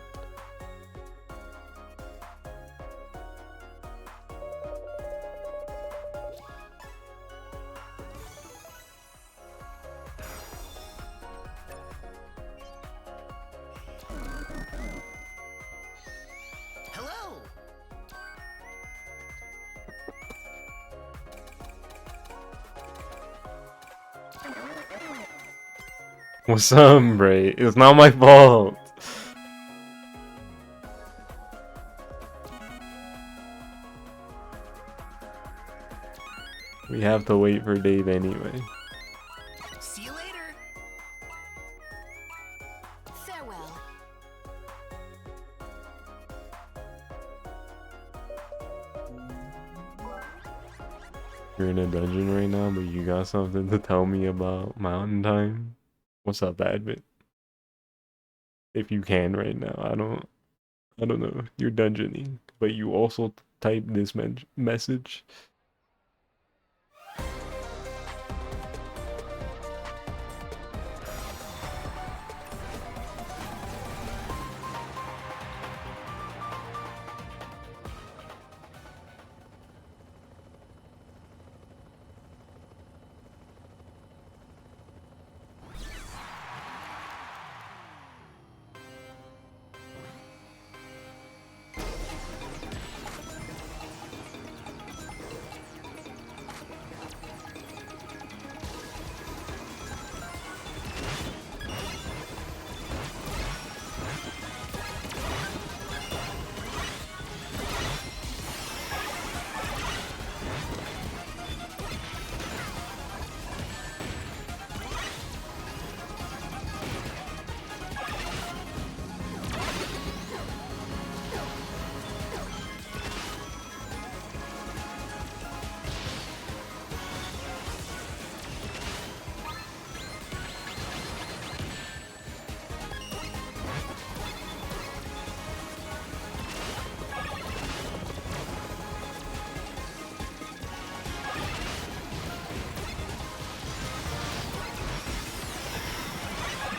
Hello. What's up, Bray? It's not my fault. We have to wait for Dave anyway. See you later. Farewell. You're in a dungeon right now, but you got something to tell me about Mountain Time? What's up, Advent? If you can right now, I don't know. You're dungeoning, but you also type this message.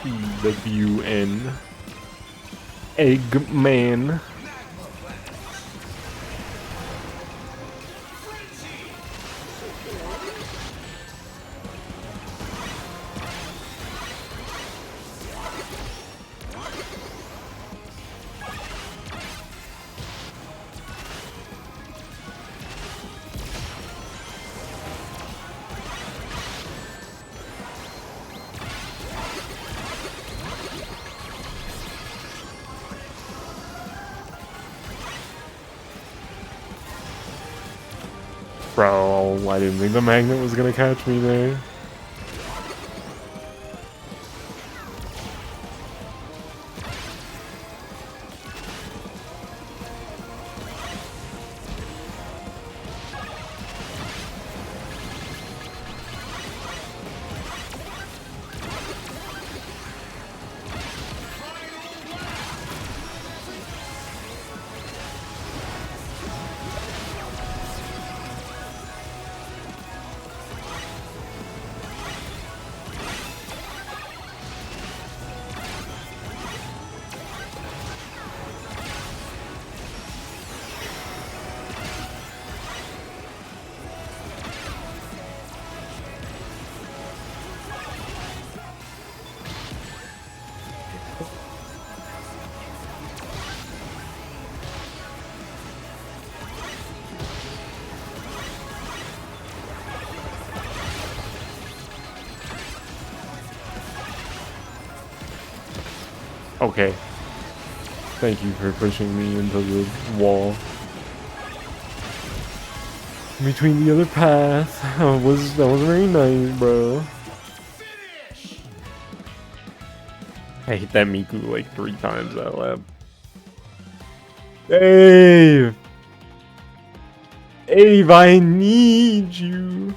EWN Eggman. Bro, I didn't think the magnet was gonna catch me there. Okay. Thank you for pushing me into the wall. Between the other path. That was very nice, bro. Finish. I hit that Miku like 3 times that lap. Dave! Dave, I need you!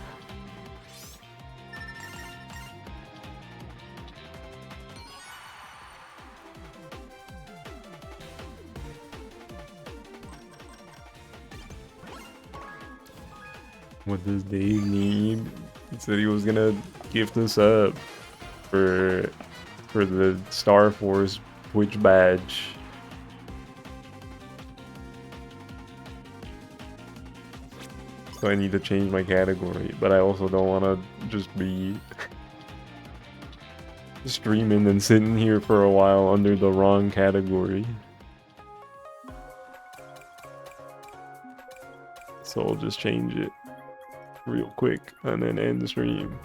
What does Dave need? He said he was gonna gift us up for the Star Force Twitch badge. So I need to change my category, but I also don't want to just be streaming and sitting here for a while under the wrong category. So I'll just change it real quick and then end the stream.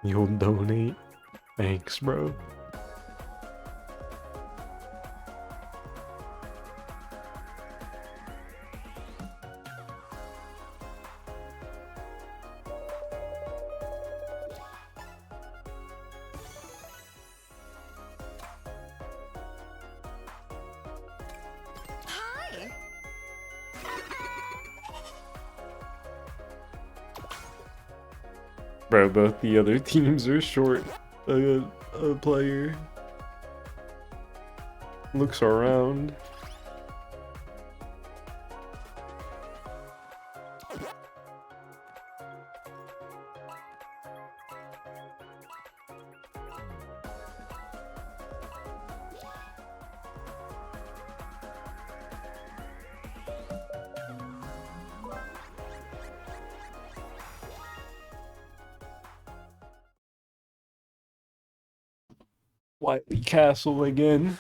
You'll donate. Thanks, bro. Hi. Bro, both the other teams are short. A player looks around. Whiteley Castle again.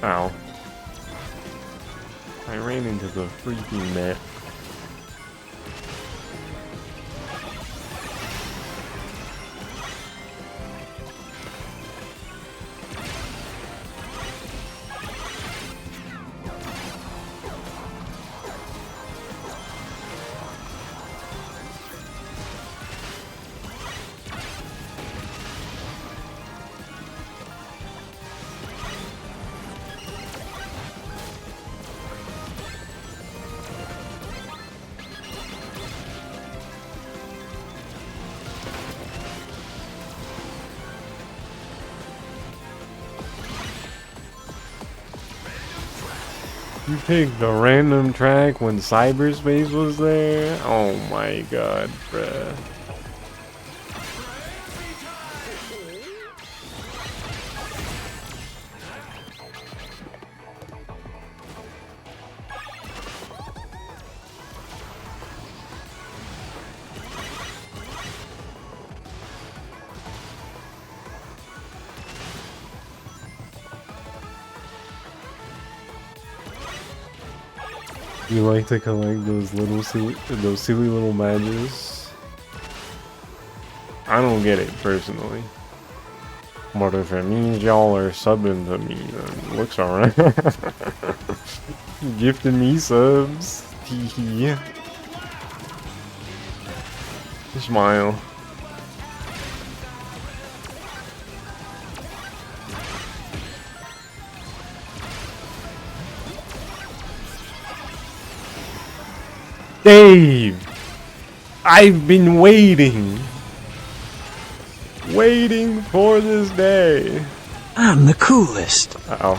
Ow. I ran into the freaking net. You picked a random track when cyberspace was there? Oh my god, bruh. You like to collect those little silly little badges? I don't get it personally. But if it means y'all are subbing to me, then looks alright. Gifting me subs. Hee hee. Smile. Dave! I've been waiting for this day. I'm the coolest. Uh-oh.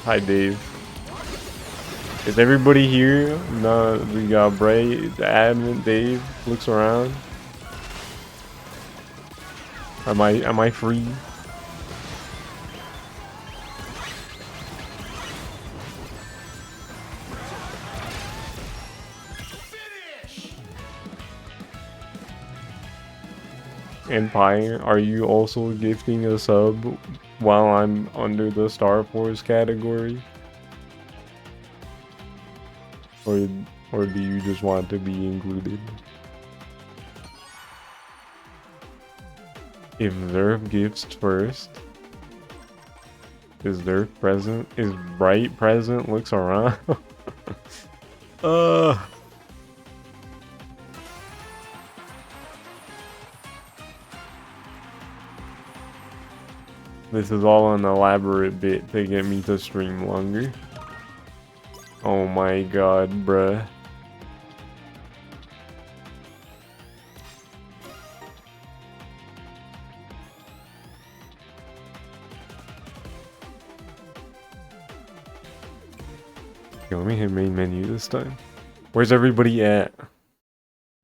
Hi, Dave. Is everybody here? No, we got Bray, the admin, Dave, looks around. Am I free? Empire, are you also gifting a sub while I'm under the Star Force category? Or do you just want to be included? If Zerf gifts first, is Zerf present? Is Bright present? Looks around. This is all an elaborate bit to get me to stream longer. Oh my god, bruh. Okay, let me hit main menu this time. Where's everybody at?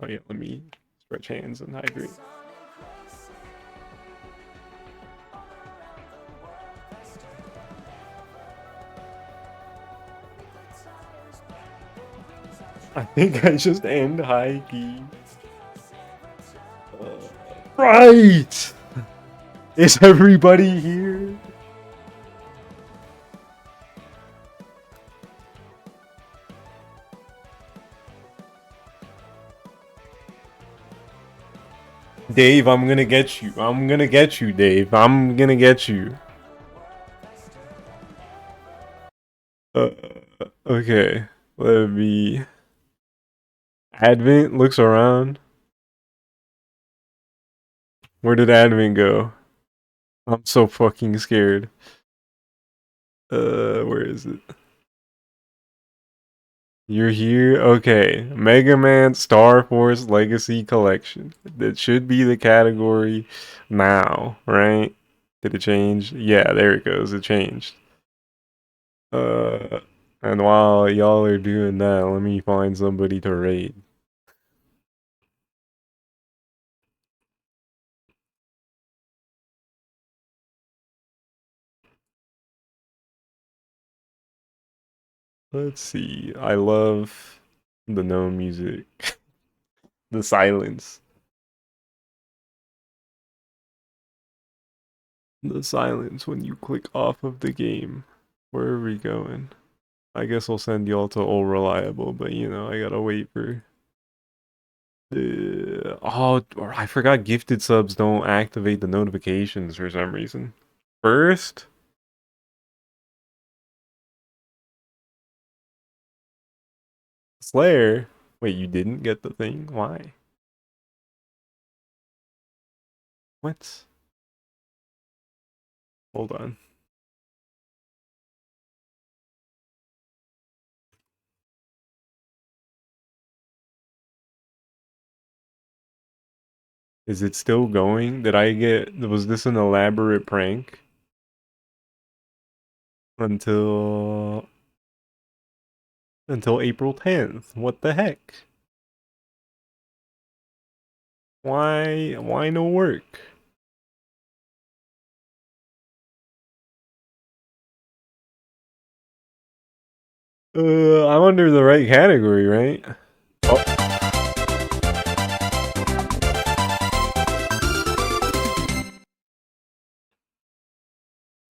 Oh yeah, let me stretch hands and hydrate. I think I just end high key. Right! Is everybody here? Dave, I'm gonna get you. I'm gonna get you, Dave. I'm gonna get you. Uh, okay. Let me. Advent looks around. Where did Advent go? I'm so fucking scared. Where is it? You're here? Okay. Mega Man Star Force Legacy Collection. That should be the category now, right? Did it change? Yeah, there it goes. It changed. Uh, and while y'all are doing that, let me find somebody to raid. Let's see. I love the no music. The silence. The silence when you click off of the game. Where are we going? I guess I'll send y'all to All Reliable, but you know, I gotta wait for oh, I forgot gifted subs don't activate the notifications for some reason. First, Slayer. Wait, you didn't get the thing? Why? What? Hold on. Is it still going? Did I get, was this an elaborate prank? Until April 10th. What the heck? Why no work? I'm under the right category, right? Oh,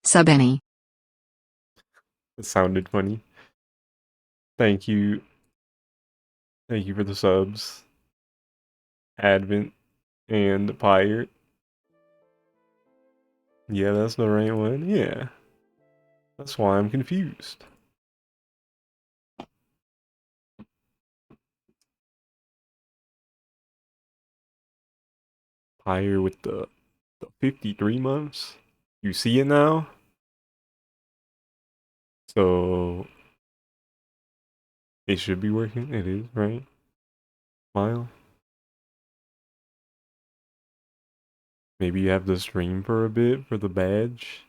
Sub any. it sounded funny. Thank you. Thank you for the subs. Advent and Pyre. Yeah, that's the right one. Yeah. That's why I'm confused. Pyre with the 53 months. You see it now? So it should be working. It is, right? Smile. Maybe you have to stream for a bit for the badge.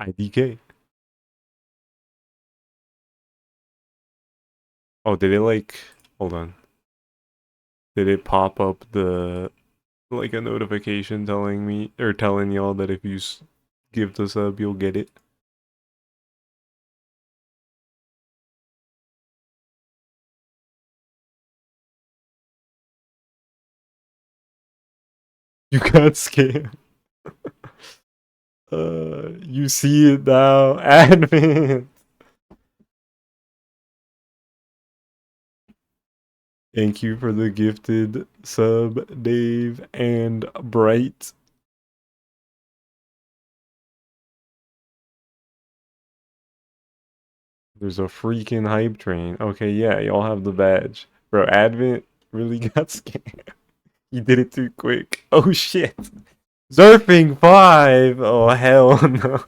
IDK. Oh, did it like, hold on. Did it pop up the, like a notification telling me, or telling y'all that if you give the sub, you'll get it? You got scammed. You see it now, admin. Thank you for the gifted sub, Dave and Bright. There's a freaking hype train. Okay, yeah, y'all have the badge. Bro, Advent really got scammed. You did it too quick. Oh shit. Surfing 5! Oh hell no.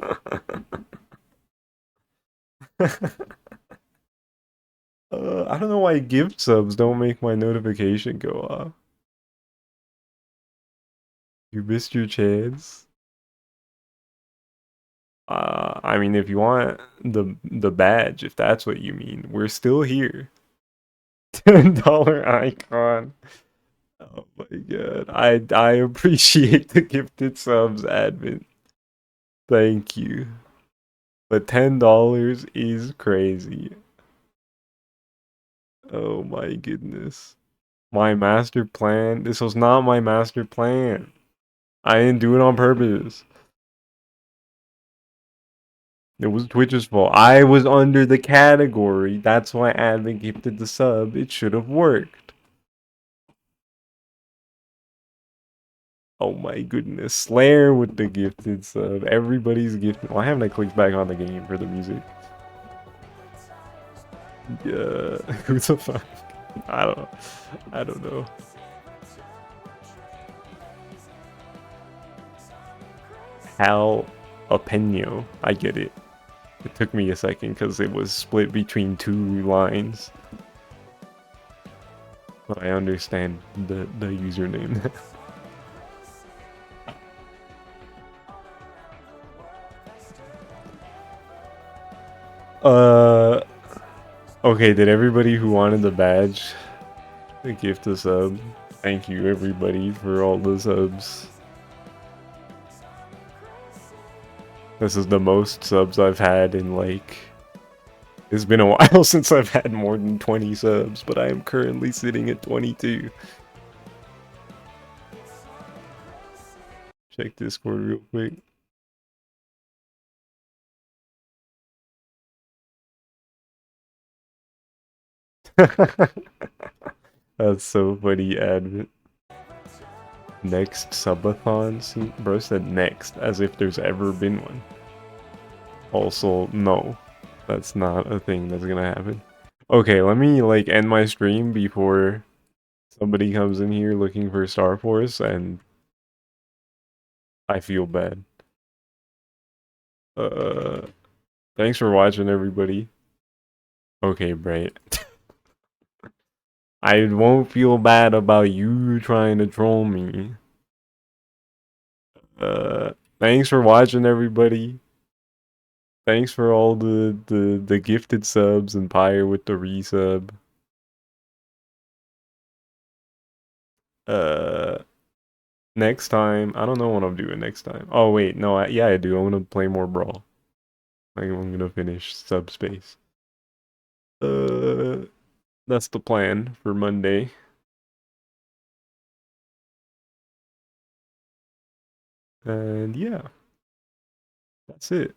I don't know why gift subs don't make my notification go off. You missed your chance. I mean, if you want the badge, if that's what you mean, we're still here. $10 icon. Oh my god. I appreciate the gifted subs, admin. Thank you. But $10 is crazy. Oh my goodness. My master plan. This was not my master plan. I didn't do it on purpose. It was Twitch's fault. I was under the category. That's why admin gifted the sub. It should have worked. Oh my goodness. Slayer with the gifted sub. Everybody's gifted. Why haven't I clicked back on the game for the music? Yeah. Who the fuck? I don't know. I don't know. Hal Apeno. I get it. It took me a second because it was split between two lines. But I understand the username. Okay, did everybody who wanted the badge gift a sub? Thank you everybody for all the subs. This is the most subs I've had in like... It's been a while since I've had more than 20 subs, but I am currently sitting at 22. Check Discord real quick. That's so funny, admin. Next subathon? See, bro said next, as if there's ever been one. Also, no. That's not a thing that's gonna happen. Okay, let me like end my stream before somebody comes in here looking for Star Force and I feel bad. Thanks for watching everybody. Okay, Bright. I won't feel bad about you trying to troll me. Thanks for watching everybody. Thanks for all the gifted subs and Pyre with the resub. Next time, I don't know what I'm doing next time. Oh wait, no, yeah I do. I'm gonna play more Brawl. I'm gonna finish Subspace. That's the plan for Monday. And yeah, that's it.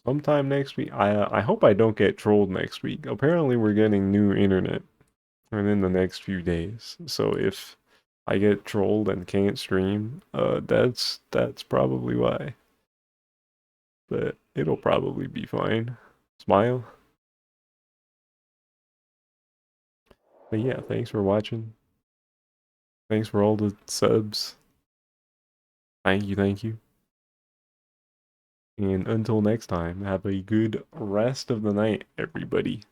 Sometime next week. I hope I don't get trolled next week. Apparently we're getting new internet within the next few days. So if I get trolled and can't stream, that's probably why. But it'll probably be fine. Smile. But yeah, thanks for watching. Thanks for all the subs. Thank you, thank you. And until next time, have a good rest of the night, everybody.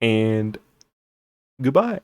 And goodbye.